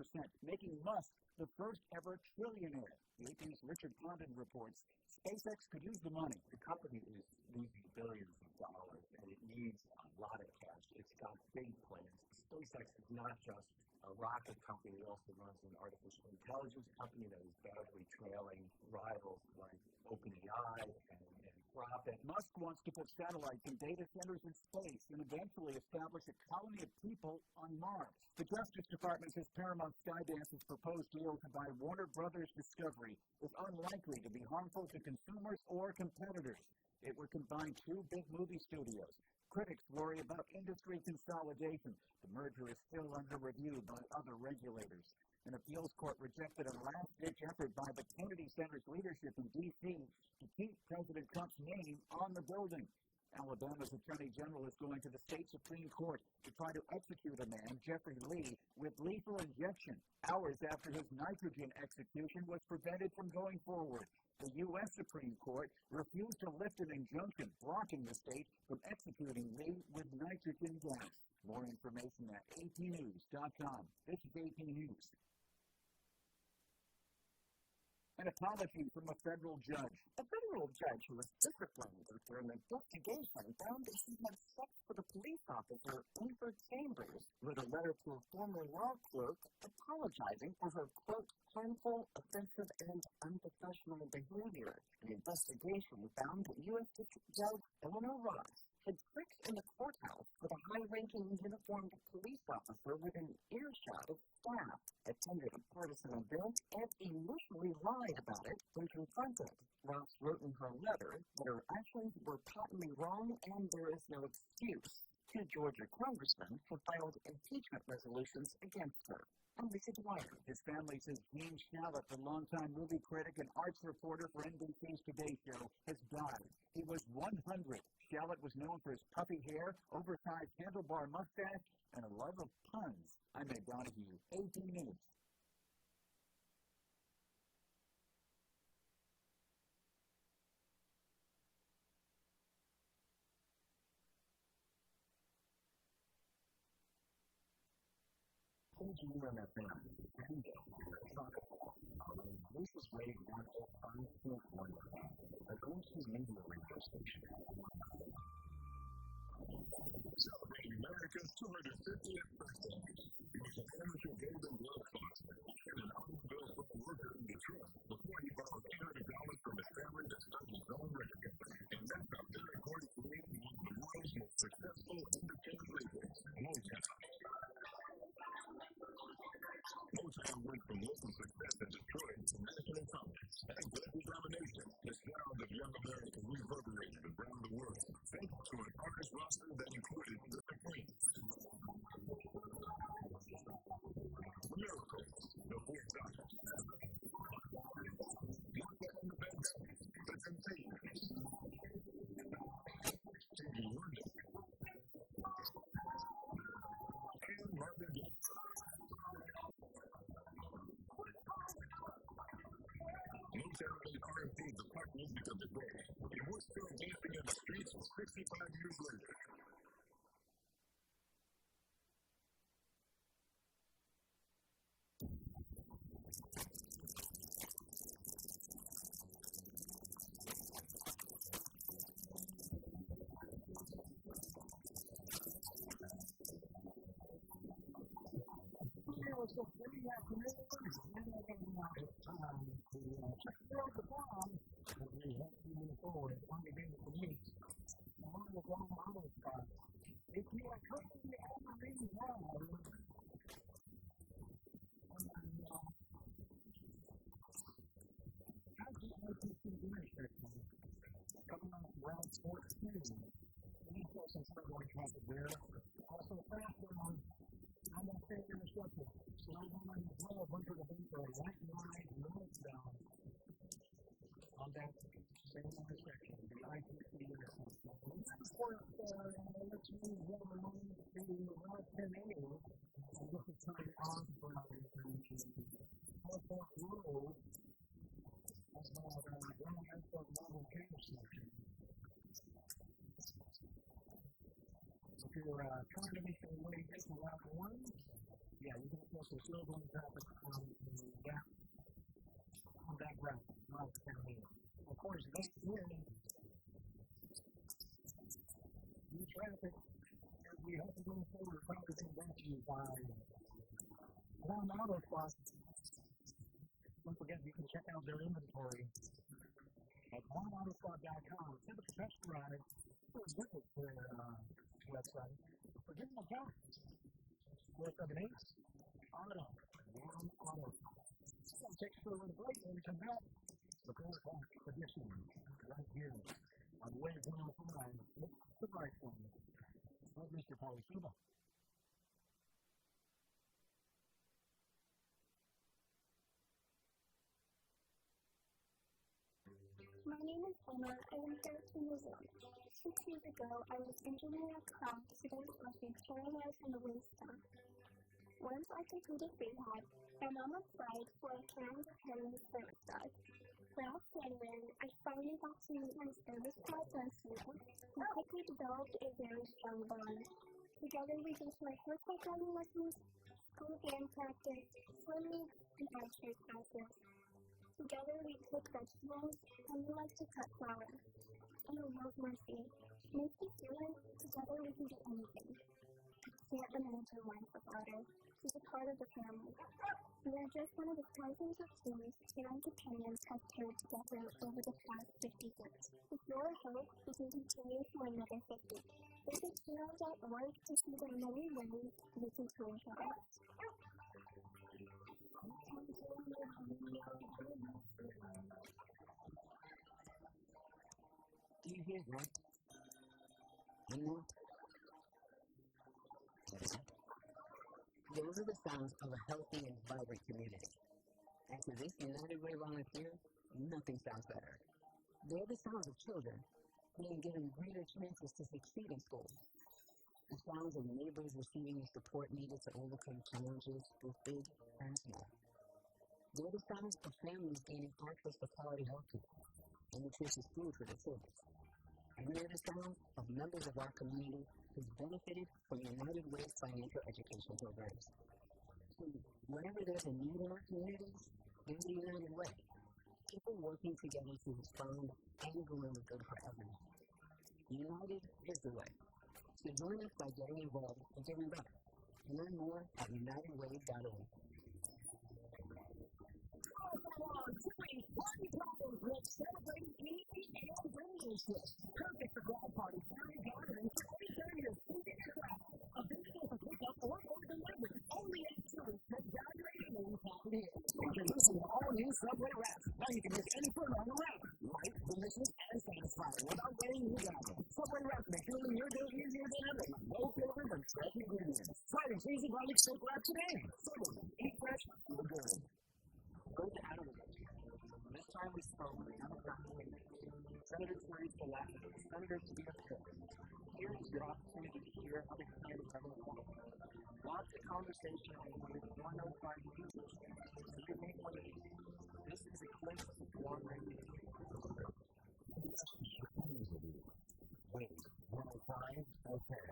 making Musk the first ever trillionaire. The AP's Richard Condon reports SpaceX could use the money. The company is losing billions of dollars, and it needs a lot of cash. It's got big plans. SpaceX is not just a rocket company. It also runs an artificial intelligence company that is badly trailing rivals like OpenAI and Anthropic. Musk wants to put satellites and data centers in space and eventually establish a colony of people on Mars. The Justice Department says Paramount Skydance's proposed deal to buy Warner Brothers Discovery is unlikely to be harmful to consumers or competitors. It would combine two big movie studios. Critics worry about industry consolidation. The merger is still under review by other regulators. An appeals court rejected a last-ditch effort by the Kennedy Center's leadership in D.C. to keep President Trump's name on the building. Alabama's Attorney General is going to the state Supreme Court to try to execute a man, Jeffrey Lee, with lethal injection, hours after his nitrogen execution was prevented from going forward. The U.S. Supreme Court refused to lift an injunction blocking the state from executing Lee with nitrogen gas. More information at apnews.com. This is AP News. An apology from a federal judge. A federal judge who was disciplined after an investigation found that he had sex with a police officer, Ingrid Chambers, wrote a letter to a former law clerk apologizing for her, quote, harmful, offensive, and unprofessional behavior. An investigation found that U.S. District Judge Eleanor Ross had tricked in the courthouse with a high-ranking uniformed police officer within earshot of staff, attended a partisan event, and initially lied about it when confronted. Ross wrote in her letter that her actions were patently wrong and there is no excuse. Two Georgia congressmen have filed impeachment resolutions against her. I'm Lisa Dwyer. His family says Gene Shalit, the longtime movie critic and arts reporter for NBC's Today Show, has died. He was 100. Shalit was known for his puffy hair, oversized handlebar mustache, and a love of puns. I'm Ed Donahue, AP News. KGWAM FM, this is Wave 105.1, a Go-To Media radio station. Celebrating America's 250th birthday. an amateur Golden Glove sponsor and an automobile farm worker in Detroit before he borrowed $800 from his family to start his own record. And that's how Derek Horn created one of the world's most successful independent labels, Motown. Motown went from local success in Detroit to national prominence. And Grammy domination, the sound of young America reverberated around the world, thanks to an artist roster that included the Queens, Miracles, the Four Doctors, Martha and the Vandellas, the Temptations, Stevie Wonder, and Marvin Gaye. Motown made R&B the pop music of the day, and we're still dancing in the streets 65 years later. So pretty afternoon, and time to check out the bomb as we head moving forward. One again for me. One of the auto spots. If you are currently on the ring wall, how's the IPC intersection coming off Route 14? We saw some ongoing traffic there. Also, fast on that same intersection. So I'm going to draw a bunch of the right line northbound on that same intersection, the IPC intersection. And that's where let's move on to Route 10A. And this is coming off from Airport Road. That's about Brown Airport Model intersection. If you're trying to make your way into Route 1, yeah, you're going to feel some slow-going traffic on that route, Route 10A. Of course, this is new traffic as we have to go forward, probably being brought to you by One Auto Spot. Don't forget, you can check out their inventory at oneautospot.com. Send a test drive or visit their website. Or give them a call. 478 Auto. One Auto. I'll take you for a little break when we come back. The 4 o'clock edition right here on Wave 105. It's the BrightSide. With Mr. Pauly Suba. My name is Emma. I am 13 years old. 6 years ago, I was injured in a car accident being paralyzed from the waist down. Once I completed rehab, my mom applied for a plan repairing the service dog. Last January, I finally got to meet my service dog on Suba, and quickly developed a very strong bond. Together, we go to my horseback riding lessons, school band practice, swimming, and archery classes. Together, we cook vegetables, and we like to cut flowers. And I love Mercy. Makes me feel like together we can do anything. I can't imagine life without her. She's a part of the family. We are just one of the thousands of teams parents and companions have paired together over the past 50 years. With your help, we can continue for another 50. Visit heroes.org to see the many ways we can change lives. Do you hear that? Those are the sounds of a healthy and vibrant community. And to this United Way volunteer, nothing sounds better. They're the sounds of children being given greater chances to succeed in school. The sounds of neighbors receiving the support needed to overcome challenges, both big and small. They're the sounds of families gaining access to quality health care and nutritious food for their children. And they're the sounds of members of our community who've benefited from United Way's financial education programs. So whenever there's a need in our communities, there's a United Way. People working together to respond and doing the good for everyone. United is the way. So join us by getting involved and giving back. Learn more at unitedway.org. Party Tacos will celebrate eating and bringing perfect for grad parties, family gatherings, or sharing your food and craft. Available for pickup or delivery. Only at Chili's for graduating and happy here. Introducing the all-new Subway wrap. Now you can make any food on the wrap. Light, delicious, and satisfying without weighing you down. Subway wrap makes fueling your day easier than ever. No flavors and fresh ingredients. Try the cheesy garlic steak wrap today. Subway, eat fresh, feel good. Go to Adams. This time we spoke with Democrat candidates, Senator Teresa Laffer, Senator Suba. Here is your opportunity to hear how they plan to govern the world. Watch the conversation with 105 users. So you make one of these. This is a clip of one radio. Wait, 105? Okay.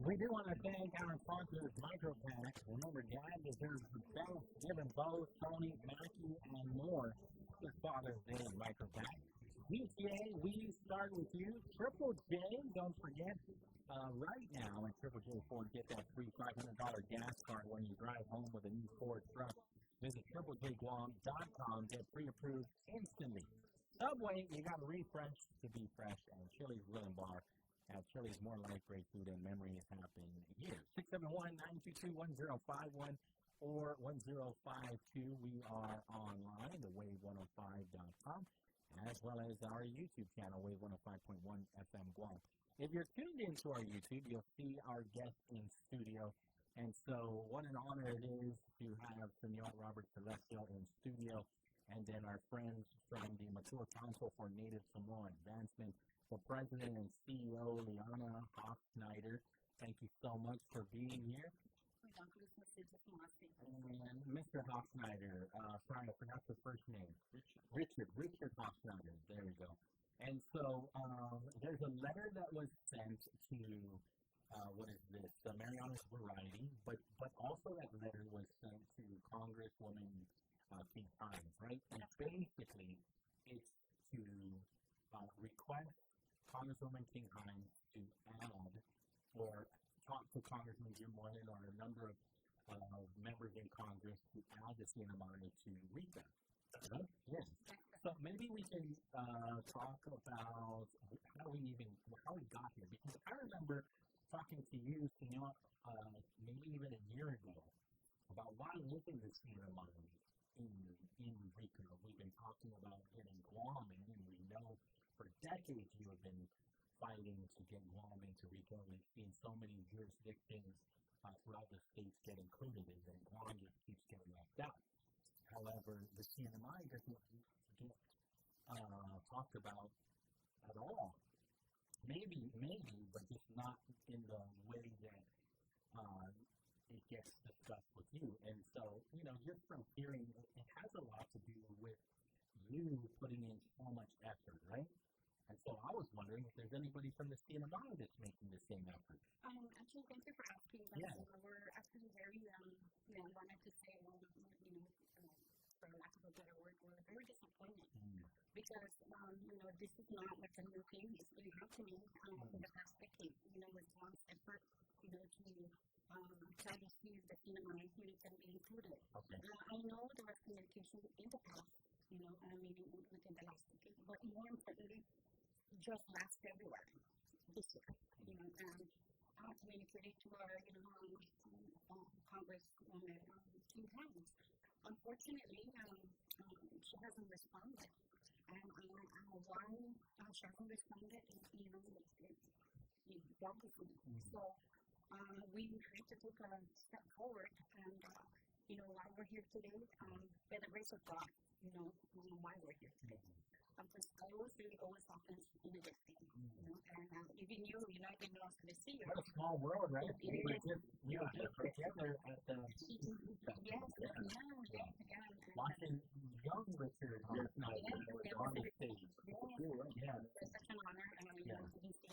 We do want to thank our sponsors, MicroPack. Remember, Dad deserves the best. Given Bo, Tony, Mackie, and more this Father's Day in MicroPack. DTA, we start with you. Triple J, don't forget, right now at Triple J Ford, get that free $500 gas card when you drive home with a new Ford truck. Visit triplejguam.com, get pre-approved instantly. Subway, you got to refresh to be fresh, and Chili's Grill and Bar. Chili's more like great food and memory is happening here. 671-922-1051 or 1052. We are online, thewave105.com, as well as our YouTube channel, Wave 105.1 FM Guam. If you're tuned into our YouTube, you'll see our guest in studio. And so what an honor it is to have Senor Robert Celestial in studio, and then our friends from the Mature Council for Native Samoa Advancement, the President and CEO, Liana Hoff-Snyder. Thank you so much for being here. And Mr. Hoff-Snyder, sorry, I forgot the first name. Richard Hoff-Snyder. There we go. And so there's a letter that was sent to, what is this, the Marianas Variety, but also that letter was sent to Congresswoman King Hines, right? And basically, it's to request Congresswoman King Hines to add or talk to Congressman Jim Moylan or a number of members in Congress to add the CNMI to RECA. Right? Yes. So maybe we can talk about how we got here. Because I remember talking to you, Senor, maybe even a year ago, about why isn't the CNMI in RECA? We've been talking about getting Guam in, and we know for decades you have been fighting to get Guam into RECA. We've seen so many jurisdictions throughout the states get included in it, and Guam just keeps getting left out. However, the CNMI doesn't get talked about at all. Maybe, but just not in the way that it gets discussed with you. And so, just from hearing, it has a lot to do with you putting in so much effort, right? And so I was wondering if there's anybody from the CNMI that's making the same effort. Actually, thank you for asking. Yeah. We're actually very, wanted to say, for lack of a better word, we're very disappointed. Because, this is not like a new thing. It's been happening for the past decade. With Guam's effort, to try to see if the CNMI can be included. Okay. I know there was communication in the past, within the last decade, but more importantly, just last February, this year, and I communicated to our, Congresswoman King Hines. Unfortunately, she hasn't responded. And why she hasn't responded is, boggles me. So we had to take a step forward, and why we're here today, by the grace of God, why we're here today. Because always happens in a destiny, and even you're not even lost this year. What a small world, right? We were just together at the watching young Richard last night on the stage. Yeah. It's such an honor, and I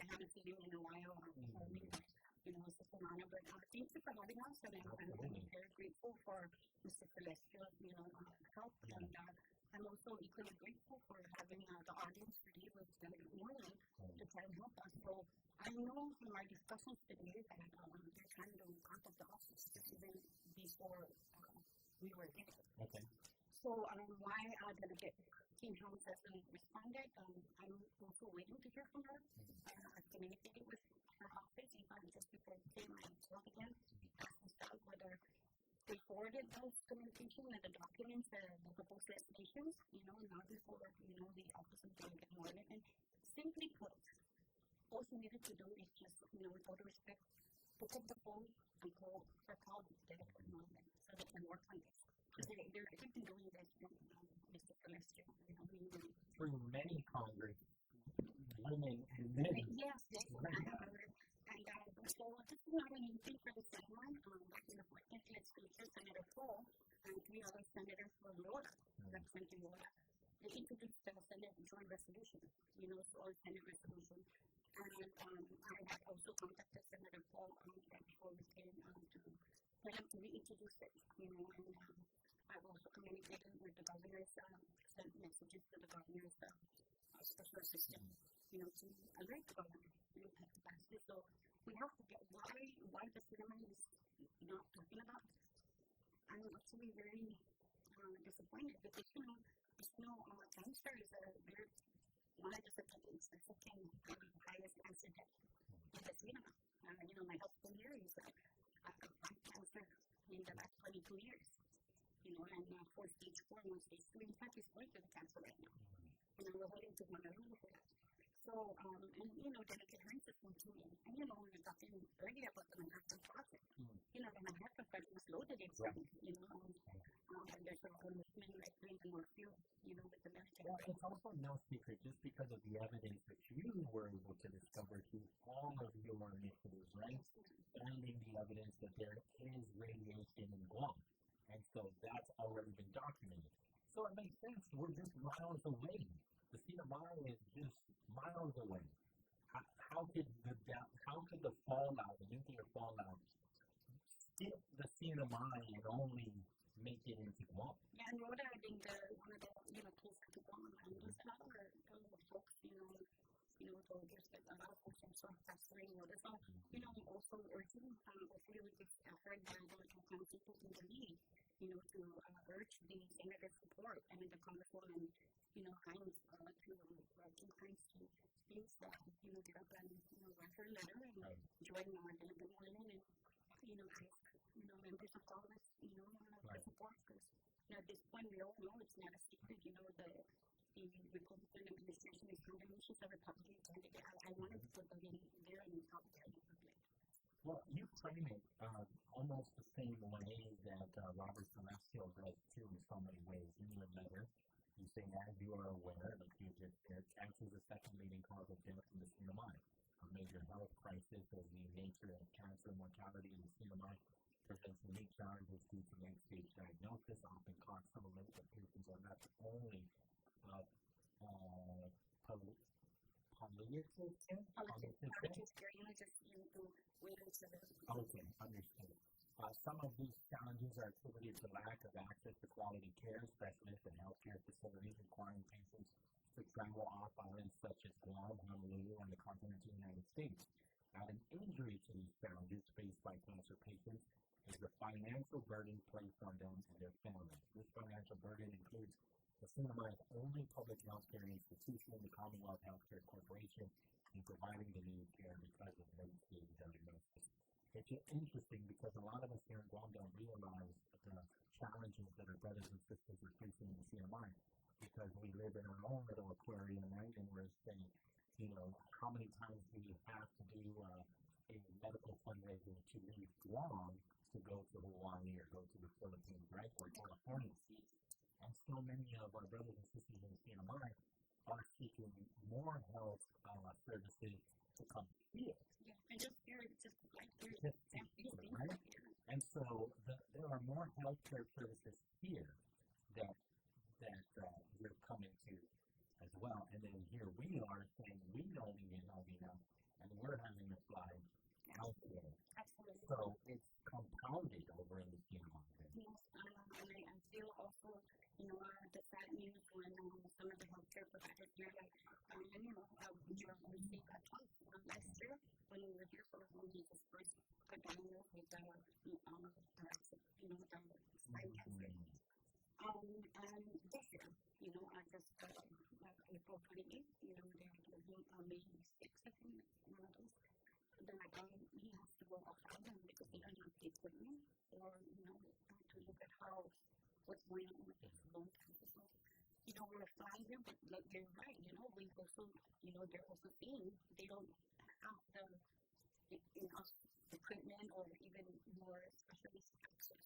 haven't seen you in a while. It's such an honor, but thank you for having us, and I'm very grateful for Mr. Celestial's, help, and I'm also equally grateful for having the audience today with Senator Moreland to try and help us. So I know from our discussions today that they're trying to contact the office even before we were here. Okay. So why Delegate King House hasn't responded, I'm also waiting to hear from her. I've communicated with her office even just before I came and talked again, asking staff whether they forwarded those communications and the documents and the proposed legislations, not before, the Office of Delegate Moreland. And simply put, all she needed to do is just, with all due respect, pick up the phone and call Delegate Moreland so they can work on this. They've been doing this from Mr. Celestial, through many Congress, women and men. Yes. And so this is not a new thing for the segment. Back in the 14th legislature, Senator Paul and 3 other senators from Florida, representing Florida, they introduced the Senate Joint Resolution, or Senate Resolution. And I had also contacted Senator Paul right before we came to tell him to reintroduce it, and I've also communicated with the governor's, sent messages to the governor's special assistant, to alert the governor at the past. So we have to get why the cinema is not talking about this. I'm actually very disappointed because, cancer is one of the second highest cancer death in the cinema. My husband here is I've had cancer in the last 22 years. And for stage 4 and stage 3, in fact, he's going through the cancer right now. We're holding to Honolulu for that. So, Delegate Hearns is going to me. And, we were talking earlier about the Manhattan Project. The Manhattan Project was loaded in some, and there's a movement right here in the Northfield, with the military. Well, it's also no secret, just because of the evidence that you were able to discover through all of your initiatives, right? Finding the evidence that there is radiation in Guam. And so that's already been documented. So it makes sense. We're just miles away. The CMI is just miles away. How could the fallout, the nuclear fallout, skip the CMI and only make it into Guam? Yeah, and Rhode Island, one of the closer to Guam, and there's a lot of folks, there's a lot of folks from pastoring Rhode Island. So, also urging, hopefully with this effort by the people in the league, to urge the senator's support and the Congresswoman, Hines, Kim Hines to please, get up and, write her letter and join Delegate Moreland and, ask, members of Congress, for support. Because, at this point, we all know it's not a secret, the Republican administration is condemning she's a Republican candidate. I wanted to put that in there and out there in public. Well, you frame it almost the same way that Robert Celestial does too in so many ways. In your letter, you say, as you are aware, like you just said, cancer is the second leading cause of death in the CMI. A major health crisis of the nature of cancer mortality in the CMI presents unique challenges due to late-stage diagnosis, often cause some of the patients are not only palliative care? Okay, understood. Some of these challenges are attributed to lack of access to quality care, specialists, and healthcare facilities requiring patients to travel off islands such as Guam, Honolulu, and the continental United States. Adding injury to these challenges faced by cancer patients is the financial burden placed on them and their families. This financial burden includes the CMI's only public healthcare institution, the Commonwealth Healthcare Corporation, in providing the needed care because of late-stage diagnosis. It's interesting because a lot of us here in Guam don't realize the challenges that our brothers and sisters are facing in the CMI because we live in our own little aquarium, right? And we're saying, how many times do you have to do a medical fundraising to leave Guam to go to Hawaii or go to the Philippines, right, or California. And so many of our brothers and sisters in CMI are seeking more health services to come here. Yeah, and just here, just like here, right? And so there are more healthcare services here that we're coming to as well. And then here we are saying we don't even know enough, and we're having to fly out there. Absolutely. So it's compounded over in the CMI. Yes, and I feel also, the sad news when some of the healthcare providers here, like, we received a talk last year when we were here for home Jesus first got diagnosed with the spine cancer. And this year, I just April 28th, they're doing May 6th, I think, one of those. That he has to go off island because they don't have the equipment or, to look at what's going on with his lung cancer. So, we're flying here, but like you're right, we also, they're also seeing they don't have the equipment or even more specialist access.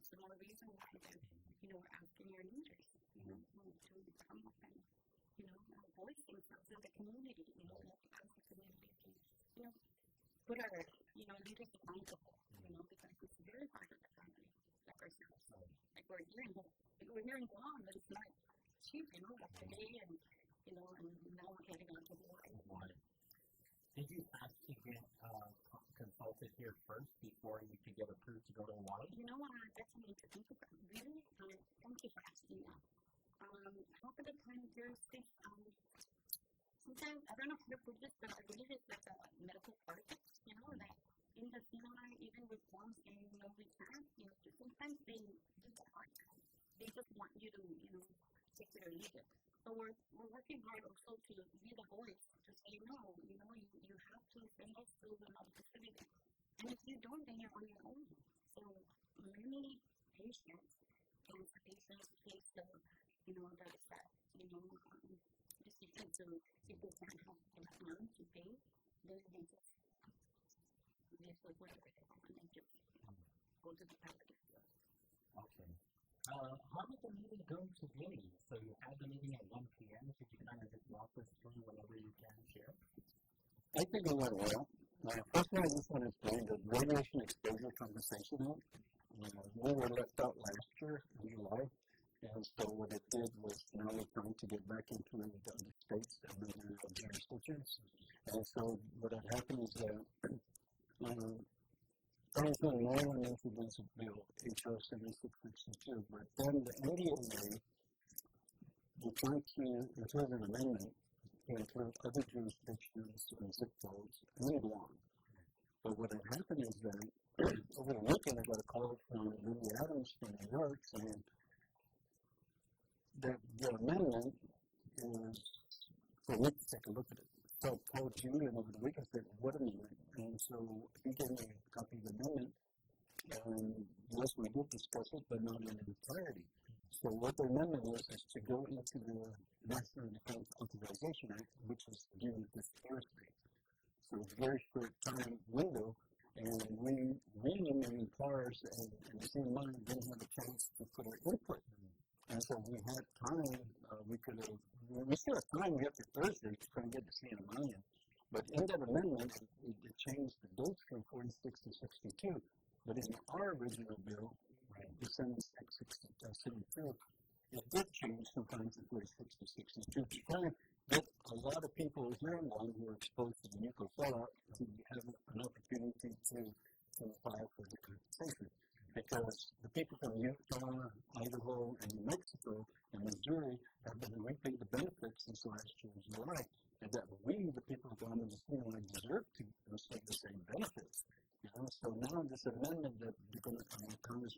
It's another reason why we're asking our leaders, to come up and, voice themselves in the community, as the community to, put our, leaders accountable, because it's very hard on the family, like ourselves. Like we're here in Guam, but it's not cheap, like today and, and now we're heading on to Hawaii. Did you have to get consulted here first before you could get approved to go to Hawaii? That's something to think about. Really? Thank you for asking that. Half of the time there's this, sometimes, I don't know if you're this, but I believe it's like a medical article, that in the CMI, even with forms saying, we can't, sometimes they do the hard time. They just want you to, take it or leave it. So we're working hard also to be the voice, to say, no, you have to send us to another facility. And if you don't, then you're on your own. So many patients, cancer patients, face the, decision to, if they can't have the funds to pay, then they just whatever they want and just go to the private. Okay. How did the meeting go today? So you had the meeting at 1 p.m. Could you kind of just walk us through whatever you can share? I think it went well. First of all, I just want to say the Radiation Exposure Compensation Act, we were left out last year in July, and so what it did was now we're trying to get back into the other states and other jurisdictions. And so what had happened is that Congressman Nolan introduced a bill, H.R. 7662, but then the NDAA tried to include an amendment to include other jurisdictions and zip codes and Guam. But what had happened is that over the weekend I got a call from Lindy Adams from New York saying that the amendment is for me to take a look at it. So I called Julian over the weekend and said, what amendment? And so he gave me a copy of the amendment, and yes, we did discuss it, but not in entirety. So what the amendment is to go into the National Defense Authorization Act, which is due this Thursday. So it's a very short time window, and we many employers and the CMI didn't have a chance to put our input. And so we had time, we still have time, we have to Thursday to try and get the CMI in. But in that amendment, it changed the dates from 46 to 62. But in our original bill, December 62, it did change sometimes from 46 to 62 to try and get a lot of people here in Guam who are exposed to the nuclear fallout to have an opportunity to file for the compensation. Because the people from Utah, Idaho, and New Mexico, and Missouri have been reaping the benefits since last year's July, and that we, the people of Guam and the CMI, deserve to receive the same benefits. So now this amendment that Congress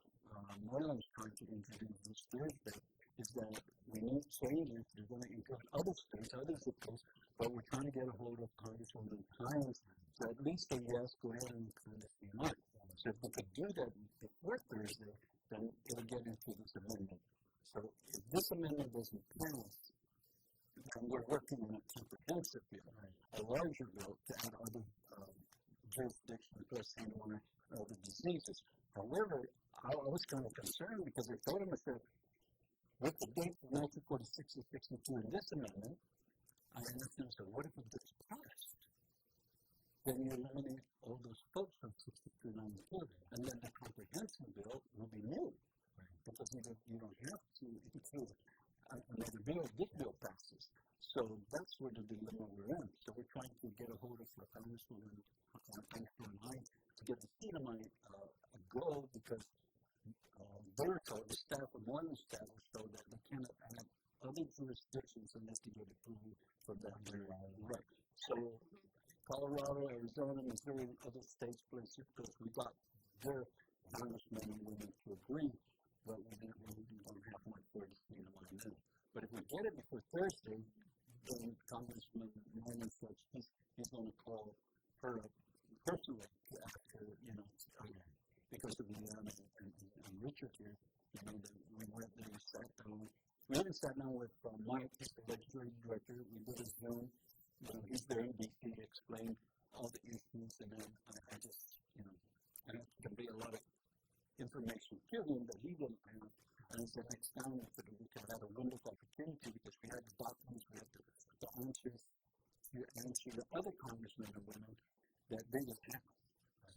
Moylan is trying to introduce this Thursday is that we need changes. They're going to include other states, other zip codes, but we're trying to get a hold of Congresswoman Hines to at least say yes, go ahead and include the CMI. So if we could do that before Thursday, then it'll get into this amendment. So if this amendment doesn't pass, then we're working on a comprehensive bill, a larger bill to add other jurisdiction plus any one of the diseases. However, I was kind of concerned because I told him, I said, with the date of 1946 and 62 in this amendment, I understand, so what if it gets passed? Then you eliminate all those folks from 62 and 94, and then the comprehensive bill will be new. Because you don't have to include another bill if this bill passes. So that's where the dilemma we're in. So we're trying to get a hold of the Congresswoman and I to get the seat of my goal because they're told, the staff of one staff was told that they cannot add other jurisdictions unless they get approval from that right. So Colorado, Arizona, Missouri, and other states place it because we got their congressmen and women to agree, but we don't have much for the state of mind in. But if we get it before Thursday, then Congressman Norman says he's going to call her up personally to ask her, because of Leanne and Richard here, we went there and sat down. We haven't sat down with Mike, the legislative director. We did a Zoom. He's there in DC to explain all the issues, and then I just, I have to convey a lot of information to him that he didn't have. And I said, next time we can have a wonderful opportunity because we have the documents, we have the answers to answer the other congressmen and women that they didn't have.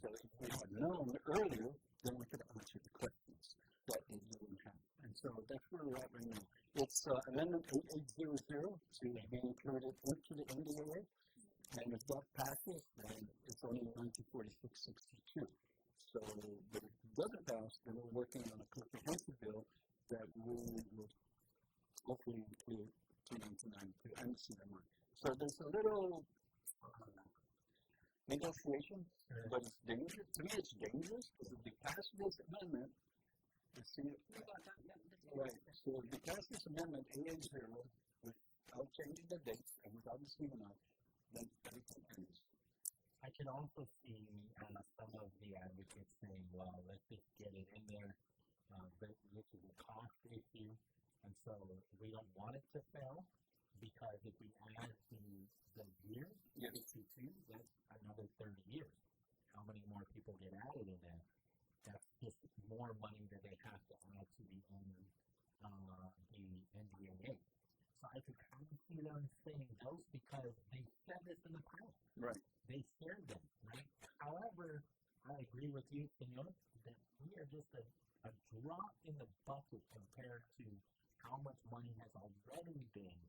So if we had known earlier, then we could answer the questions that they didn't have. And so that's where we're at right now. It's Amendment 8800 to be included into the NDAA. And if that passes, then it's only 1946-62. So, but if it doesn't pass, then we're working on a comprehensive bill that we will hopefully include 1992 and CMI. So there's a little negotiation, but it's dangerous. To me, it's dangerous because if they pass this amendment, right. So if they pass this amendment 880 without changing the dates and without the CMI, then everything ends. I can also see some of the advocates saying, well, let's just get it in there, which is a cost issue, and so we don't want it to fail, because if we add the years, 62, that's another 30 years. How many more people get added in there? That's just more money that they have to add to the NDAA. So I could kind of see them saying those because they said this in the past. Right. They scared them, right? However, I agree with you, Senor, that we are just a drop in the bucket compared to how much money has already been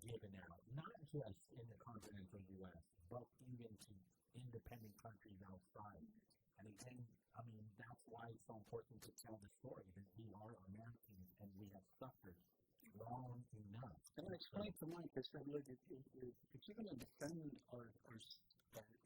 given out, not just in the continental U.S., but even to independent countries outside. And again, I mean, that's why it's so important to tell the story that we are American and we have suffered long enough. And I explained to Mike, I said, look, if you're going to defend our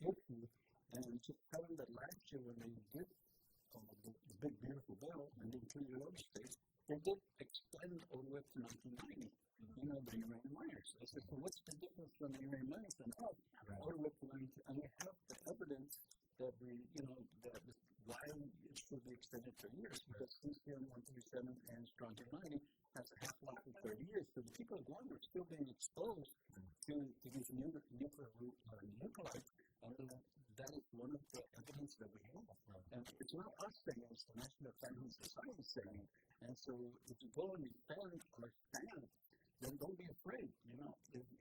issue, and just tell them that last year when they did the big, beautiful bill, and they included other states, they did extend all the way up to 1990, the uranium miners. I said, so what's the difference from the uranium miners and us, all the way up to 1990? And we have the evidence that why it should be extended for years, because cesium-137 and strontium-90 has a half-life of 30 years. So the people of Guam are still being exposed to these nuclides, and that is one of the evidence that we have. And it's not us saying it, it's the National Science Society saying it. And so if you go and defend our stand, then don't be afraid.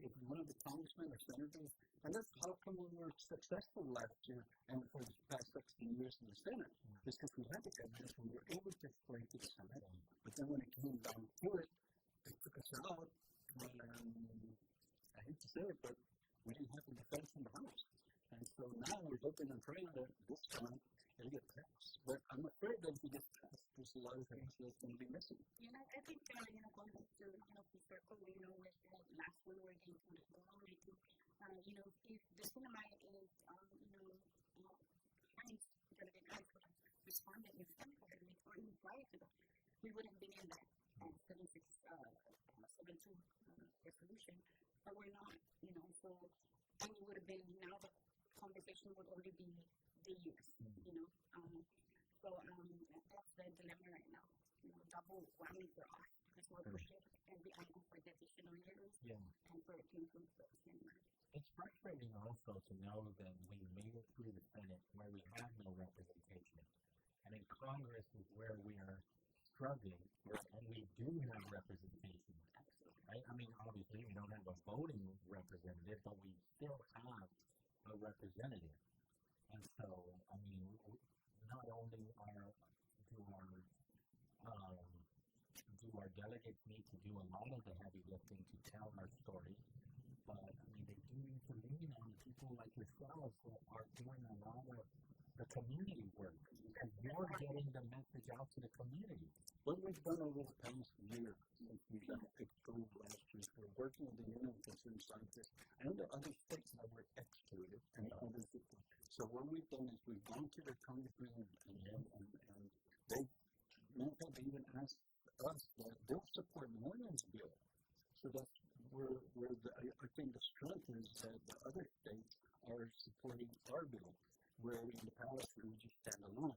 If one of the congressmen or senators, and that's how come we were successful last year and for the past 16 years in the Senate, is because we had the evidence, we were able to explain to the Senate, but then when it came down to it, they took us out, and I hate to say it, but we didn't have the defense in the House. And so now we're hoping and praying that this time it'll get passed. But I'm afraid that if it gets passed, there's a lot of things that's going to be missing. I think, going back to, the circle, with the last one we're getting to the goal, I think, if the cinema is, nice, going to be nice for the respondent in front of it, or even prior to that, we wouldn't be in that 7672 resolution, but we're not, so then it would have been, now the conversation would already be the years, So that's the dilemma right now. Double whammy for us because we're pushing every angle for the additional years and for it to improve the cinema. It's frustrating also to know that we made it through the Senate where we have no representation. And in Congress is where we are struggling, and we do have representation. Right? I mean, obviously, we don't have a voting representative, but we still have a representative. And so, I mean, not only do our delegates need to do a lot of the heavy lifting to tell our story, but I mean, they do need to lean on people like yourselves who are doing a lot of the community work, because you're getting the message out to the community. What we've done over the past year since we got excluded last year, we're working with the Union of Concerned Scientists and the other states that were excluded and others that were. So what we've done is we've gone to the congressmen and they even asked us that they'll support Moynihan's bill. So that's where I think the strength is that the other states are supporting our bill, where in the past we just stand alone.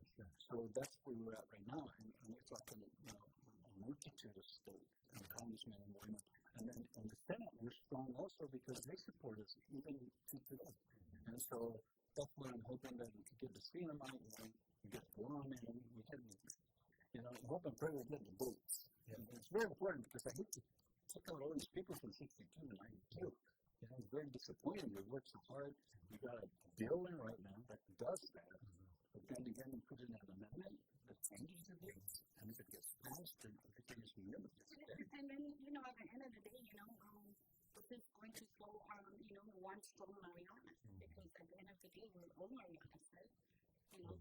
So that's where we're at right now, and we're talking, a multitude of states and congressmen and women. And then in the Senate, we're strong also because they support us, even to today. And so that's why I'm hoping that we can get the cinema, we get the law, and we can, I'm hoping pray we get the votes. And it's very important because I hate to take out all these people from 62 and 92. It's very disappointing. We worked so hard. We got a bill in right now that does that. But then again, we put in an amendment that changes the dates. And if it gets passed, then everything is renewed. And then, at the end of the day, this is going to slow, one slow Marianas. Because at the end of the day, we're all Marianas, right?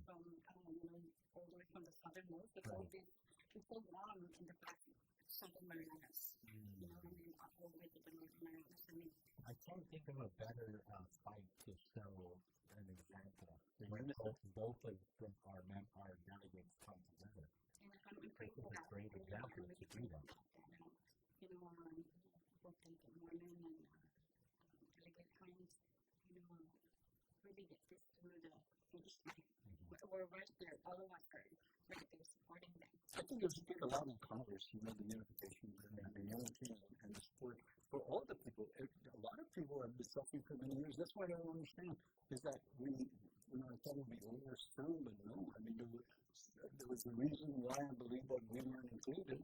From, all the way from the southernmost, it's so warm in the back. Southern Marianas, and then all the way to the North Marianas. I mean, I can't think of a better fight to show an example. Both of our delegates come together. And I'm grateful for that. It's a great example to do that. Both the Mormon and delegate friends, really get this through the finish line. We're right there, all of us are right there supporting them. I think there's a lot in Congress, the unification and the unity and the support for all the people. A lot of people have been suffering for many years. That's what I don't understand, is that I thought it would be over soon, but no. I mean, there was a reason why I believe that we weren't included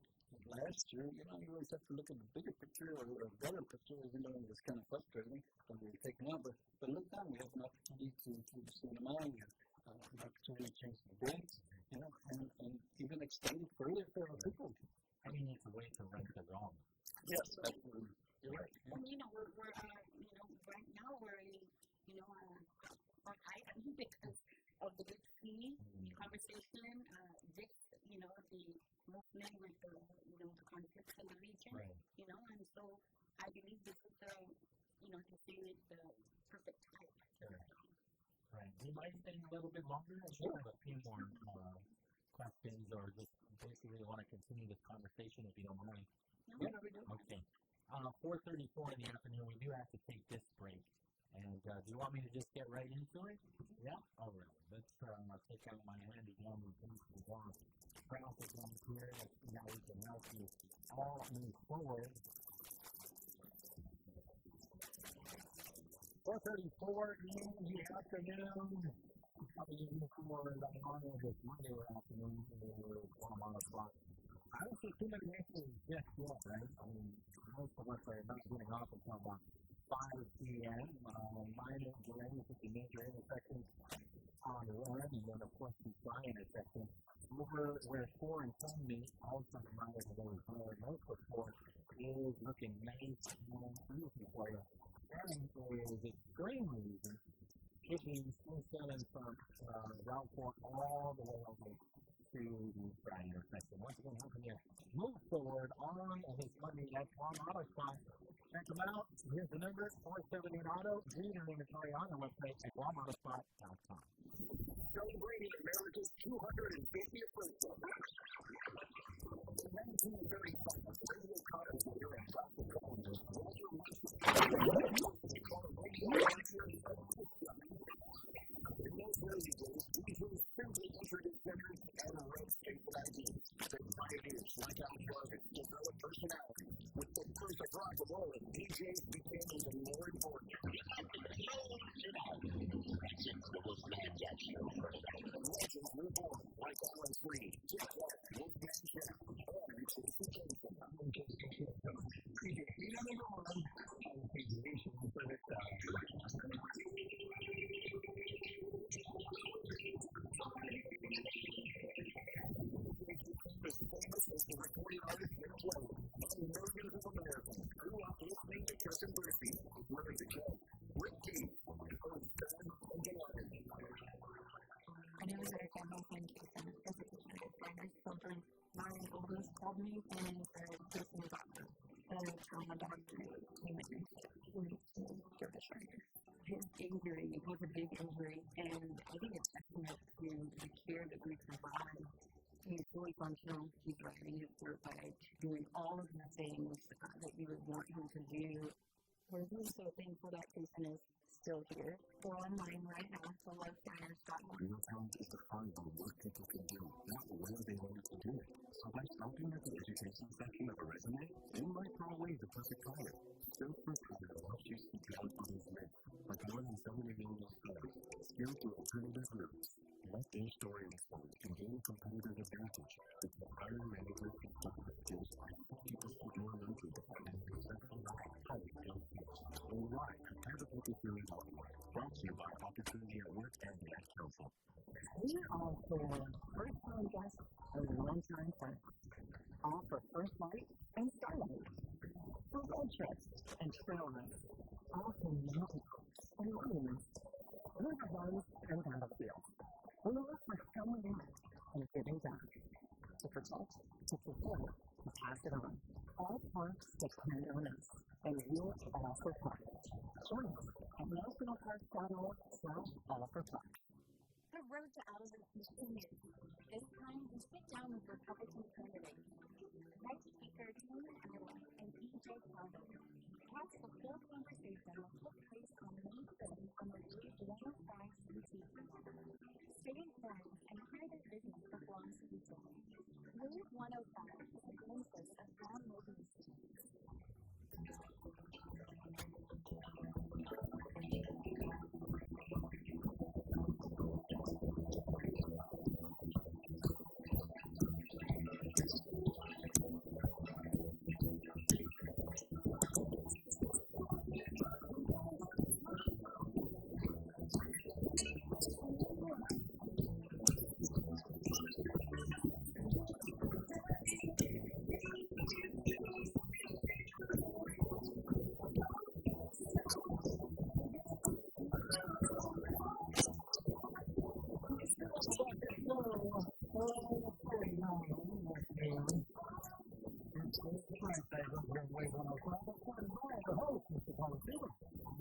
last year. You always have to look at the bigger picture or a better picture, even though it was kind of frustrating when we were taken out. But look down, we have an opportunity to see the mind, an opportunity to change the dates, and even extend it further for our people. I mean, it's a way to right the wrong. Yes, absolutely. You're right. And, we're right now we're in, hot item because of the big C conversation, this, the movement with the conflicts in the region, and so I believe this is to say it's the perfect time. Right. Do you mind staying a little bit longer? I have a few more questions, or just basically want to continue this conversation if you don't mind. No, we do. Okay. 4:34 in the afternoon, we do have to take this break. And do you want me to just get right into it? Yeah? All right. Let's take out my handy dandy things to walk. Traffic on here. Now we can help you all move forward. 4:34 in the afternoon. Coming in for the honor of this Monday afternoon or 1 o'clock. I don't see too many answers just yet, right? I mean, most of us are not getting off until about 5 p.m. Minor delays at the major intersections on one, and then, of course, the fly intersection. Over where 4 and 10 meet, also the minor delays. Most of 4 is looking nice and easy for you. And is extremely easy. It means 27 from Route 4 all the way over to the fly intersection. Once again, how can you move forward on this Monday at Guam Auto Spot? Check them out. Here's the number, 478 Auto. Read your inventory on the website at guamautospot.com. Celebrating America's 250th birthday. In 1935, radio commentator and prophet Walter in those early days, these were simply entered in centers role of DJs became even more important. Legends were born, like Alan Freed, Jack Black, Wolfman Jack, and Chase Jason. I'm Jason Jason. Appreciate you coming on. And appreciation for the time. Famous as the recording artist Nick Wade, and millions of Americans grew up listening to Cousin Brucey, Willie the Kid, Rick Keith, Earth, Sun, and Galen. I know that I got home and Jason as a teacher, and my children, my oldest called me and said, Jason is awesome. And from my doctor, he went and give it a try. His injury was a big injury, and I think it's testament to the care that we provide. He's fully functional, he's riding his dirt bike, doing all of the things that you would want him to do. We're really so thankful that Jason is still here. We're online right now, so loveflyers.org. Real talent is defined by what people can do, not where they learn to do it. So by stopping at the education section of a resume, you might throw away the perfect hire. Salesforce Career helps you seek out others live, like more than 70 million stars, skilled through alternative routes. Let their story unfold and gain a competitive advantage with the hiring manager people skills like people who do an entry department with several highly skilled teams. Or why prepare to focus your development. Brought to you by Opportunity at Work and the Ad Council. We are for first-time guests and one-time friends. All for First Light and Starlight. For road trips and trail runs. All for mountain hikes and runs. River runs and battlefields. We look for showing up and giving back. To protect, to support, to pass it on. All parks depend on us, and we're all for park. Join us at nationalparks.org/all-for-park. The road to Allen continues. This time, we sit down with Republican candidates. Next speaker, Tony Allen and EJ Carter. Catch the full conversation that took place on May 5th on the Route 105 YouTube channel. Stay informed and hear their vision for Guam City Journey. Route 105 is a glimpse of Guam moving cities.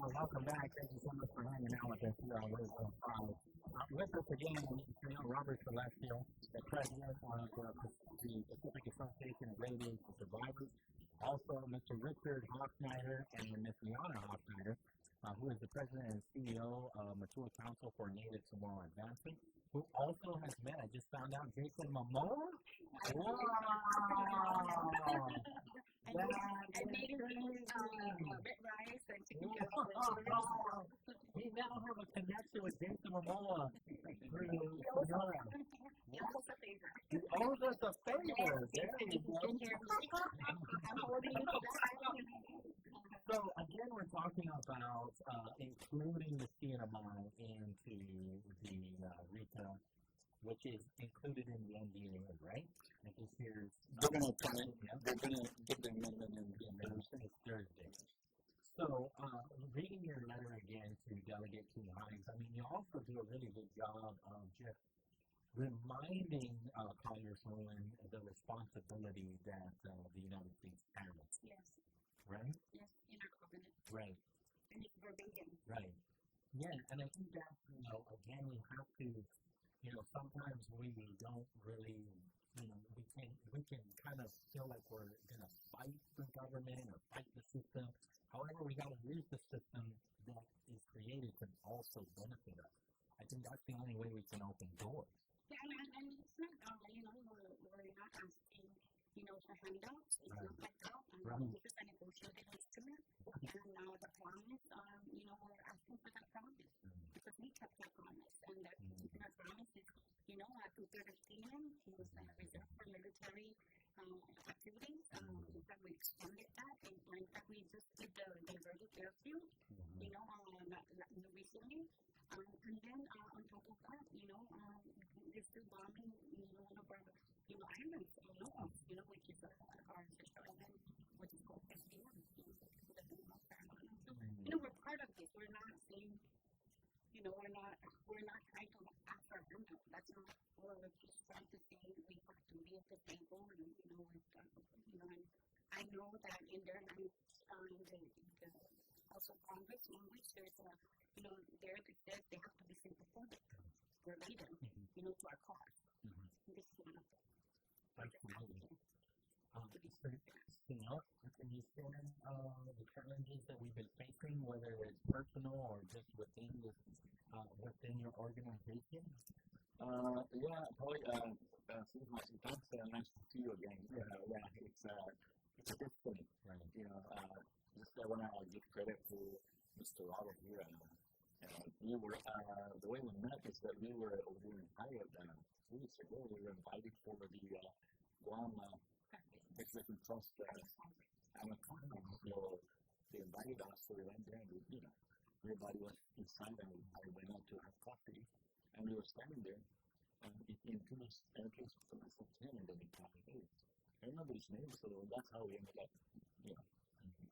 Welcome back. Thank you so much for hanging out with us here on Road 105. With us again, Robert Celestial, the president of the Pacific Association of Radiation Survivors. Also, Mr. Richard Hoffsnyder and Ms. Liana Hoffsnyder, who is the president and CEO of Matua Council for Native Samoa Advancement, who also has met, I just found out, Jason Momoa. Wow! I made him red rice and chicken We now have a connection with Jason Momoa through Sonora. He owes us a favor. He owes us a favor. There you go. I'm holding you back. So again, we're talking about including the CNMI into the RICA, which is included in the NDA, right? And this year's they're going to get the amendment in Thursday. Thursday. So, reading your letter again to Delegate King Hines, I mean, you also do a really good job of just reminding Congresswoman the responsibility that the United States has. Yes. Right? Yes, in our covenant. Right. And it's verbatim. Right. Yeah, and I think that, again, we have to, sometimes we don't really, we can kind of feel like we're going to fight the government or fight the system. However, we got to use the system that is created to also benefit us. I think that's the only way we can open doors. Yeah, and it's not, we're not asking handouts. It's not like that. This is a negotiated instrument. And the promise, we're asking for that promise because we kept that promise. And that promise is, to 13 he was reserved for military activities. In fact, we extended that. And in fact, we just did the diverted airfield, recently. And then on top of that, they're still bombing, one of our, islands, which is our sister island, which is called SDM. So, we're part of this. We're not saying, we're not trying to ask our handout. That's not, we're just trying to say we have to be at the table and, and I know that in their language, the House of Congress language, there's a, there it says they have to be sympathetic, related, to our cause. This is one of them. Absolutely. Can you share the challenges that we've been facing, whether it's personal or just within your organization? Yeah, Pauly, thanks, nice to see you again. It's a good thing. Right. Just I want to give credit to Mr. Robert here. We were, the way we met is that we were invited 2 weeks ago. We were invited for the Guam Executive Trust conference. So they invited us, so we went there and everybody was inside and we went out to have coffee. And we were standing there and it introduced to myself to him and then he told me, hey, I remember his name, so that's how we ended up,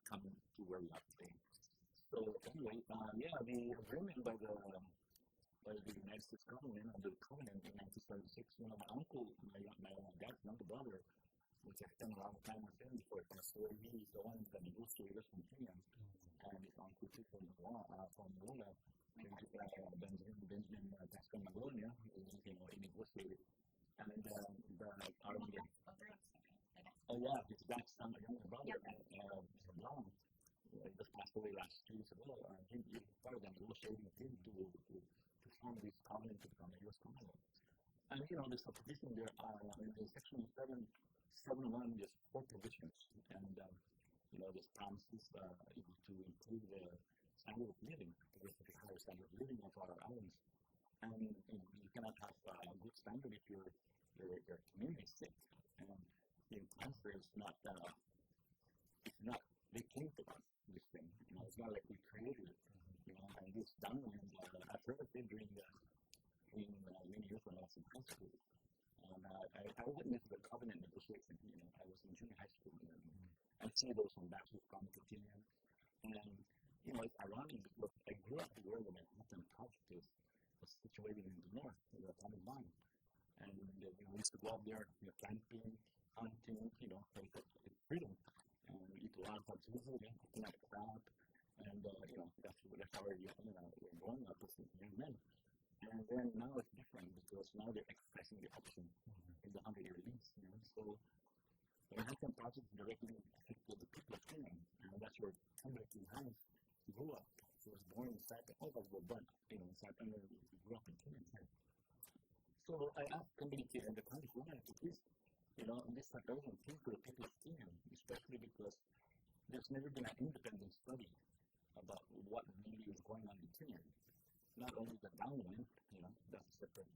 coming to where we are today. So anyway, the agreement by the United States government under the covenant in 1976, my uncle, my dad's younger brother, which I spent a lot of time with him before it passed away, he's the one that negotiated from Kenya, and his uncle too from Angola, Benjamin Pascal Magonia, he negotiated. And his dad's son, my younger brother, John, just passed away last 2 years ago. He was part of the negotiating team to form this covenant to become a U.S. Commonwealth. And there's a provision there in section 7.1, there's 4 provisions, and there's promises to improve the standard of living, the higher standard of living of our islands. And you cannot have a good standard if your community is sick. And the cancer is not, they came to us, this thing. It's not like we created it. And this downwind, I've heard of it during many years when I was in high school. And I witnessed the covenant negotiation. I was in junior high school. I see those from Baptist Presbyterian. And, it's ironic because I grew up where the Manhattan Project was situated in the north, the atomic bomb. And we used to go up there, camping, hunting, it's freedom. And we eat a lot of seafood, coconut crab. And, that's how we're growing up as young men. And then now it's different because now they're expressing the option in the 100-year lease. So the Manhattan Project directly affected the people of Kenya. And that's where Kendrick Hines grew up. He was born in Saipan. All of us were born in Saipan, and we grew up in Kenya. So I asked community and the country to please, this doesn't think to the people of Kenya, especially because there's never been an independent study about what really is going on in Kenya. Not only the downwind, that's separate.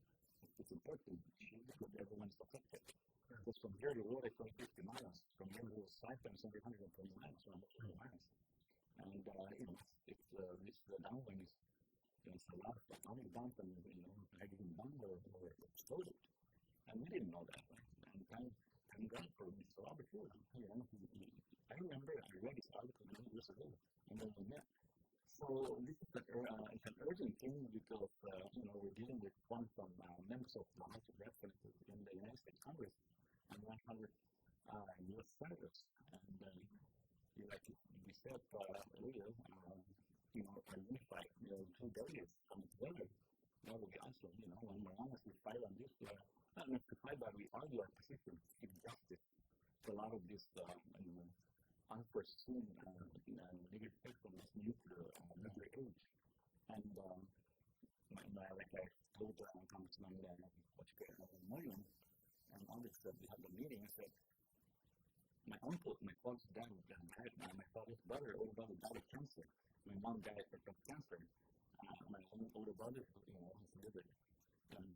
It's important because everyone's affected. Because from here to Rhoda, it's only 50 miles. From here to Saipan, it's only 120 miles, or almost 20 miles. And, this downwind is, it's a lot of atomic bombs and, hydrogen bomb or exploded. And we didn't know that. And thank God for Mr. Robert Wood. I remember I read this article many years ago, and then we met. So this is it's an urgent thing because, we're dealing with one from members of the House of Representatives in the United States Congress and 100 U.S. senators. And like we said earlier, are unified. 2 delegates come together. That would be awesome. When we're honestly fight on this, not enough to fight, but we argue our position, seek justice. So a lot of this, unforeseen negative effects from this nuclear age. And like I told Congressman Williams and others that we had the meeting, I said, my uncle, my father's dad, my father's brother, older brother died of cancer. My mom died from cancer. My older brother, his liver,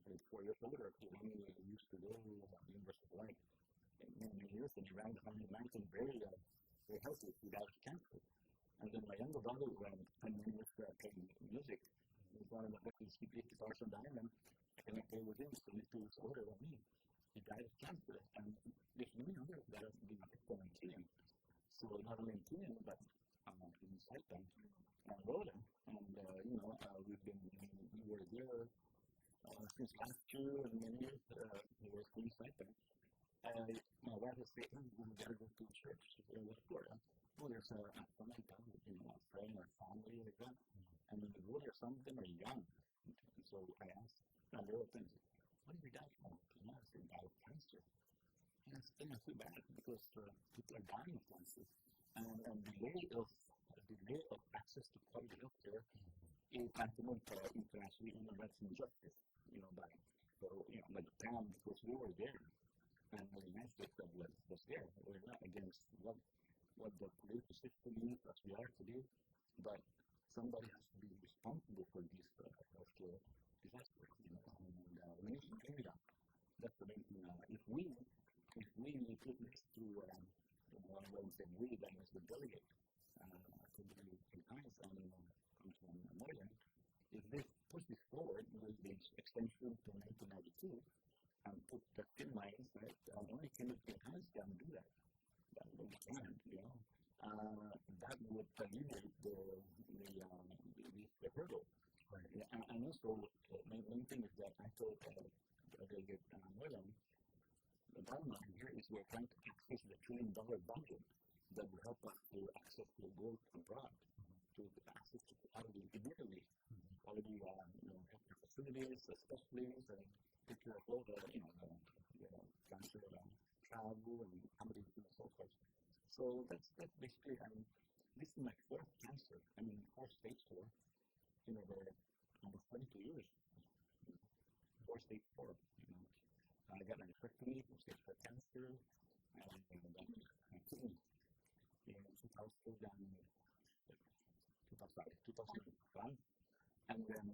he's 4 years older. He only used to go to the University of Life many years, and he ran the family mountain very healthy. He died of cancer. And then my younger brother, when he was playing music, he's one of the best guitars on the island. I cannot play with him, so he's 2 years older than me. He died of cancer, and there's many others that have been affected in Chile. So not only in Chile, but in Saipan and Rhoda. And we were there since last year and many years. We were in Saipan. My wife was saying, we gotta go to church. What for? Oh, there's a friend, a friend or family like that. And when we go there, some of them are young. And so I asked, and they were thinking, what did you die from? I said, died of cancer. And it's too bad because people are dying of cancer. And delay of access to quality health care is tantamount to international human rights injustice, by Japan, because we were there. And the United States was there. We're not against what the political system is as we are today, but somebody has to be responsible for this healthcare disaster. And we need to clean it up. That's the main thing. If we put this to, I won't say we, that is the delegate, to the Congress and from Moylan, if they push this forward with the extension to 1992 and put the 10 lines, right, only Canadian Congress can do that. That we can't, that would alleviate the hurdle. Right. And also, the main thing is that I told Delegate Moylan, the bottom line here is we're trying to access the $1 trillion budget that will help us to access to work abroad, to access to quality immediately, quality healthcare facilities, specialists, and take care of all the cancer travel and accommodating and so forth. So that's basically, this is my 4th cancer. 4 stage 4. We're almost 22 years. 4 stage 4. I got an hysterectomy from stage 4 cancer, and kidney in 2001. And then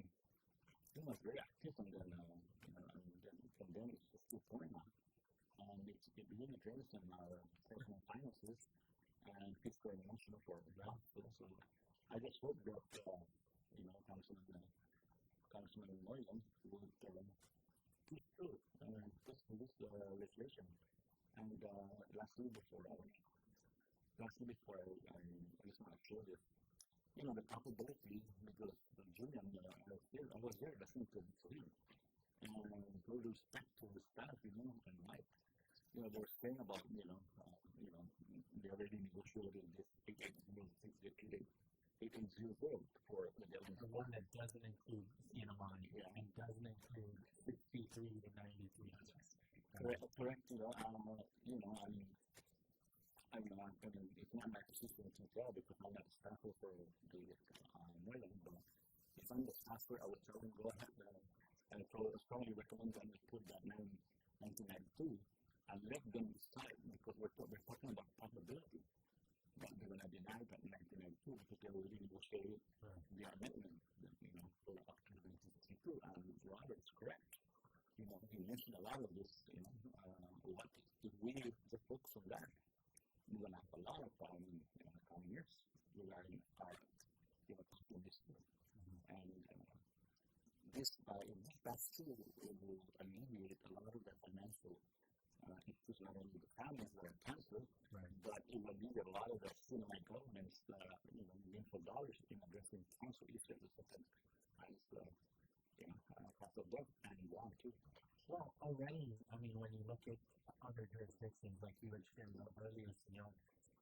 it was very active, and then pandemic is still going on. And it's really addressing our personal finances and physical and emotional for the hospital. So I just hope that, Councilman Moylan would push through this legislation. And lastly, before I just want to share this, the possibility, because Julian, I was there listening to him, and with respect to the staff, and Mike, they were saying about, they already negotiated this 880 for the one that doesn't include CNMI and doesn't include 63 to 93 others. Correct. It's not my position to tell because I'm not a staffer for the Moylan, but if I'm the staffer, I would tell them go ahead and strongly recommend them to put that 1992 and let them decide because we're talking about possibility. But they're going to deny that in 1992 because they already negotiated the amendment, for up to 1962. And Robert's correct. He mentioned a lot of this. What if we just focus on that? We're going to have a lot of time in the coming years regarding our this year. And this past year, it will alleviate a lot of the financial issues, not only the families that are cancer, but it will alleviate a lot of the CNMI government's millions of dollars in addressing cancer issues such as cost of death and war too. Well, already, when you look at other jurisdictions, like you had shared earlier,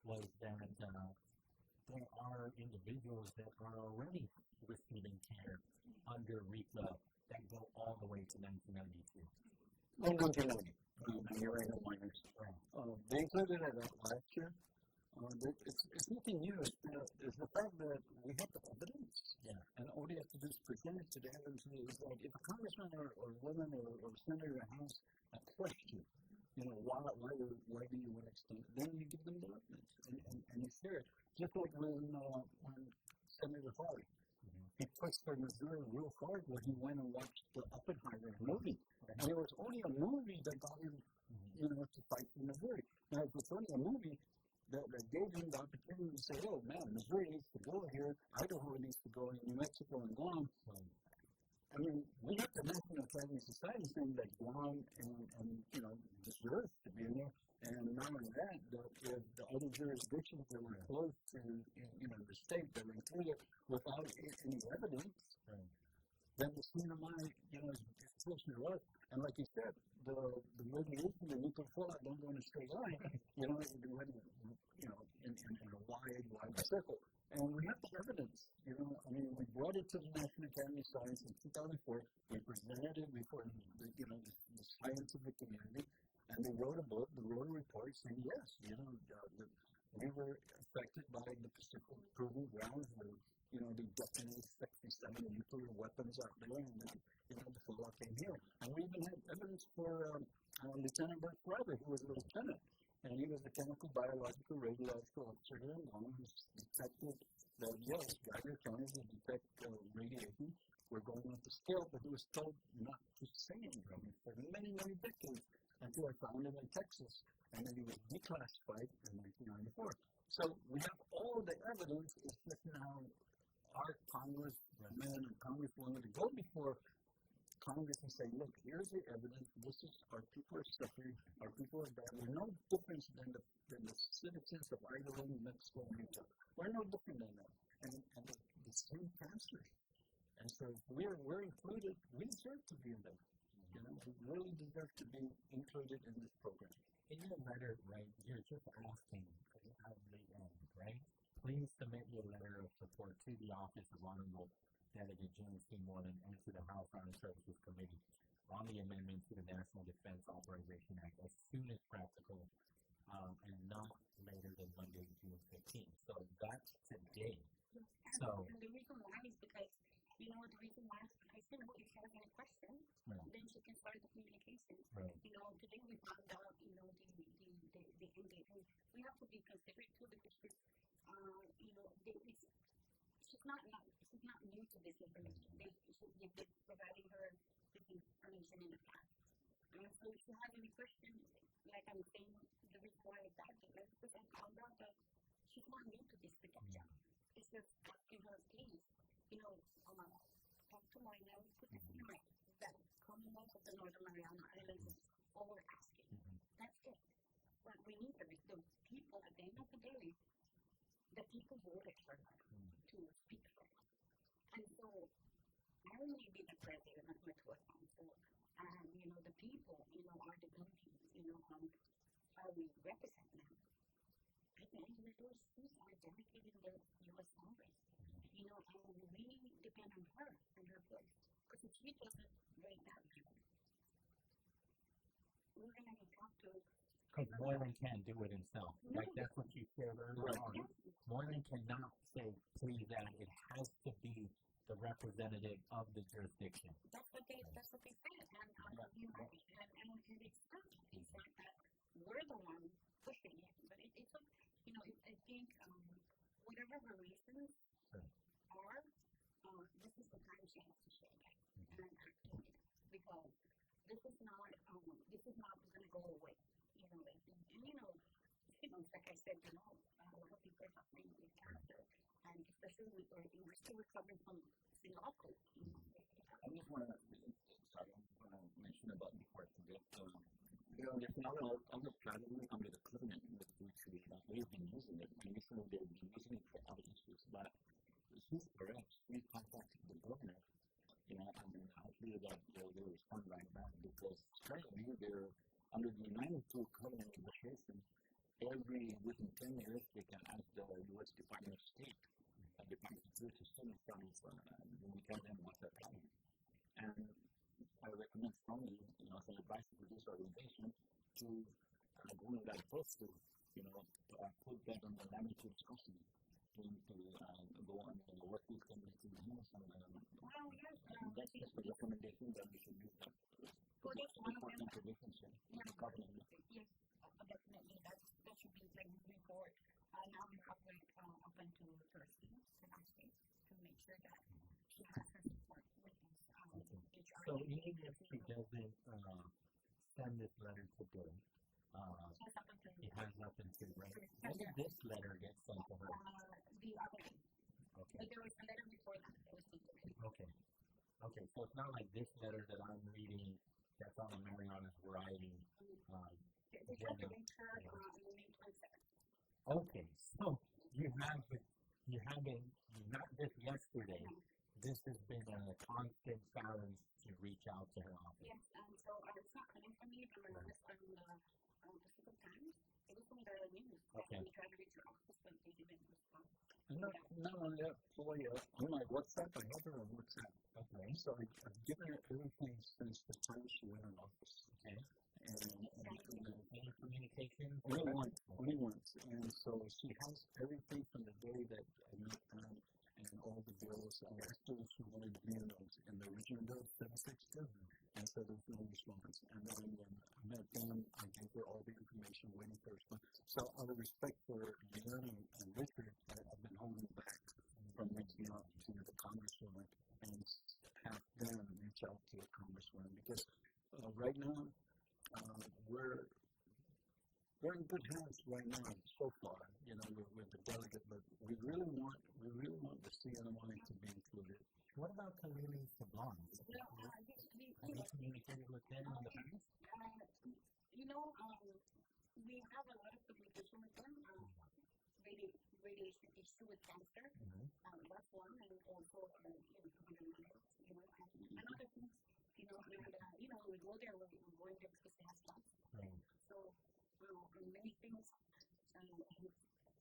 was that there are individuals that are already receiving care under REPA that go all the way to 1992. Well, 1990. You're right, no minors. They included it last year. It's nothing new. It's the fact that we have the evidence. Yeah. And all they have to do is present it to the evidence. It's like if a congressman or woman or senator has a question why do you want to extend it? Then you give them the evidence and you share it. Just like when Senator Pauly, he pushed for Missouri real hard when he went and watched the Oppenheimer movie. And it was only a movie that got him, to fight for Missouri. Now, if it's only a movie that gave him the opportunity to say, oh man, Missouri needs to go here, Idaho needs to go, New Mexico and Guam. I mean, we have the National Academy Society saying that Guam and deserves to be in there. And not only that, if the other jurisdictions that were close to, the state that were included without any evidence, then the CNMI, is pushing it up. And like you said, the radiation, the nuclear fallout don't go in a straight line, it went in a wide circle. And we have the evidence, we brought it to the National Academy of Science in 2004. We presented it before the scientific community, and they wrote a book, they wrote a report saying, yes, we were affected by the Pacific Proving Grounds, the detonated 67 nuclear weapons out there, and the fallout came here. And we even had evidence for Lieutenant Bert Ryder, who was a lieutenant. And he was a chemical, biological, radiological officer here in Guam who detected that, yes, Ryder County would detect radiation. We're going up the scale, but he was told not to say anything for many, many decades until I found him in Texas. And then he was declassified in 1994. So we have all the evidence. It's just now our congressmen and congresswomen to go before Congress and say, look, here's the evidence. This is our people are suffering. Our people are bad. We're no different than the citizens of Idaho, New Mexico, and Utah. We're no different than them. And the same pastors. And so if we're included, we deserve to be in there. We really deserve to be included in this program. In your letter, right, you're just asking at the end, right? Please submit your letter of support to the Office of Honorable Delegate James C. Moreland and to the House Armed Services Committee on the amendment to the National Defense Authorization Act as soon as practical and not later than Monday, June 15th. So that's today. So, and the reason why is because, the reason why I said, well, if you have any questions, then she can start the communication. Right. Today we found out, the engagement. We have to be considerate too because she's not new to this information. They've been providing her this information in the past. And so if she has any questions, like I'm saying, the reason why I got it is because I found out that she's not new to this protection. It's just asking her, please, talk to Moina, put this in mind that Commonwealth of the Northern Mariana Islands is all we're asking. That's it. What we need is the people, at the end of the day, the people voted her to speak for us. And so, I may be the president of Matua Council, and, the people, are the voting, how we represent them. At the end of the day, these are delegated in the U.S. Congress. And we depend on her and her voice. Because if she doesn't write that down, we're going to talk to because Moreland can't do it himself. No. Like that's what you said earlier on. Moreland cannot say, please, that it has to be the representative of the jurisdiction. That's what they said. And it's not. It's not that we're the one pushing it. But I think whatever her reasons are, this is the time she has to share that and activate it. Because this is not going to go away. Like I said, a lot of people are suffering with cancer, and especially we're still recovering from Singapore. I just want to mention about before I forget. There's another strategy under the covenant with which we've been using it. Initially, they've been using it for other issues, but she's correct. We contacted the governor, and I feel that they'll respond right back because currently they're under the 92 covenant negotiation. Within 10 years, they can ask the U.S. Department of State, Department of Justice, when we tell them what's their plan. And I recommend strongly, as an advisor to this organization, to go in that process, put that on the magnitude discussion, to go on the work with community reviews. And that's just a recommendation that we should use that. Well, that's one of them. relationship with the government. Yes, definitely. That should be like moving forward. Now we're up until Thursday, to make sure that she has her support with this HR. So even if she doesn't send this letter today, it has up until right. When did this letter get sent to her? The other day. Okay. But there was a letter before that. It was Okay. Okay, so it's not like this letter that I'm reading that's on Mariana's writing. They tried to reach her on May 27th. Okay, so you haven't, not just yesterday, this has been a constant challenge to reach out to her office. Yes, so it's not coming from me, but it's from the Pacific Times. It was from the news. Okay. We tried to reach her office, but they didn't respond. Not only that, Pauly, on my WhatsApp, I have her on WhatsApp. Okay. So I've given her everything since the time she went in office. Okay. And any communication? Only once. And so she has everything from the day that I met them and all the bills. I asked her if she wanted to be in the original bill, 762. And so there's no response. And then when I met them, I gave her all the information, waiting for a response. So out of respect for Leanne and Richard, I've been holding back from reaching out to the congresswoman and have them reach out to the congresswoman because right now we're in good hands right now so far, with the delegate, but we really want the CNMI to be included. What about Kalili Saban? Have you communicated with them in the past? We have a lot of communication with them. Radiation issue with cancer. That's one, and also and other things. We go there, we're going there because they have jobs. So many things.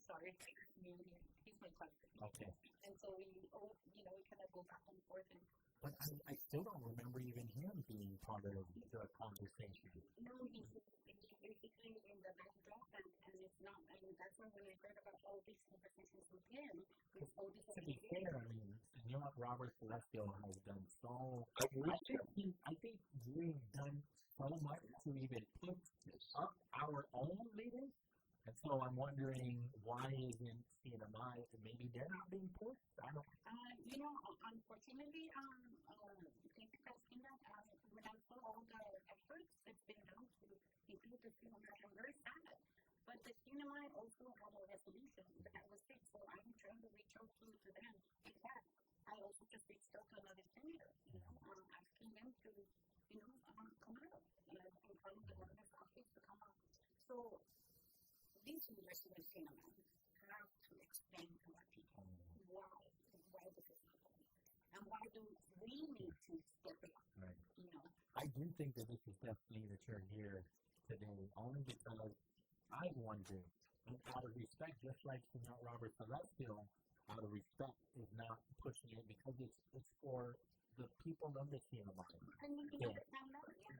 Sorry, he's my cousin. Okay. And so we kind of go back and forth. But I still don't remember even him being part of the conversation. No, he's basically in the backdrop, and it's not. I mean, that's when I heard about all these conversations with him. To be fair, I mean, Robert Celestial has done so. I think we've done so much to even put up our own leaders. And so I'm wondering why isn't CNMI, maybe they're not being pushed? I don't unfortunately, thank you, Christina. When I saw all the efforts that's been done to include the CNMI, I'm very sad. But the CNMI also had a resolution that was fixed, so I'm trying to reach out to them. In fact, I also just reached out to another senator, asking them to, come out and from the governor's office to come out. So these leaders in the CNMI have to explain to our people why this is happening, and why do we need to step it up. Right. I do think that this is definitely that you're here today, only because I wonder, and out of respect, just like Robert Celestial, out of respect, is not pushing it because it's for the people of the CNMI. And we can understand that, and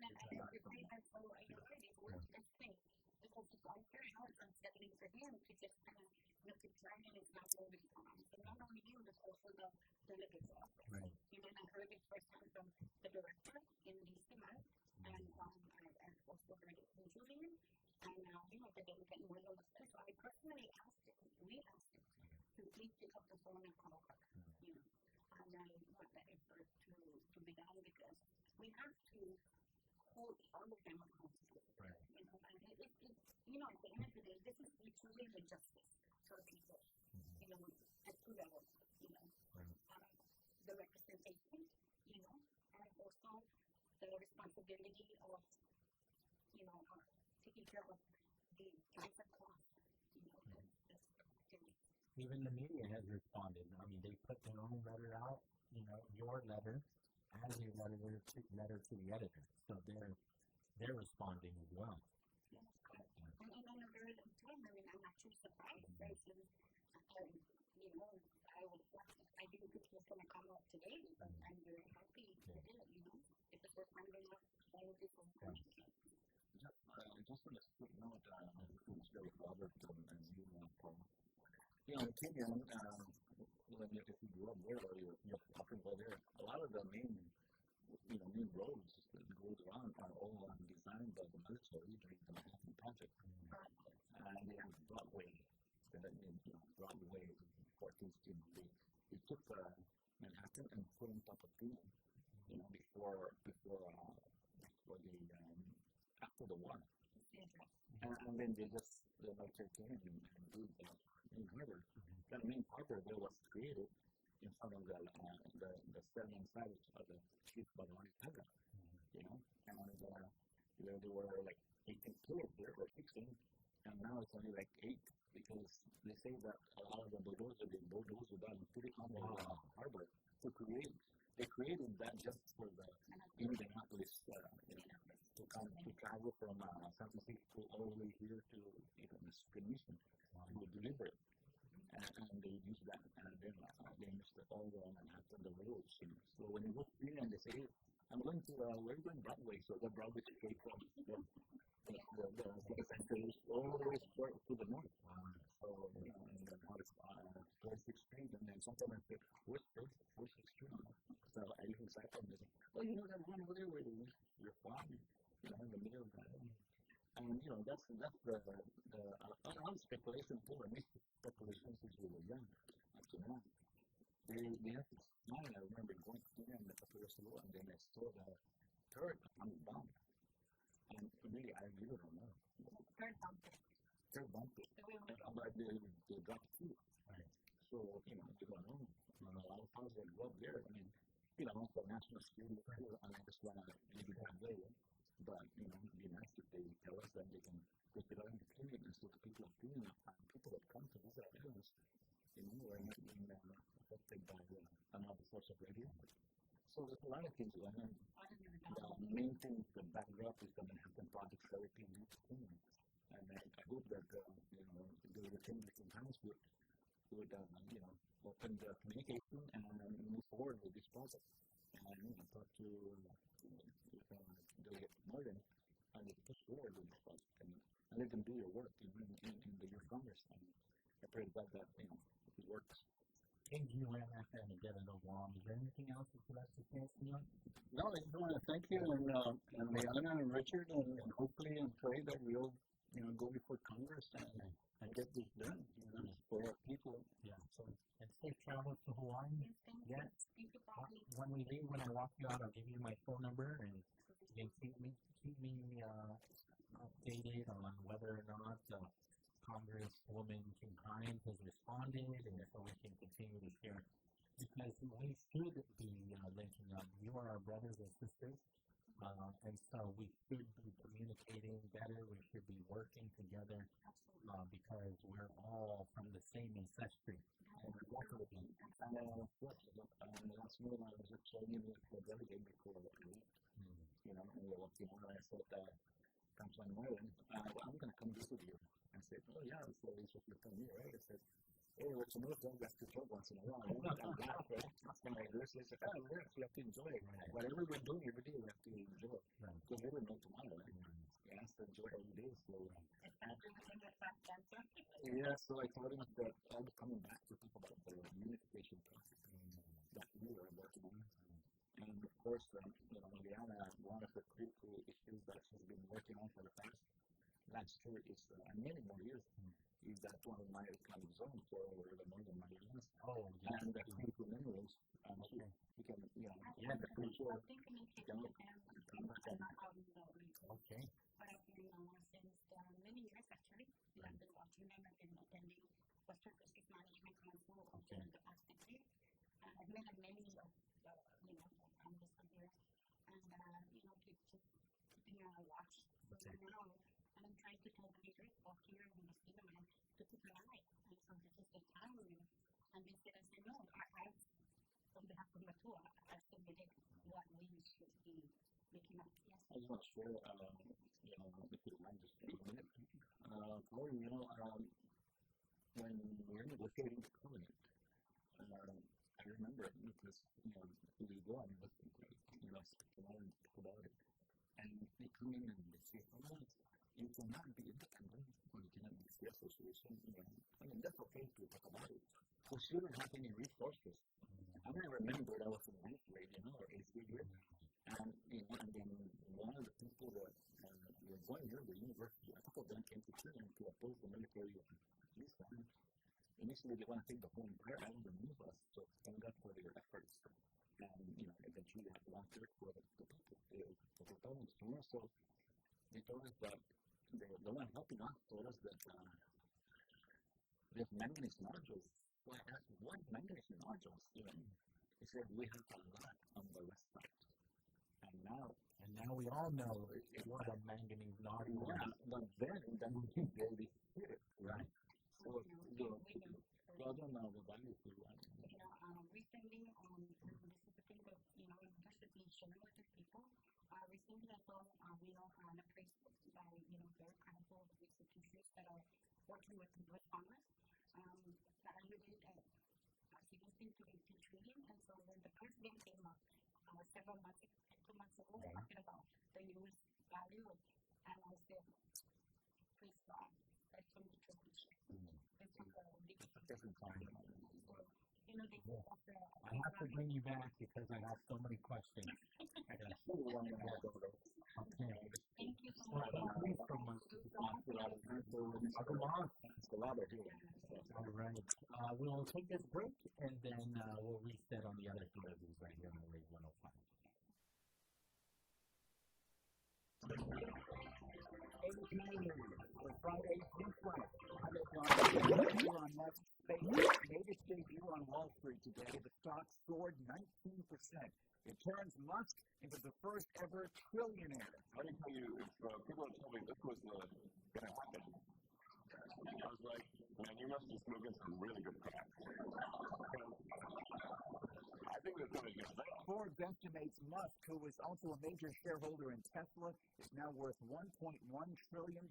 that's all I heard. It was this thing. Because it's very hard and unsettling for him to just kind of keep trying and it's not moving on. So not only him, but also the delegate's office. Right. And I heard it firsthand from the director in DCMI, and I also heard it from Julian, and now, the delegate in Wendell was there. So I personally we asked him to please pick up the phone and call her. And I want that effort to be done because we have to hold all of them accountable. Right. At the end of the day, this is truly an injustice for people, at two levels, the representation, and also the responsibility of, taking care of the cancer costs, Even the media has responded. I mean, they put their own letter out, your letter as a letter to the editor. So they're responding as well. And in a very long time, I mean, I'm actually surprised. I didn't think he was going to come out today. I'm very happy he did, because we're finding out all of this information. I just want to quick note, with Robert and you and Paul. In Kenya, if you grew up there or you're talking about there, a lot of the main roads that goes around are all designed put on top of them, before after the war. And then they came and do the main harbor. That main harbor there was created in front of the southern side of the ship by the telegraph, and there were like 18 kilos there or 16, and now it's only like 8 because they say that a lot of the bulldozers done put it on the harbor to create. They created that just for the Indianapolis, to travel from San Francisco all the way here to even Phoenician to deliver it. And they use that, and then they use the oil and after the roads. So when you go through and they say, hey, I'm going to, we're going Broadway, so the Broadway straight from the center all the way to the north. So, and then how it's 36th Street, and then sometimes I say, where's 36th Street? So I even say, that one over there where you're flying, in the middle of that. And, that's the a lot of speculation too. I mean, speculation since we were young, up to now. They have to smile. I remember going through them a couple years ago, and then I saw the turret coming down. And really, I really don't know. Third bumpy. But they dropped too. Right. So, you don't know. A lot of times they go up there. I mean, for national security, I just want to maybe that way. But, it'd be nice if they tell us that they can take it out in the clinic and so the people are doing it, and people that come to visit our islands, are not being affected by another source of radiation. So there's a lot of things going on. The main thing, the backdrop is the Manhattan Project therapy and everything. And I hope that, the Republican House would open the communication and move forward with this project. And talk to Delegate Morgan and push forward with this project and let them do your work in the youth Congress. And I pray that it works. Thank you, after and get it along. Is there anything else that you'd like to say, Neil? No, I just want to thank you and Leanna and Richard and hopefully and pray that we'll go before Congress and get this done for our people. Yeah. So and safe travels to Hawaii. Yeah. When we leave, when I walk you out, I'll give you my phone number and you can keep me updated on whether or not Congresswoman Kim Hines has responded, and so we can continue to share. Because we should be linking up. You are our brothers and sisters, and so we should be communicating better. We should be working together because we're all from the same ancestry. And last year I was actually the delegate before I left. And we were walking around and I said, Councilman Marlin, I'm going to come visit you. I said, oh yeah, so this was your family, right? I said, hey, what's the most done back to talk once in a while? And laugh, right? And I said, we have to enjoy it. Whatever we're doing every day, we have to enjoy it. Because we never know tomorrow, right? We have to enjoy every day. So, so I told him that I'll be coming back to talk about the unification process that we are working on. And of course, Liana, one of the critical issues that she's been working on for the last year is, and many more years, is that one of my economic zones for the northern Marianas. Oh, yeah. And the critical minerals. We can, the future. Okay. But I've been since many years actually. I've been watching them. I've been attending Western District Management Council over the past decade. I've met many of the, Congressmen here, and just keeping a watch. So now I'm trying to tell the leaders both here in the Cinnamon to keep an eye. And so this is the time, and they said, no, I on behalf of Matua, I submitted what we should be making up. Yes. I just want to share, if you mind just a minute. Pauly, when we were negotiating the covenant, I remember because, we go on investing place, speak about it. And they come in and they say, you cannot be independent, or you cannot be the association. That's okay to talk about it. Because you don't have any resources. I remember I was in 9th grade, or 8th grade. And then one of the people that were going here to the university, a couple of them came to Trinidad to oppose the military police. Initially, they want to take the whole entire island and move us, so thank God for their efforts. and, eventually have one third for the people, the proponents here. So they told us that the one helping us told us that there's manganese nodules. So I asked, what manganese nodules even? He said, we have a lot on the west side. And now we all know it was a manganese nodule. Yeah, but then they hit it, right? So, I don't know the value to that. Recently, this is the thing that, just to be sharing with the people, recently I saw, an appraisal by, very handful of institutions that are working with farmers, valued at significantly to 2 trillion. And so when the president came up several months, 2 months ago, talking about the U.S. value, and I said, please stop. That's from the tradition. It's from the different time. I have to bring you back because I have so many questions. I got so long to go. Okay. Thank you so much. Thanks so much. All right. We'll take this break and then we'll reset on the other committees right here on the Rig 105. For Friday's News Flash, Elon Musk's SpaceX made its debut on Wall Street today. The stock soared 19%. It turns Musk into the first ever trillionaire. Let me tell you, if people had told me this was going to happen, I was like, man, you must be smoking some really good crack. I think that's going to get better. Forbes estimates Musk, who was also a major shareholder in Tesla, is now worth $1.1 trillion.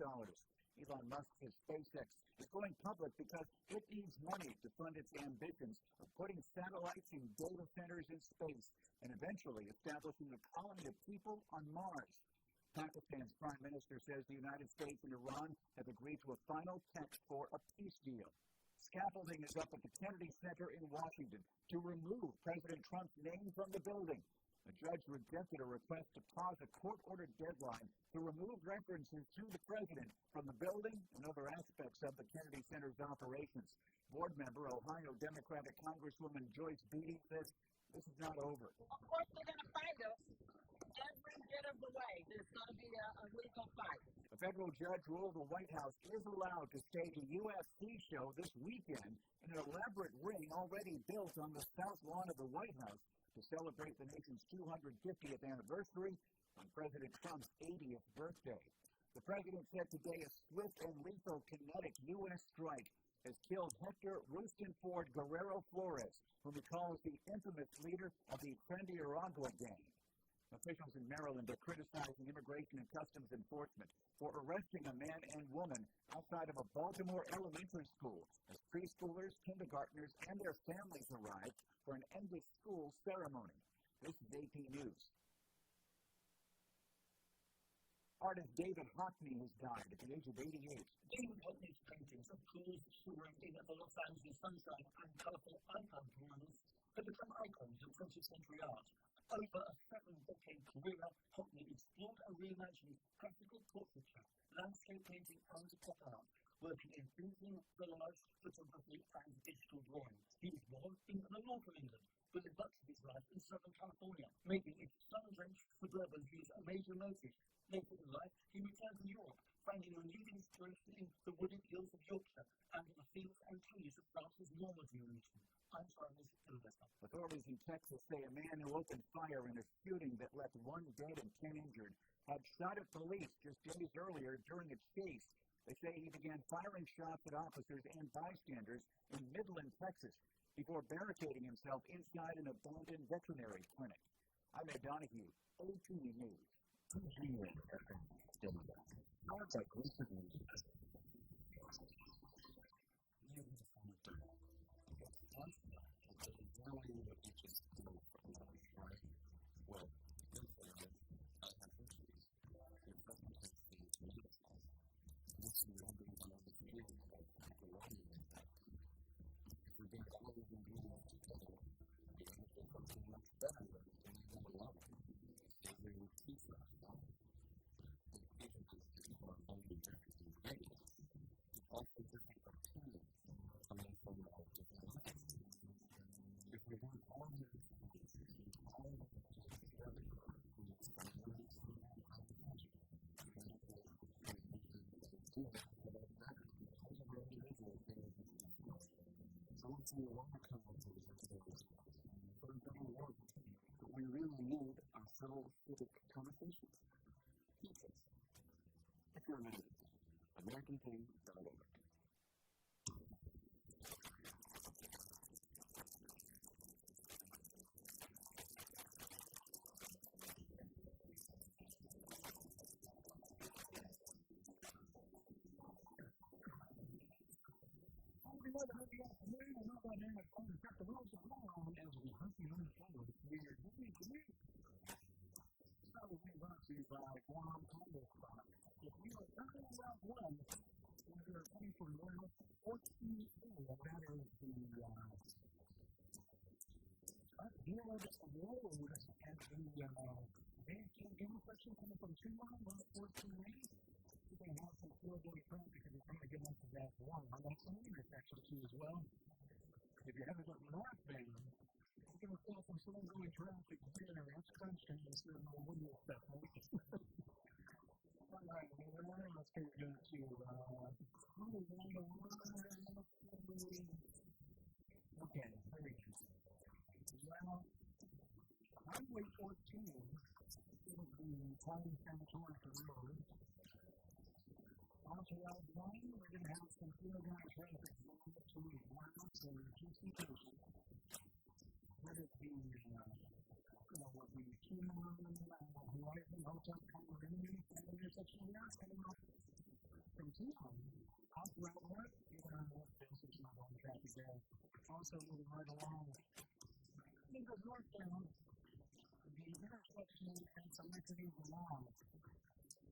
Elon Musk's SpaceX is going public because it needs money to fund its ambitions of putting satellites in data centers in space and eventually establishing a colony of people on Mars. Pakistan's prime minister says the United States and Iran have agreed to a final text for a peace deal. Scaffolding is up at the Kennedy Center in Washington to remove President Trump's name from the building. A judge rejected a request to pause a court-ordered deadline to remove references to the president from the building and other aspects of the Kennedy Center's operations. Board member, Ohio Democratic Congresswoman Joyce Beatty says this is not over. Of course, they're going to find us every bit of the way. There's going to be a legal fight. A federal judge ruled the White House is allowed to stage a UFC show this weekend in an elaborate ring already built on the south lawn of the White House to celebrate the nation's 250th anniversary on President Trump's 80th birthday. The president said today a swift and lethal kinetic U.S. strike has killed Hector Rustenford Guerrero Flores, whom he calls the infamous leader of the Nicaragua gang. Officials in Maryland are criticizing Immigration and Customs Enforcement for arresting a man and woman outside of a Baltimore elementary school as preschoolers, kindergartners, and their families arrived for an end-of-school ceremony. This is AP News. Artist David Hockney has died at the age of 88. David Hockney's paintings of pools soaring in the Los Angeles sunshine and colorful iPad drawings have become icons of 20th century art. Over a 7-decade career, Hockney explored and reimagined practical portraiture, landscape painting, and pop art, working in painting, collage, photography, and digital drawing. He was born in the north of England, but lived much of his life in Southern California, making its sun-drenched suburban his a major motive. Later in life, he returned to Europe, finding renewed inspiration in the wooded hills of Yorkshire and in the fields and trees of France's Normandy region. I'm Charles Sylvester. Authorities in Texas say a man who opened fire in a shooting that left 1 dead and 10 injured had shot at police just days earlier during a chase. They say he began firing shots at officers and bystanders in Midland, Texas, before barricading himself inside an abandoned veterinary clinic. I'm Ed Donahue, AP News. Sounds like recent news. Well, don't see a lot of conferences these days. But it doesn't work. What we really need are subtle civic conversations. Pieces. If you're a minute, AmericanThing.org. As we hurry on forward, we are going to meet. Probably brought to you by Guam Combo Spot. If you are coming around one, whether you're coming from North or Q4, that is the Upfield Road at the Banking intersection coming from 2 mile, 14 lanes. You're going to have some four-way traffic if you're trying to get onto that one. That's the intersection too as well. If you're headed up northbound, you're going to feel some slow-going traffic there. That's crunch time, so what do you expect, right? All right, let's go to okay, there we go. Well, Highway 14 is the Pauly road. Onto Route 1, we're going to have some four-way traffic going to Brown, so just be patient. Let it be, what the Horizon Hotel condominium and intersection there, coming off from T1. Off Route 1, you're going to have some slow-going traffic there. Also moving right along, it goes northbound, the intersection and selecting along.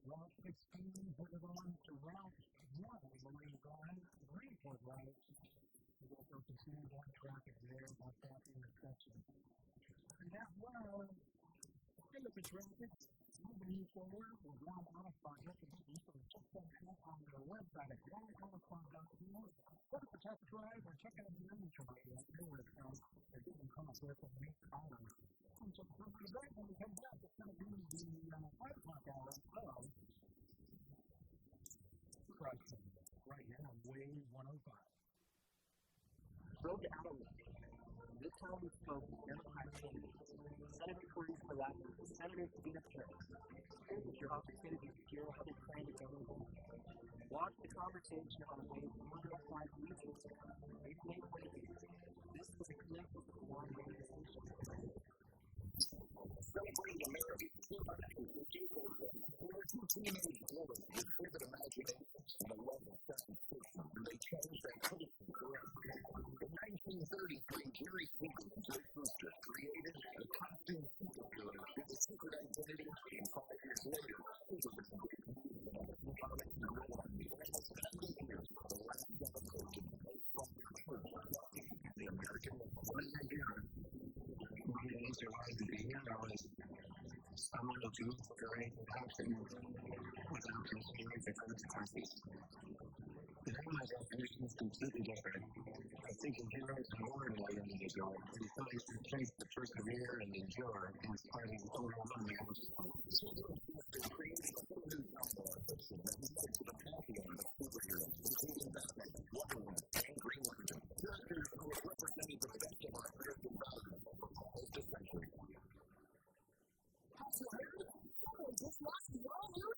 Route 16 headed on to Route 1, where you go ahead to Greenport Route. You go for some slow-going traffic there about that intersection. And that well, look at traffic. Moving forward, we're Guam Autospot. You have to do some check that out on their website at guamautostop.com. Go to Protect Drive or check out the inventory at their website. They're giving costs there for the next hour. And so for the break, when we come back, it's going to be the 5 o'clock hour of BrightSide. Right here on Wave 105. Road to Alameda. This time we spoke with Democrat candidates, Senator Pauly and Senator Suba. Here's your opportunity to hear how they plan to govern Guam. Watch the conversation on Wave 105 YouTube channel, April 8th. This is a connect with the Guam radio station. Celebrating America. There were two teenage boys with vivid imaginations and a love of science. They changed their culture forever. In 1933, Jerry Suba and Joe Brewster created a costume superhero with a secret identity, and 5 years later, Suba was a great movement on the comic gorilla. Almost 70 years, the last episode to be made from the church, the American Legion. It's so hard to be here. I was someone who drew for anything to happen without considering the consequences. Today, my definition is completely different. I think of heroes and more than one individual. We feel you should take the persevere and endure in spite of overwhelming obstacles. So, we're creating a whole new genre of fiction that relates to the pantheon of superheroes, including Batman, Wonder Woman, and Green Lantern. Characters who have represented the best of our American values for almost a century. This last one year,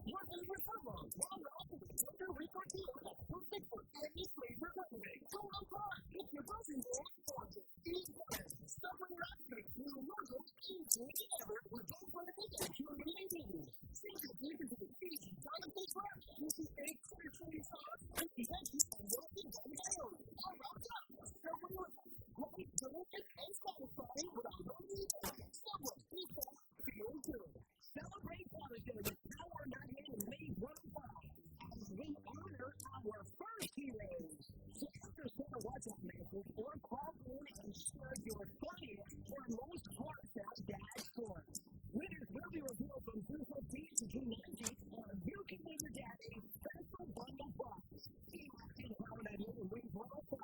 your favorite summer, while you're off to the Puerto Rico deal, perfect for any flavor holiday. So I'm glad if you're buzzing for it, eat better. Stubborn raspberry, new noodles, easy ever, with both benefits and humidity needs. Sink your deep into the feast, diamond fish wrap, using egg, clear chili sauce, and veggie and roasted down. All wrapped up. Stubborn, great, delicious, and satisfying without no need. Stubborn, people, feel good. Celebrate Father's Day with Power 98 and May 105 as we honor our first heroes. So after send a WhatsApp message or call in and share your funniest or most heartfelt dad story. Winners will be revealed from June 15th to June 19th, and you can win your dad a special bundle prize. In Power 98 and May 105.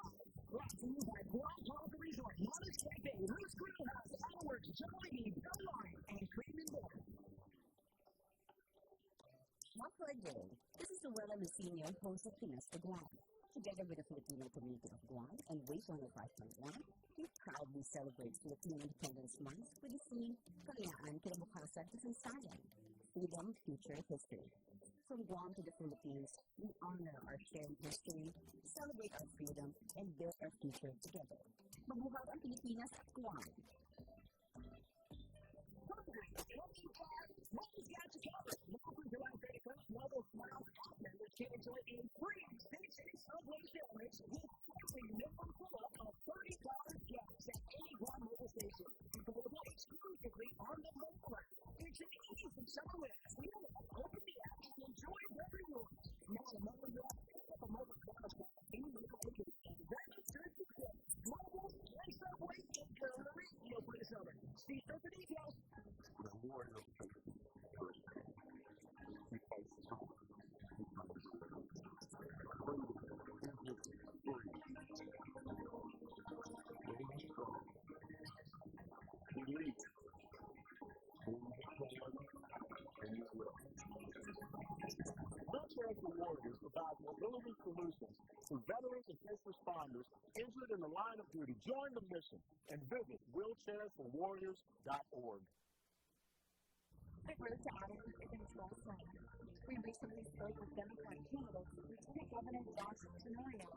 Brought to you by Guam Harbor Resort, Modest Cafe, Moose Greenhouse, Outworks, Jollibee, Bellline, and Cream and More. Shop right there. This is Loretta Lucino, host of Fiesta Glass. Together with the Filipino community of Guam and Wave 105.1, we proudly celebrate Filipino Independence Month with the theme, Kalayaan, Kinabukasan, Kasaysayan, Freedom, Future, History. From Guam to the Philippines, we honor our shared history, celebrate our freedom, and build our future together. Mabuhay ang Pilipinas at Guam! Mo's got you covered. Welcome to our very first Mobile Smiles app members can enjoy a free Big Subway sandwich with every member full up of $30 gas at any Guam mobile station. Available exclusively on the mobile app. It's an easy summer as we all open the app and enjoy every reward. Now, remember that pick up a Mobile Smiles app any local location. Register today. Mobile and Subway in Caribbean for the summer. See for details. Reward of Wheelchairs for Warriors provides mobility solutions for veterans and first responders injured in the line of duty. Join the mission and visit wheelchairsforwarriors.org. The road to Athens is in full swing. We recently spoke with Democrat candidates Lieutenant Governor Josh Tenorio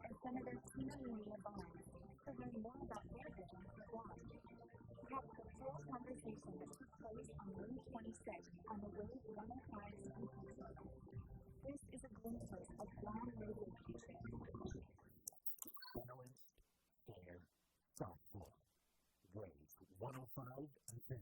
and Senator Tina Lilia Barnes to learn more about their vision for Guam. Have the full conversation that took place on May 26th on the Wave 105 speaking program. This is a glimpse of Guam radio future. Silence, stare, thoughtful. Wave 105 FM.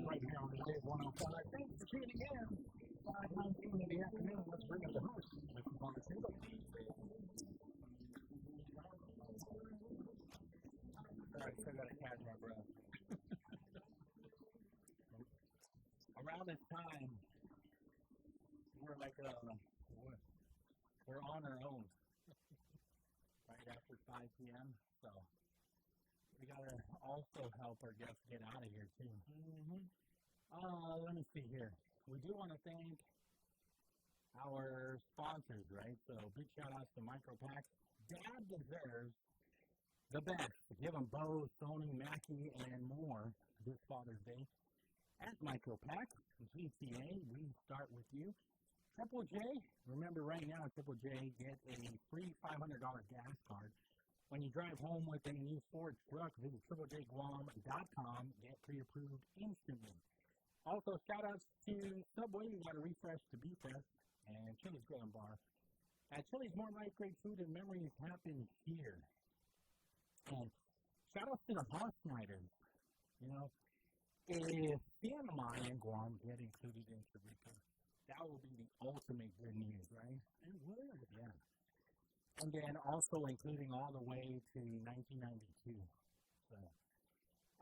Right here on the Wave 105. Thanks for tuning in. 5:19 in the afternoon. Let's bring up the host. Mr. Pauly. Sorry, still got to catch my breath. Around this time, we're like, we're on our own. Right after 5 p.m. So we gotta also help our guests get out of here too. Let me see here. We do want to thank our sponsors, right? So big shout outs to MicroPacks. Dad deserves the best. Give them Bo, Sony, Mackie, and more this Father's Day. At MicroPacks, GCA, we start with you. Triple J, remember right now at Triple J, get a free $500 gas card. When you drive home with a new Ford truck, visit triplejguam.com, get pre-approved instantly. Also, shout-outs to Subway. We got a refresh to Beef Fest and Chili's Grill and Bar. At Chili's, more life, great food, and memories happen here. And shout-outs to the Hoss Snyders. You know, if CNMI and Guam get included into RICA, that will be the ultimate good news, right? It would, yeah. And then also including all the way to 1992. So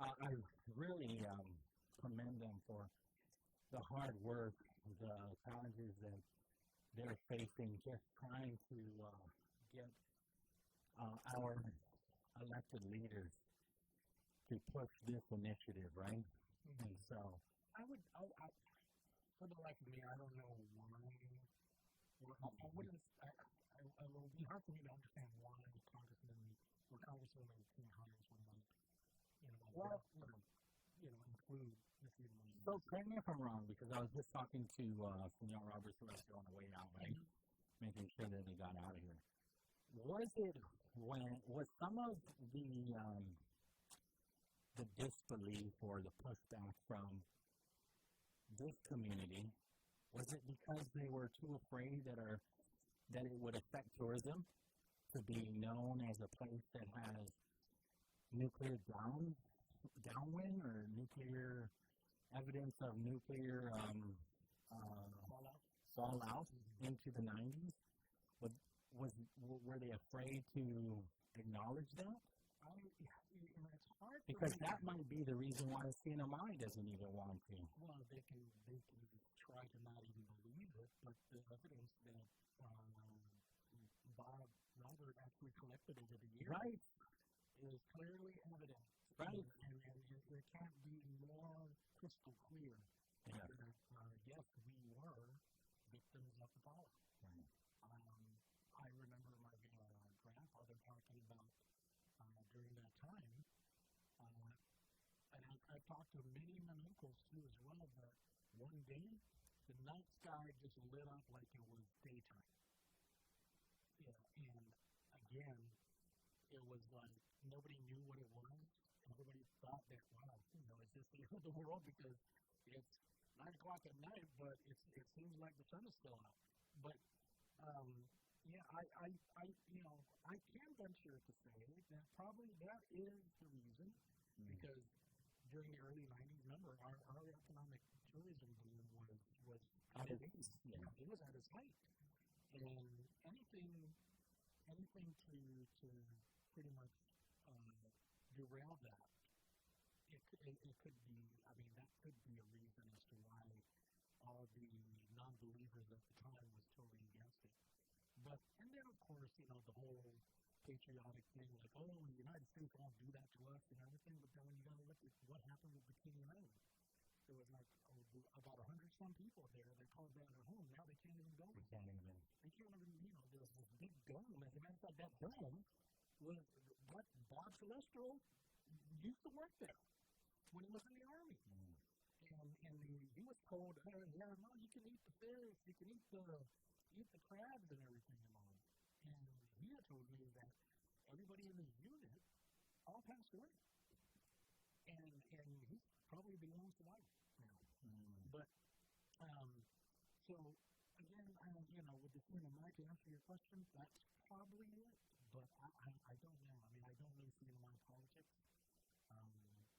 I really commend them for the hard work, the challenges that they're facing, just trying to get our elected leaders to push this initiative, right? And so I for the life of me, I don't know why It will be hard for me to understand why Congresswoman King Hines would want, include lithium mining. So correct me if I'm wrong, because I was just talking to Senor Robert Celestio on the way out, right? Making sure that they got out of here. Was some of the disbelief or the pushback from this community, was it because they were too afraid that it would affect tourism to be known as a place that has nuclear downwind or nuclear evidence of nuclear fallout into the 90s? Were they afraid to acknowledge that? It's hard because that might be the reason why CNMI doesn't even want to. Well, they can try to not even believe it, but the evidence that Bob Robert actually collected over the years is clearly evident. Right. And there can't be more crystal clear that, yes, we were victims of the fallout. Right. I remember my grandfather talking about during that time, and I've talked to many of my uncles too as well, that one day the night sky just lit up like it was daytime. And again, it was like nobody knew what it was. Everybody thought that, wow, is this the end of the world? Because it's 9 o'clock at night, but it seems like the sun is still out. But I can venture to say that probably that is the reason, because during the early 90s, remember, our economic tourism boom was at its height. It was at its height. And anything to pretty much derail that, it could be, that could be a reason as to why all the non-believers at the time was totally against it. But, and then of course, the whole patriotic thing, like, oh, the United States won't do that to us and everything, but then when you got to look at what happened with Bikini Island, there was like about 100-some people there. They called that their home. Now they can't even go. They can't even, there's this big dome. As a matter of fact, that dome was what Bob Celestio used to work there when he was in the Army. And he was told, no, you can eat the fish, you can eat the crabs and everything and all. And he had told me that everybody in his unit all passed away. And he's probably the lone survivor now. But, so, again, with the CNMI, to answer your question, that's probably it. But I don't know. I don't know CNMI politics.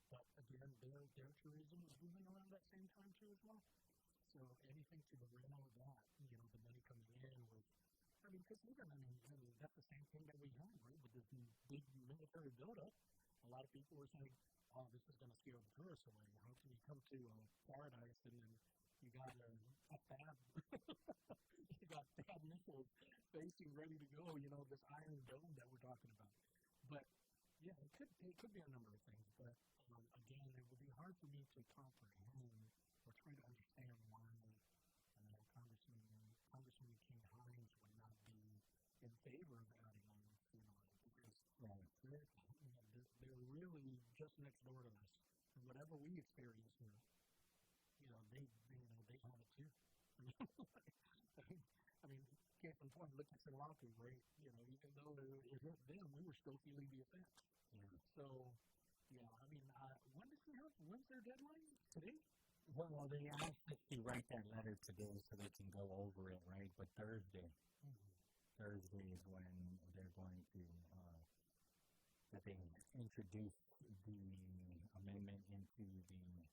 But, again, their tourism was moving around that same time, too, as well. So, anything to derail that, the money coming in was, because that's the same thing that we had, right, with this big military buildup. A lot of people were saying, oh, this is going to scare the tourists away. How can you come to paradise and then you got a fab, you got fab missiles facing ready to go, this iron dome that we're talking about. But, yeah, it could be a number of things. But, again, it would be hard for me to comprehend or try to understand why Congressman King Hines would not be in favor of adding on because they're really just next door to us. And whatever we experience here, they have it too. Case in point, look at Sri Lanka, right? Even though it hit them, we were still feeling the effects. So, when's their deadline? Today? Well, they asked us to write that letter today so they can go over it, right? But Thursday is when they're going to, that they introduce the amendment into the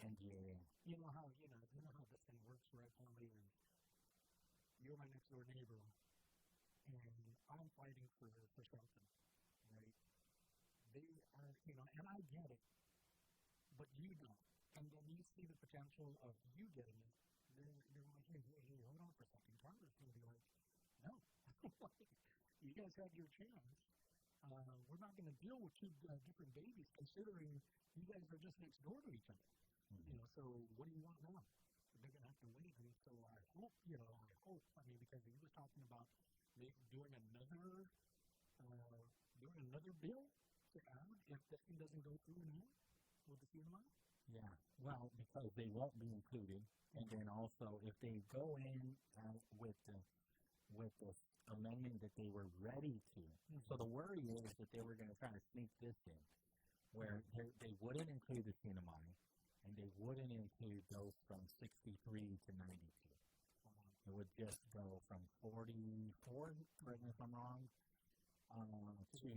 NDAA. You know how this thing works, right, Pauly? You're my next door neighbor, and I'm fighting for something, right? They are, and I get it, but you don't. And then you see the potential of you getting it, then you're like, hey, hold on for a second. Congress is going to be like, no. You guys had your chance. We're not going to deal with two different babies, considering you guys are just next door to each other. So what do you want now? they're going to have to wait. And so I hope, I mean, because he was talking about doing another bill to add if this thing doesn't go through now with the CMI. Yeah, well, because they won't be included, and then also if they go in with the amendment that they were ready to. So the worry is that they were going to try to sneak this in, where they wouldn't include the CNMI, and they wouldn't include those from 63 to 92. It would just go from 44, correct me if I'm wrong, to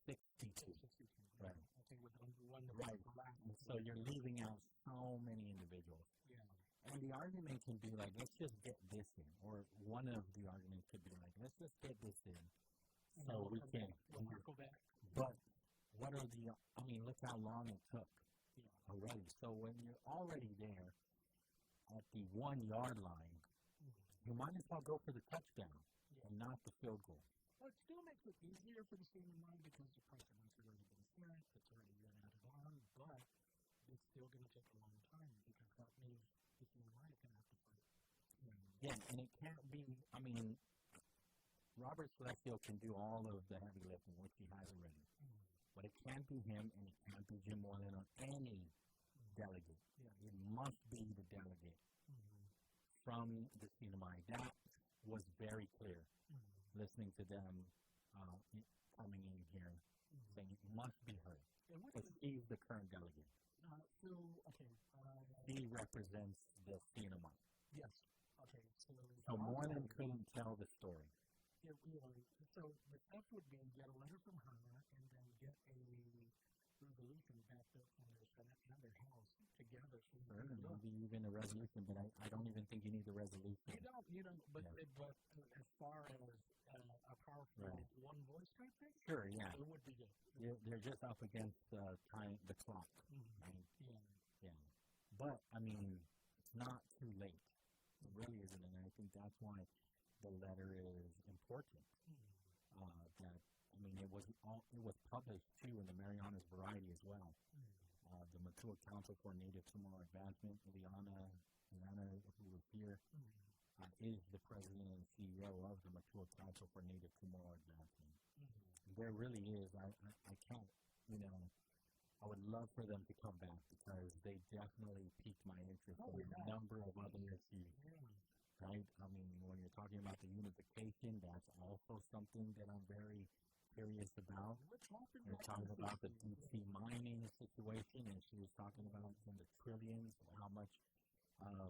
62. Right. Okay, with one right. So you're leaving out so many individuals. Yeah. And the argument can be like, let's just get this in. Or one of the arguments could be like, let's just get this in. So we can. But what are look how long it took already. So when you're already there at the 1 yard line, you might as well go for the touchdown and not the field goal. Well, it still makes it easier for the CNMI because the precedent's already been set, it's already been added on, but it's still going to take a long time because that means the CNMI is going to have to fight. Yeah, and it can't be, Robert Celestio can do all of the heavy lifting, which he has already. But it can't be him, and it can't be Jim Moylan or any delegate. It must be the delegate from the CNMI. That was very clear, listening to them coming in here, saying it must be her. Because he's the current delegate. He represents the CNMI. Yes. Okay. So Moylan couldn't tell the story. So the step would be get a letter from her and then get a resolution backed up from their Senate and their House together. So maybe even a resolution, but I don't even think you need a resolution. You don't. But as far as a powerful one voice type thing, sure, yeah, it would be good. They're just up against the clock, right? Yeah. But it's not too late. It really isn't, and I think that's why the letter is important. It was published too in the Marianas Variety as well. The Matua Council for Native Tomorrow Advancement, Liana, who was here, is the president and CEO of the Matua Council for Native Tomorrow Advancement. There really is. I can't. I would love for them to come back because they definitely piqued my interest in a number of other issues. Right? When you're talking about the unification, that's also something that I'm very curious about. We're talking about the deep sea mining situation, and she was talking about in the trillions, how much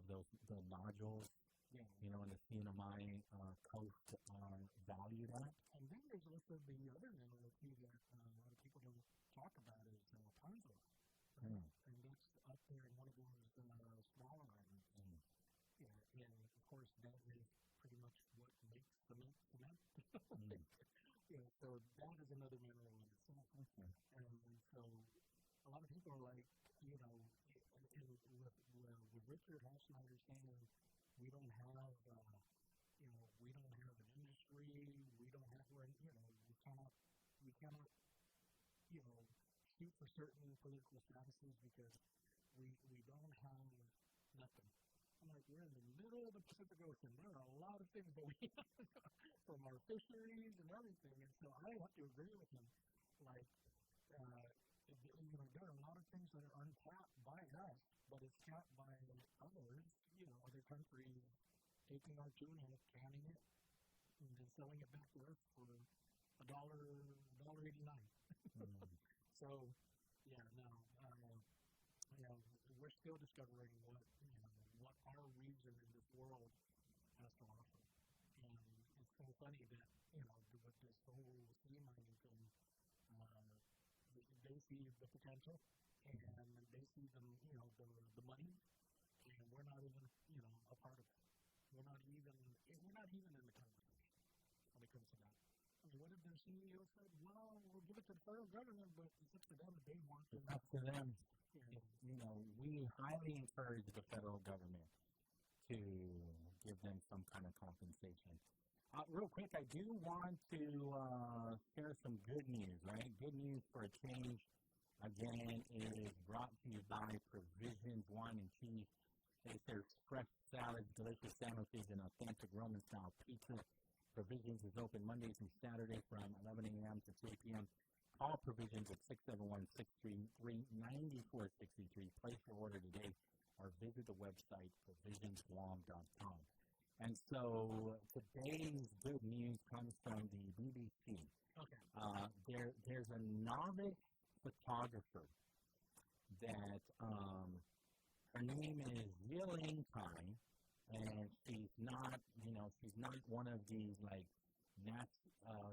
the nodules, in the CNMI coast are valued at. And then there's also the other mineral too that a lot of people don't talk about is Ponzo. And that's up there in one of those smaller islands. And of course, that is pretty much what makes cement. So that is another mineral in itself. And so a lot of people are like, with Richard Hassler saying we don't have an industry, we don't have, we cannot, shoot for certain political statuses because we don't have nothing. I'm like, we're in the middle of the Pacific Ocean. There are a lot of things that we have from our fisheries and everything. And so I have to agree with him. Like, there are a lot of things that are untapped by us, but it's tapped by others, other countries taking our tuna, canning it, and then selling it back to us for $1.89. So, we're still discovering what our region in this world has to offer. And it's so funny that, with this whole sea mining thing, they see the potential, and they see the money, and we're not even, a part of it. We're not even in the conversation when it comes to that. What if their CEO said, well, we'll give it to the federal government, but it's up to them if they want to. It's up to them. We highly encourage the federal government to give them some kind of compensation. Real quick, I do want to share some good news, right? Good news for a change, again, is brought to you by Provisions Wine and Cheese. They serve fresh salads, delicious sandwiches, and authentic Roman-style pizza. Provisions is open Monday through Saturday from 11 a.m. to 3 p.m. Call Provisions at 671-633-9463. Place your order today or visit the website provisionsguam.com. And so today's good news comes from the BBC. Okay. There's a novice photographer that her name is Yilin Kai, and she's not one of these like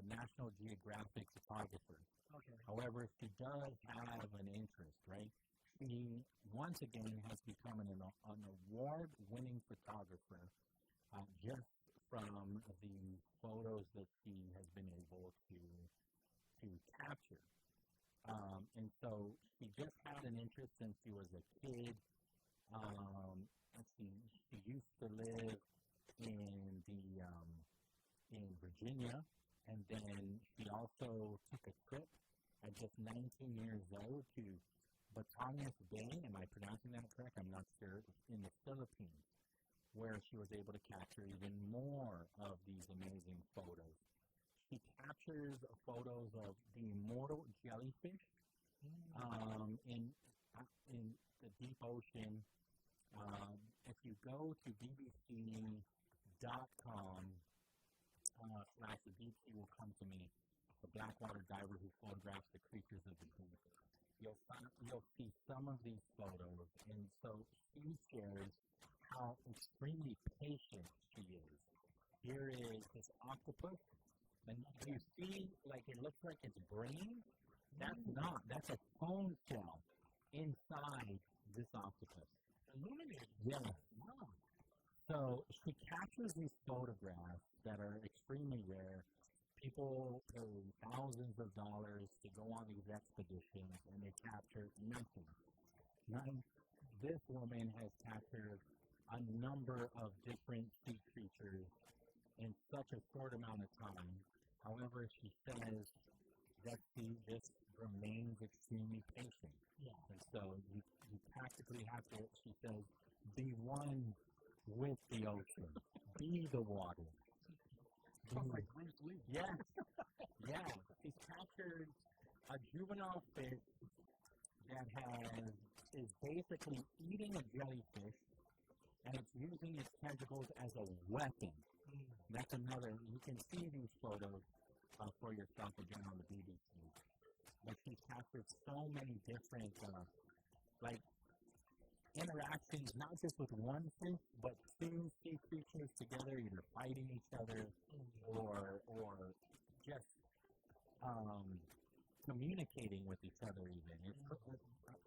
National Geographic photographers. Okay. However, she does have an interest, right? She once again has become an award-winning photographer just from the photos that she has been able to capture. And so she just had an interest since she was a kid. She used to live in Virginia, and then she also took a trip at just 19 years old to Batanes Bay. Am I pronouncing that correct? I'm not sure. In the Philippines, where she was able to capture even more of these amazing photos. She captures photos of the immortal jellyfish in the deep ocean. If you go to bbc.com/the deep sea will come to me, the blackwater diver who photographs the creatures of the deep. You'll see some of these photos, and so she shares how extremely patient she is. Here is this octopus, and you see, like, it looks like it's brain. That's not. That's a phone shell inside this octopus. Illuminated. Yeah. Wow. So she captures these photographs that are extremely rare. People pay thousands of dollars to go on these expeditions, and they capture nothing. This woman has captured a number of different sea creatures in such a short amount of time. However, she says that she just remains extremely patient. Yeah. And so you practically have to, she says, be one with the ocean. Be the water. Sounds like Bruce Lee. Yes. Yeah. She's captured a juvenile fish that is basically eating a jellyfish, and it's using its tentacles as a weapon. That's another. You can see these photos for yourself again on the BBC. But she's captured so many different interactions, not just with one fish, but two sea creatures together, either fighting each other or just communicating with each other even.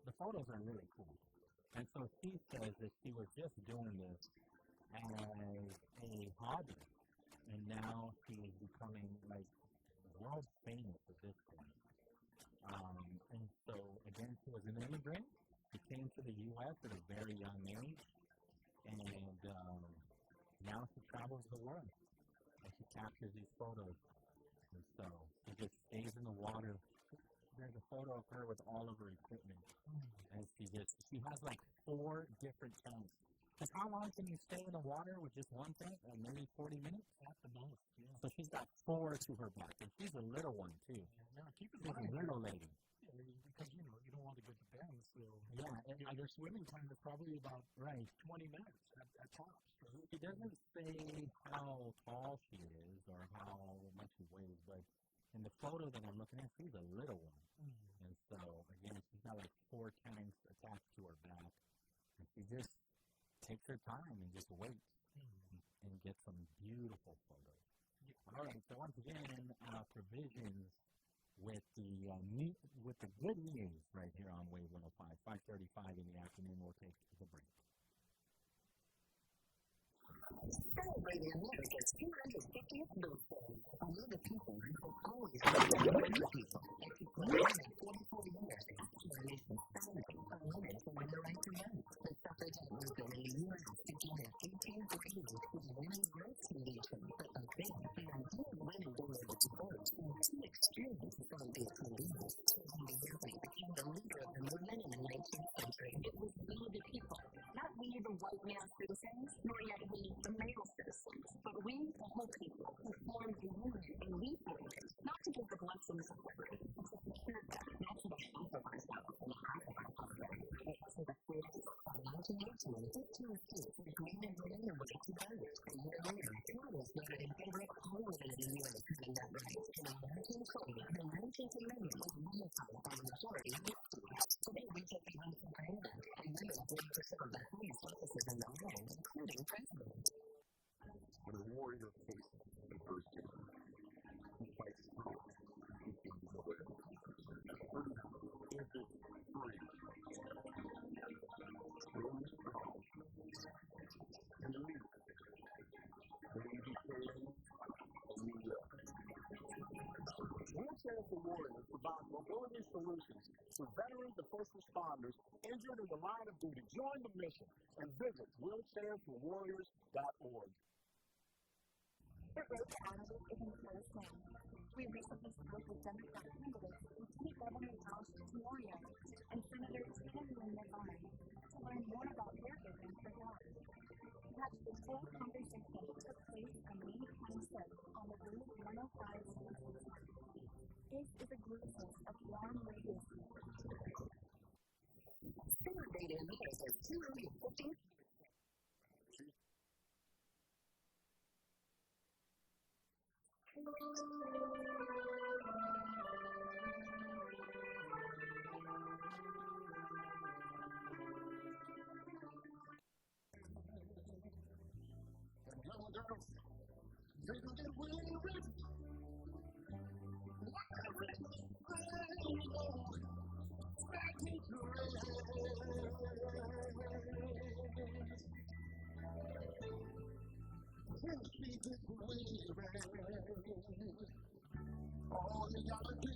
The photos are really cool. And so she says that she was just doing this as a hobby, and now she is becoming like world famous at this point. And so again, she was an immigrant. She came to the U.S. at a very young age, and now she travels the world, and she captures these photos. And so she just stays in the water. There's a photo of her with all of her equipment, and she has like 4 different tanks. Because how long can you stay in the water with just one tank? Maybe 40 minutes? At the most, yeah. So she's got 4 to her back, and she's a little one, too. Yeah, keep in She's mind. a little lady. Yeah, because, you don't want to get the bend, so... Yeah. And your swimming time is probably about 20 minutes at tops. Right? She doesn't say how tall she is or how much she weighs, but in the photo that I'm looking at, she's a little one. And so, again, she's got like 4 tanks attached to her back, and she just takes her time and just waits and gets some beautiful photos. All right, so once again, Provisions with the good news right here on Wave 105, 5:35 in the afternoon. We'll take the break. Celebrating America's 250th birthday. Among the people who will always be the people. And people have been 44 years after the nation's founding, are women who win the right to vote. The suffragette movement in the U.S. began in 1830 with the Women's Rights Foundation. But by then, the idea of women being able to vote seemed too extreme to find its illegal. Susan became the leader of the movement in the 19th century. It was we the people, not we the white man 2018, 15 states agreed to bring the right to vote. A year later, Congress voted in favor of Pauly in the U.S. having that right. An American code, the 19th Amendment was ratified by a majority of states. Today, we take it home for granted, and women hold some of the highest offices in the land, including president. When a warrior faces adversity, he fights through it. He can know it. Freedom isn't free. Really strong. And lead. When you became a new left. Wheelchair for Warriors provides mobility solutions to veterans and first responders injured in the line of duty. Join the mission and visit wheelchairforwarriors.org. The road to Adams is in close now. We recently spoke with Democrat candidates Lieutenant Governor Josh Tenorio and Senator Tina Luna Vine to learn more about their vision for jobs. Catch the full conversation that took place on May 26th on the Route 105 Solutions. This is a glimpse of Warm Radio. Spirit Radio News is 215. All you gotta do,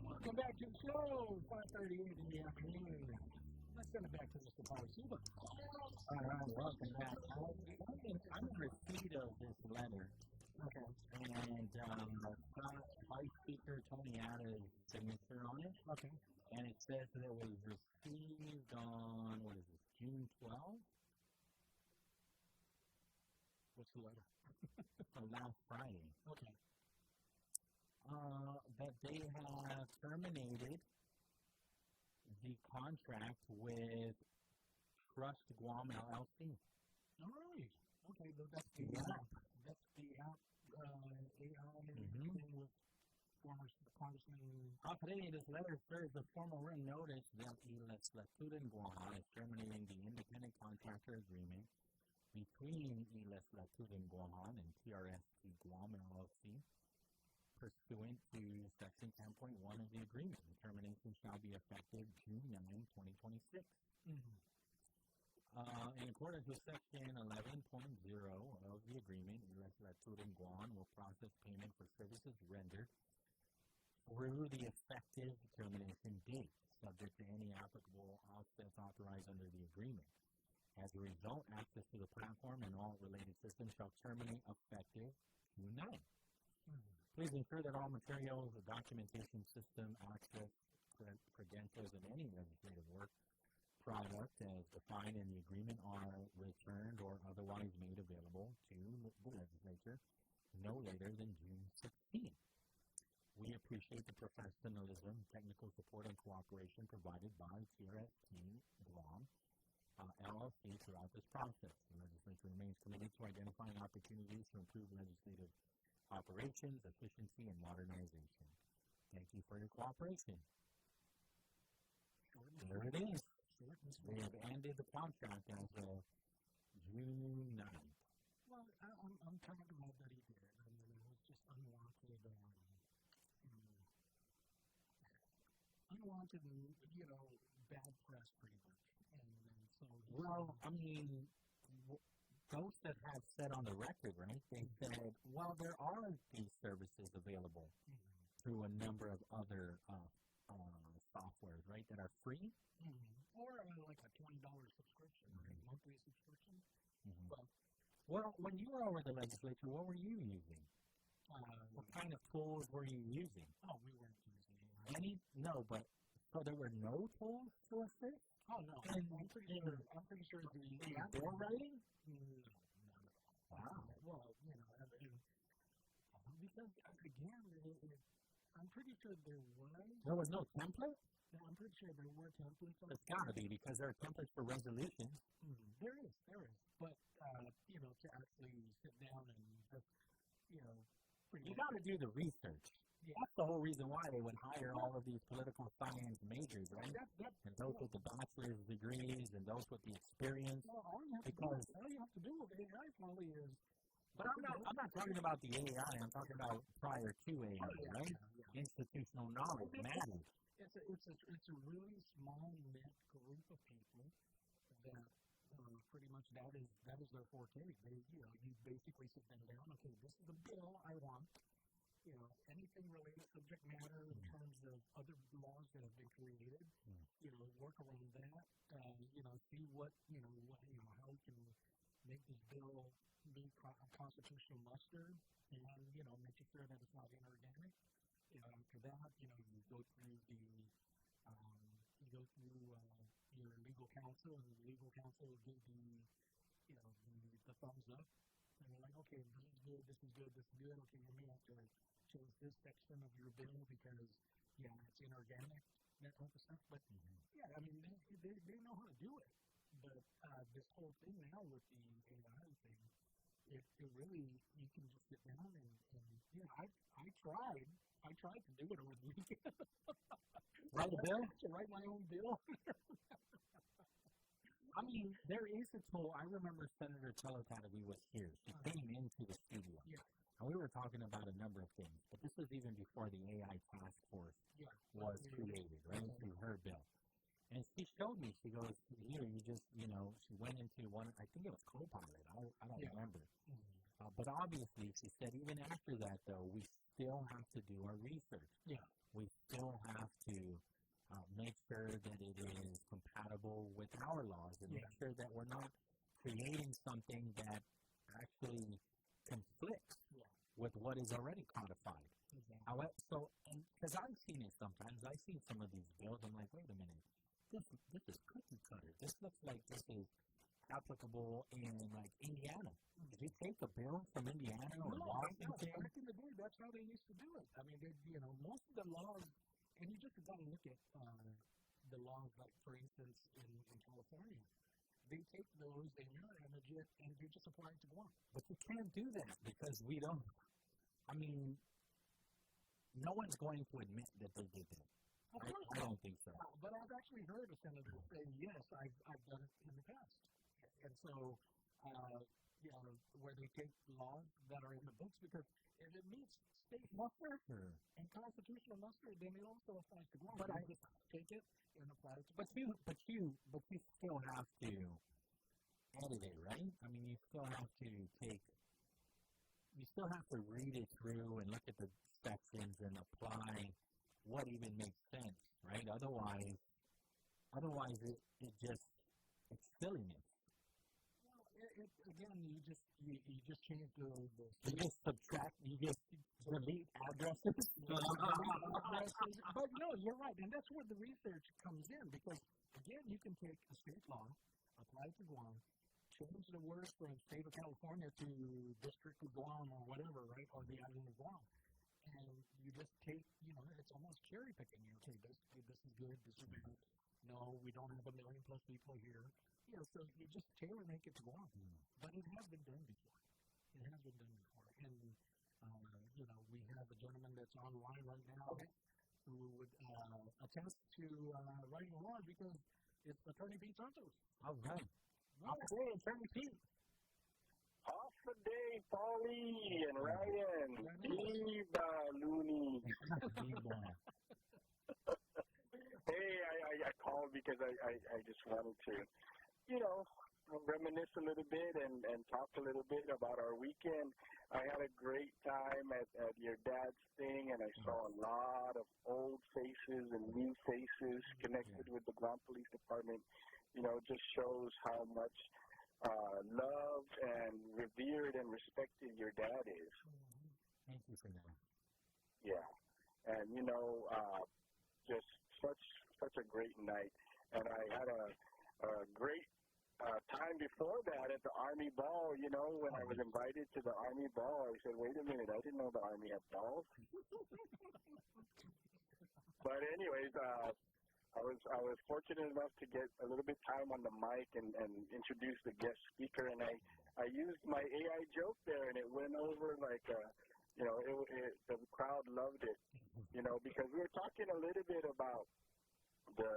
Welcome back to the show, 5:38 in the afternoon. Let's send it back to Mr. Pauly Suba. All right, welcome back. I'm in receipt of this letter. Okay. And Vice Speaker Tony Atta's signature on it. Okay. And it says that it was received on, what is this, June 12th? What's the letter? Last Friday. Okay. That they have terminated the contract with Trust Guam LLC. All right. Okay, that's the AI thing with former Congressman. Today, this letter serves a formal written notice that Legislature in Guam is terminating the independent contractor agreement between Legislature in Guam and TRST Guam LLC, pursuant to Section 10.1 of the agreement. The termination shall be effective June 9, 2026. Mm-hmm. In accordance with Section 11.0 of the agreement, Legislature in Guam will process payment for services rendered through the effective termination date, subject to any applicable offsets authorized under the agreement. As a result, access to the platform and all related systems shall terminate effective June 9. Mm-hmm. Please ensure that all materials, the documentation system, access, credentials, and any legislative work product as defined in the agreement are returned or otherwise made available to the legislature no later than June 16. We appreciate the professionalism, technical support, and cooperation provided by TRST Guam LLC throughout this process. The legislature remains committed to identifying opportunities to improve legislative operations, efficiency, and modernization. Thank you for your cooperation. There it is. They have ended the contract as of June 9th. Well, I'm kind of glad that he did. I mean, it was just unwanted, bad press, pretty much. And so. Well, I mean, those that have said on the record, right? They said, well, there are these services available through a number of other softwares, right, that are free. Or like a $20 subscription, right? Monthly subscription. Well, when you were over the legislature, what were you using? What kind of tools were you using? Oh, we weren't using any. No, but so there were no tools to assist. Oh no, I'm pretty sure the bill writing. No. Wow. Well, again, I'm pretty sure there was. There was no template? No, I'm pretty sure there were templates. It's got to be, because there are templates for resolutions. There is. But, to actually sit down and just, you got to do the research. Yeah. That's the whole reason why they would hire all of these political science majors, right? And those with the bachelor's degrees and those with the experience. Well, all you have to do with AI probably is. But I'm not talking about the AI. I'm talking about prior to AI, right? Yeah. Institutional knowledge matters. It's a really small knit group of people that pretty much that is their forte. You basically sit them down. Okay, this is the bill I want. Anything related to subject matter in terms of other laws that have been created. Work around that. See what how we can make this bill be constitutional muster, and make sure that it's not inorganic. After that, you go through your legal counsel, and the legal counsel will give the thumbs up, and you're like, okay, this is good. Okay, you may have to change this section of your bill because it's inorganic, that type of stuff. But I mean, they know how to do it. But this whole thing now with the AI thing, it really, you can just sit down and I tried to do it over the weekend. Write a bill? To write my own bill. I mean, there is a tool. I remember Senator Teletatabi was here. She came into the studio. Yeah. And we were talking about a number of things. But this was even before the AI task force was created, right? Through her bill. And she showed me, she goes, here, you just, she went into one, I think it was Copilot. I don't remember. But obviously, she said, even after that, though, we still have to do our research. Yeah. We still have to make sure that it is compatible with our laws and make sure that we're not creating something that actually conflicts with what is already codified. Exactly. Because I've seen it sometimes. I've seen some of these bills. I'm like, wait a minute. This is cookie cutter. This looks like this is applicable in, like, Indiana. Did you take a bill from Indiana or Washington? No, back in the day, that's how they used to do it. I mean, most of the laws, and you just got to look at the laws, like, for instance, in California. They take those, they mirror image it, and they just apply it to Guam. But you can't do that because we don't. I mean, no one's going to admit that they did that. I don't think so. But I've actually heard a senator say, yes, I've done it in the past. And so, where they take laws that are in the books, because if it meets state muster and constitutional muster, then it also applies to Guam. But I just take it and apply it to Guam. But you still have to edit it, right? I mean, you still have to read it through and look at the sections and apply what even makes sense, right? Otherwise it's silliness. Again, you just change the you just subtract, you just delete addresses. But no, you're right, and that's where the research comes in, because again, you can take a state law, apply it to Guam, change the word from state of California to District of Guam or whatever, right, or the island of Guam, and you just take, it's almost cherry picking. Okay, this is good, this is bad. No, we don't have 1 million plus people here. So you just tailor make it to Guam. But it has been done before. And we have a gentleman that's online right now who would attest to writing a law because it's Attorney Pete Santos. All right. Off the day, Attorney Pete. Off the day, Pauly and Ryan. Viva Looney. Hey, I called because I just wanted to, reminisce a little bit and talk a little bit about our weekend. I had a great time at your dad's thing, and I saw a lot of old faces and new faces connected with the Guam Police Department. It just shows how much loved and revered and respected your dad is. Thank you for that. Yeah. And, just such a great night. And I had a great time before that at the Army ball, you know, when I was invited to the Army ball, I said, wait a minute, I didn't know the Army had balls. But anyways, I was fortunate enough to get a little bit time on the mic and introduce the guest speaker, and I used my AI joke there, and it went over like, you know, the crowd loved it, you know, because we were talking a little bit about the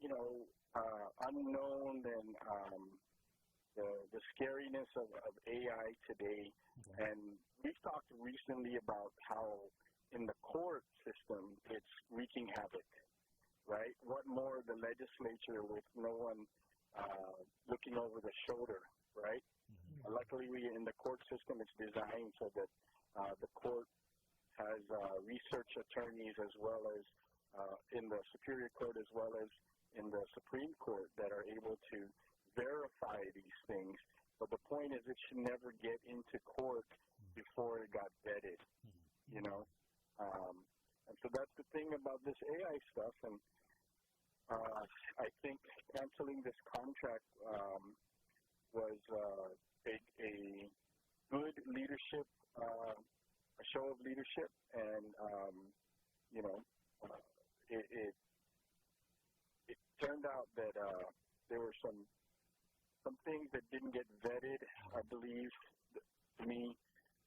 you know, unknown and the scariness of AI today. And we've talked recently about how in the court system it's wreaking havoc, right? What more the legislature with no one looking over the shoulder, right? Luckily, in the court system, it's designed so that the court has research attorneys as well as in the Superior Court as well as in the Supreme Court that are able to verify these things. But the point is it should never get into court before it got vetted, you know? And so that's the thing about this AI stuff. And I think canceling this contract was a good leadership, a show of leadership, and, you know, it turned out that there were some things that didn't get vetted, I believe, to me,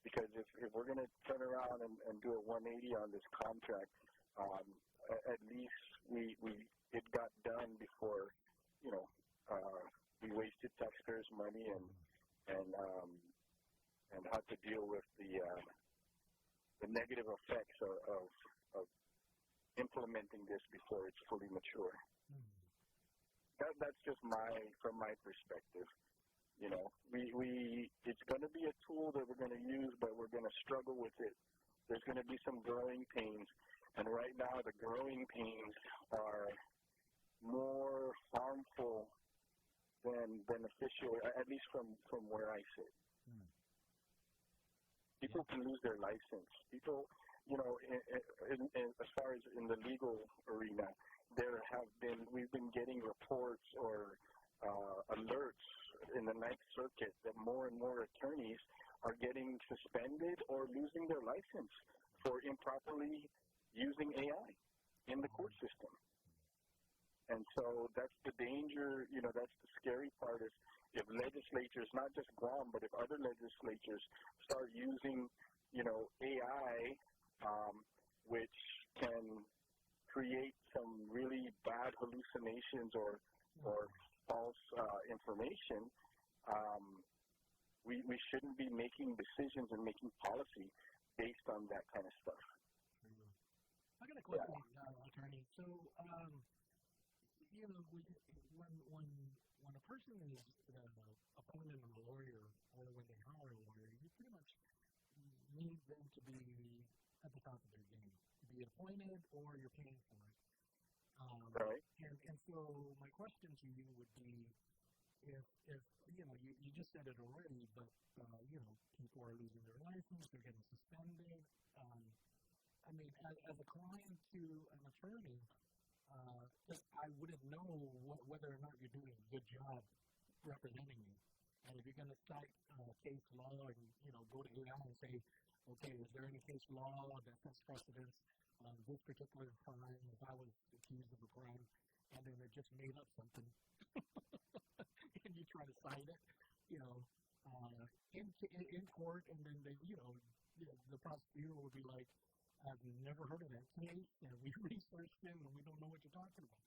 because if we're going to turn around and do a 180 on this contract, at least it got done before, you know, we wasted taxpayers' money and had to deal with the negative effects of implementing this before it's fully mature. That's just from my perspective. You know, it's going to be a tool that we're going to use, but we're going to struggle with it. There's going to be some growing pains, and right now the growing pains are more harmful than beneficial, at least from where I sit. People can lose their license. People, you know, as far as in the legal arena, we've been getting reports or alerts in the Ninth Circuit that more and more attorneys are getting suspended or losing their license for improperly using AI in the court system. And so that's the danger, you know, that's the scary part is if legislatures, not just Guam, but if other legislatures start using, you know, AI, which can create some really bad hallucinations or false information, we shouldn't be making decisions and making policy based on that kind of stuff. I got a question, attorney. So, you know, when a person is appointed a lawyer or when they hire a lawyer, you pretty much need them to be at the top of their game, to be appointed or you're paying for it. Right. And so my question to you would be, if you know, you just said it already, but, you know, people are losing their license, they're getting suspended. I mean, as a client to an attorney, I wouldn't know whether or not you're doing a good job representing me. And if you're going to cite case law and, you know, go to AI and say, okay, is there any case law that sets precedence on this particular crime if I was accused of a crime, and then it just made up something, and you try to cite it, you know, in court, and then they, you know, the prosecutor will be like, I've never heard of that case, and we researched it, and we don't know what you're talking about.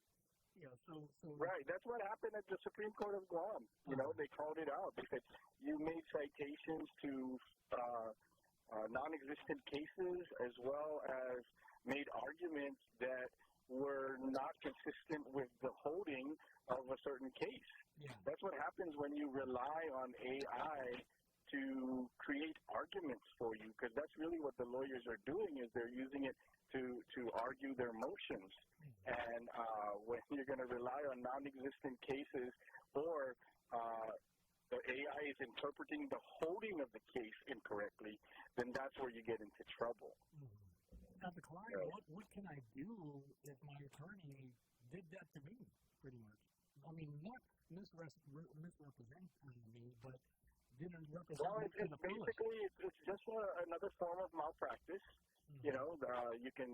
Yeah, so right, that's what happened at the Supreme Court of Guam. You know, they called it out because you made citations to non-existent cases as well as made arguments that were not consistent with the holding of a certain case. Yeah. That's what happens when you rely on AI to create arguments for you, because that's really what the lawyers are doing, is they're using it to argue their motions. And when you're going to rely on non-existent cases or the AI is interpreting the holding of the case incorrectly, then that's where you get into trouble. As a client, what can I do if my attorney did that to me, pretty much? I mean, misrepresent me, but didn't represent Well, me it's to the fullest. basically it's just another form of malpractice. You know, you can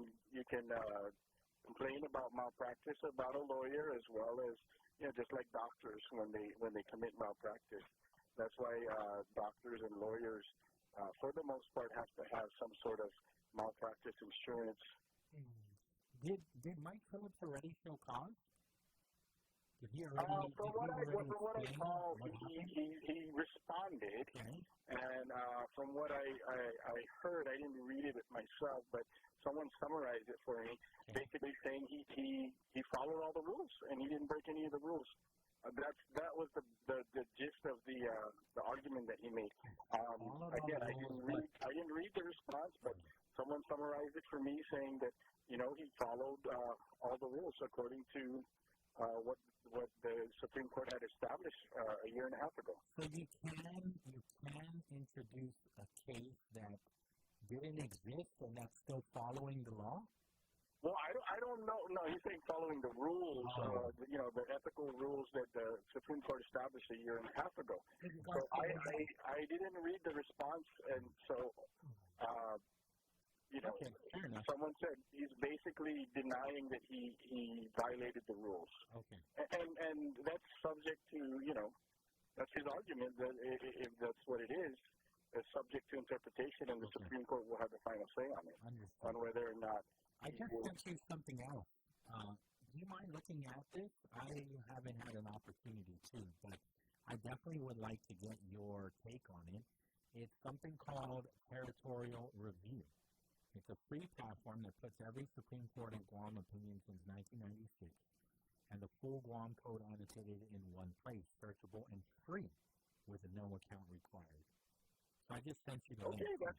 complain about malpractice about a lawyer as well as, you know, just like doctors when they commit malpractice. That's why doctors and lawyers, for the most part, have to have some sort of malpractice insurance. Did Mike Phillips already show cause? Did he already? From what I saw, he responded, and from what I heard, I didn't read it myself, but someone summarized it for me, basically saying he followed all the rules and he didn't break any of the rules. That was the gist of the argument that he made. Again, I didn't read the response, but someone summarized it for me, saying that, you know, he followed all the rules according to what the Supreme Court had established a year and a half ago. So you can introduce a case that didn't exist and that's still following the law? Well, I don't know. No, he's saying following the rules, you know, the ethical rules that the Supreme Court established a year and a half ago. So I didn't read the response, and so, you know, someone said he's basically denying that he violated the rules. Okay. And that's subject to, you know, that's his argument, that if that's what it is, it's subject to interpretation, and the Supreme Court will have the final say on it, on whether or not. I just sent you something else. Do you mind looking at this? I haven't had an opportunity to, but I definitely would like to get your take on it. It's something called territorial review. It's a free platform that puts every Supreme Court and Guam opinion since 1996 and the full Guam Code annotated in one place, searchable and free, with no account required. So I just sent you the link. Okay, that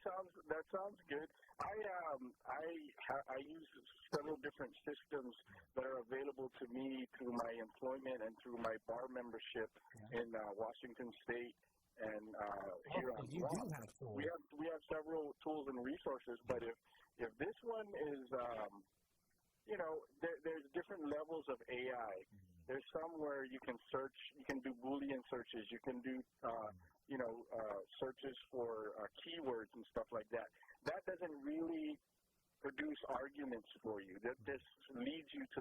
sounds good. I use several different systems that are available to me through my employment and through my bar membership in Washington State and here on Guam. We have several tools and resources, but if this one is, you know, there's different levels of AI. There's some where you can search, you can do Boolean searches, you can do, you know, searches for keywords and stuff like that. That doesn't really produce arguments for you. That just leads you to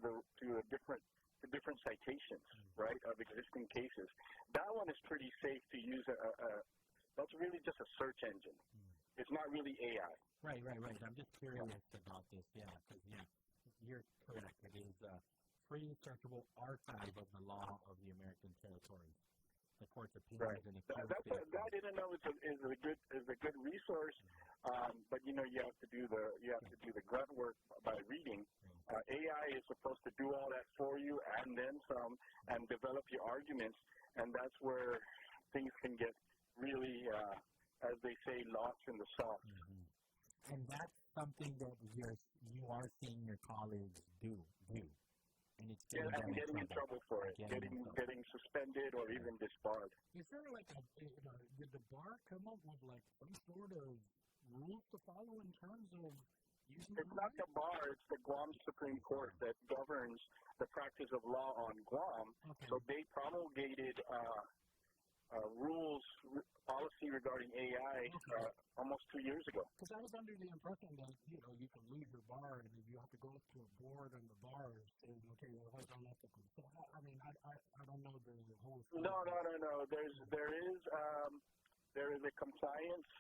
different citations, right, of existing cases. That one is pretty safe to use. That's really just a search engine. It's not really AI. Right. I'm just curious about this, because, you're correct. It is a free, searchable archive of the law of the American territories. The court's opinions and that in and of is a good resource, but you know you have to do the grunt work by reading. AI is supposed to do all that for you and then some, and develop your arguments, and that's where things can get really, as they say, lost in the sauce. And that's something that you are seeing your colleagues do. And it's getting in trouble for it, getting suspended or even disbarred. Is there like did the bar come up with like some sort of rules to follow in terms of using? It's not the bar; it's the Guam Supreme Court that governs the practice of law on Guam. Okay. So they promulgated rules, policy regarding AI almost 2 years ago. Because I was under the impression that, you know, you can lose your bar and you have to go up to a board and the bar says, okay, well, that's unethical. So, I mean, I don't know the whole thing. No. There is a compliance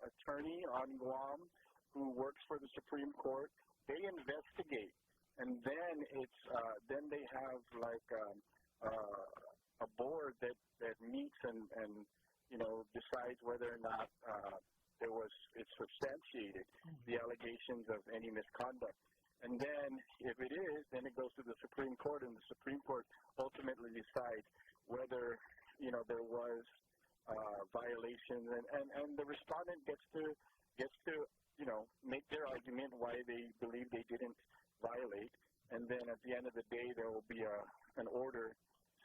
attorney on Guam who works for the Supreme Court. They investigate, and then then they have like a board that meets and you know decides whether or not it's substantiated, the allegations of any misconduct. And then if it is, then it goes to the Supreme Court, and the Supreme Court ultimately decides whether, you know, there was violations, and the respondent gets to you know, make their argument why they believe they didn't violate, and then at the end of the day there will be an order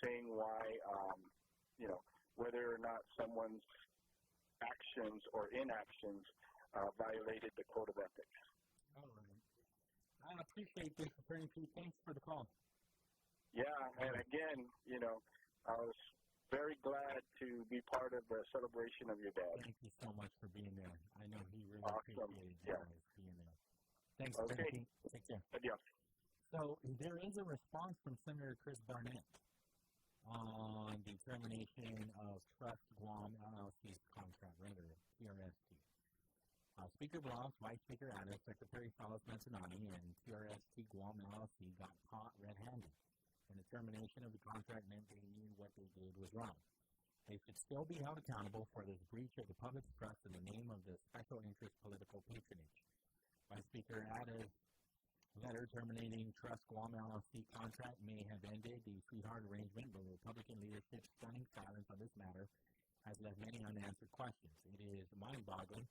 saying why, you know, whether or not someone's actions or inactions violated the code of ethics. All right. I appreciate this, Attorney Pete. Thanks for the call. Yeah, and again, you know, I was very glad to be part of the celebration of your dad. Thank you so much for being there. I know he really Awesome. appreciated you guys being there. Thanks, Okay. Benji. Take care. Adios. So there is a response from Senator Chris Barnett on the termination of Trust Guam LLC's contract, rather, TRST. Speaker Blas, Vice Speaker Adams, Secretary Salas Manzanani, and TRST Guam LLC got caught red-handed, and the termination of the contract meant they knew what they did was wrong. They should still be held accountable for this breach of the public's trust in the name of the special interest political patronage. Vice Speaker Adams' letter terminating Trust Guam LLC contract may have ended the sweetheart arrangement, but Republican leadership's stunning silence on this matter has left many unanswered questions. It is mind-boggling.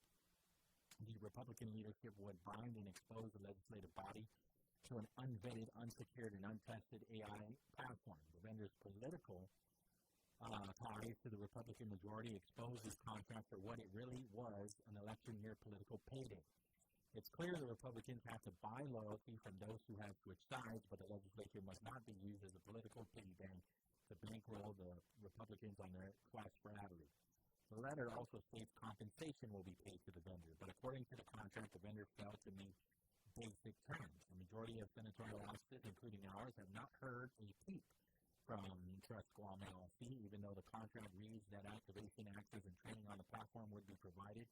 The Republican leadership would bind and expose the legislative body to an unvetted, unsecured, and untested AI platform. The vendor's political ties to the Republican majority expose this contract for what it really was, an election year political payday. It's clear the Republicans have to buy loyalty from those who have switched sides, but the legislature must not be used as a political piggy bank to bankroll the Republicans on their quest for avarice. The letter also states compensation will be paid to the vendor, but according to the contract, the vendor failed to meet basic terms. The majority of senatorial offices, including ours, have not heard a peep from Trust Guam LLC, even though the contract reads that activation access and training on the platform would be provided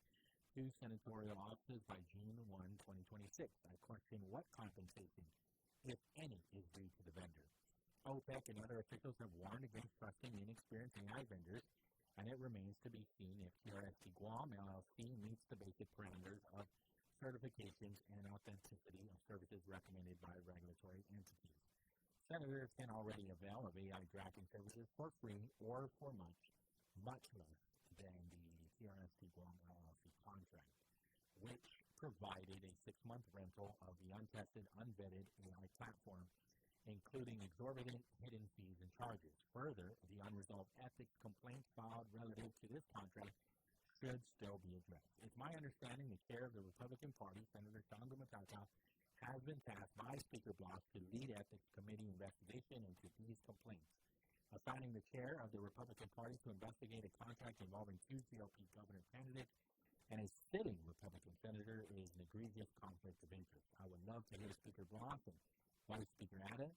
to senatorial offices by June 1, 2026. I question what compensation, if any, is due to the vendor. OPEC and other officials have warned against trusting inexperienced AI vendors, and it remains to be seen if TRST Guam LLC meets the basic parameters of certifications and authenticity of services recommended by regulatory entities. Senators can already avail of AI drafting services for free or for much less than the TRST Guam LLC contract, which provided a 6-month rental of the untested, unvetted AI platform, including exorbitant hidden fees and charges. Further, the unresolved ethics complaints filed relative to this contract should still be addressed. It's my understanding the chair of the Republican Party, Senator Sandro Matata, has been tasked by Speaker Blas to lead ethics committee investigation into these complaints. Assigning the chair of the Republican Party to investigate a contract involving 2 GOP governor candidates and a sitting Republican senator is an egregious conflict of interest. I would love to hear Speaker Blas and Vice Speaker Adams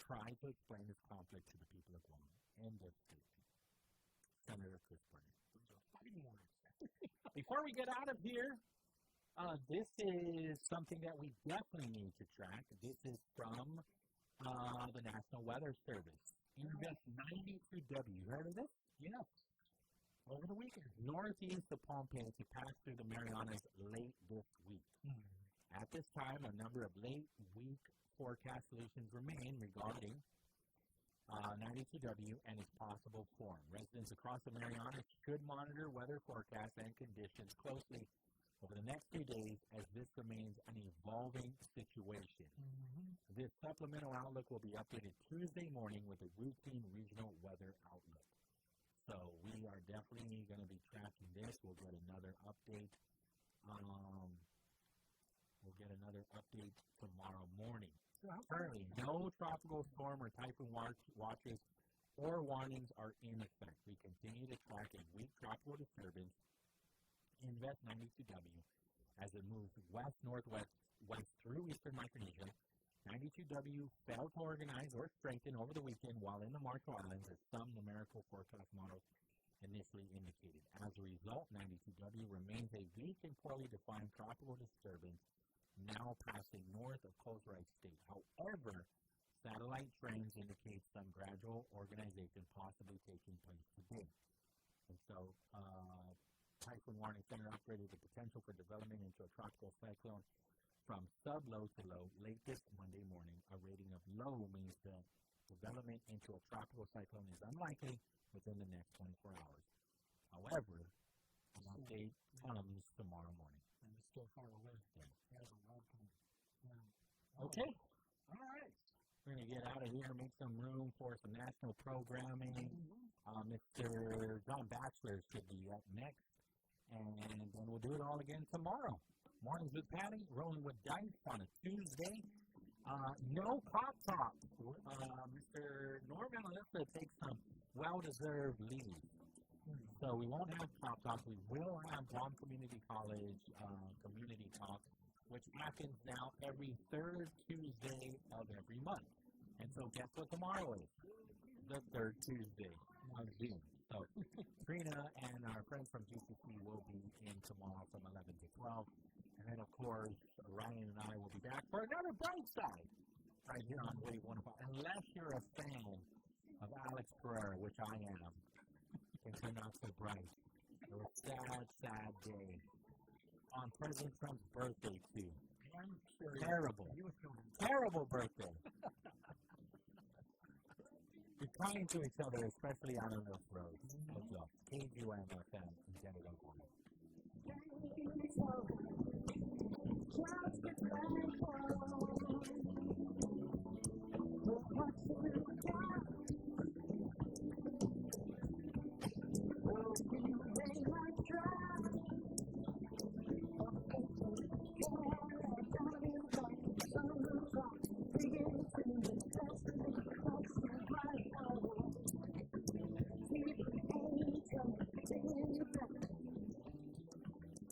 try to explain this conflict to the people of Guam. End of statement. Senator Chris Barnett. Before we get out of here, this is something that we definitely need to track. This is from the National Weather Service. Invest 92W. You heard of this? Yes. Over the weekend, northeast of Pompeii to pass through the Marianas late this week. At this time, a number of late week forecast solutions remain regarding 92W and its possible form. Residents across the Marianas should monitor weather forecasts and conditions closely over the next few days as this remains an evolving situation. This supplemental outlook will be updated Tuesday morning with a routine regional weather outlook. So we are definitely going to be tracking this. We'll get another update. Tomorrow morning. Currently, no tropical storm or typhoon watches or warnings are in effect. We continue to track a weak tropical disturbance, Invest 92W, as it moves west-northwest through eastern Micronesia. 92W failed to organize or strengthen over the weekend while in the Marshall Islands, as some numerical forecast models initially indicated. As a result, 92W remains a weak and poorly defined tropical disturbance now passing north of Coast Right State. However, satellite trends indicate some gradual organization possibly taking place today. And so, Typhoon Warning Center upgraded the potential for development into a tropical cyclone from sub-low to low late this Monday morning. A rating of low means that development into a tropical cyclone is unlikely within the next 24 hours. However, an update comes tomorrow morning. And it's still far away. Okay. All right. We're going to get out of here, make some room for some national programming. Mr. John Batchelor should be up next. And then we'll do it all again tomorrow. Mornings with Patty, rolling with dice on a Tuesday. No pop top. Mr. Norman Alyssa takes some well-deserved leave. So we won't have Pop Talks. We will have Guam Community College Community Talk, which happens now every third Tuesday of every month. And so guess what tomorrow is? The third Tuesday on Zoom. So Trina and our friends from GCC will be in tomorrow from 11 to 12. And then, of course, Ryan and I will be back for another BrightSide right here on Wave 105. Unless you're a fan of Alex Pereira, which I am, things are not so bright. It was a sad, sad day. On President Trump's birthday, too. Terrible. Terrible birthday. Be kind to each other, especially out on those roads. What's up? KGUM-FM in Denver, Oklahoma.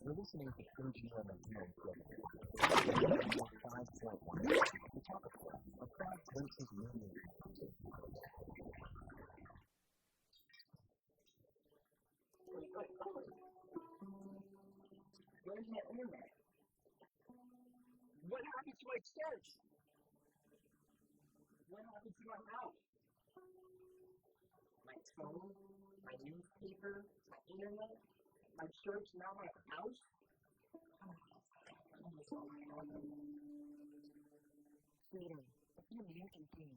You're listening to KGUM-FM program. 5.1. The topic of Craft versus Union. Where's my internet? What happened to my search? What happened to my house? My phone, my newspaper, my internet, my search, now my house? Freedom. It's an American thing.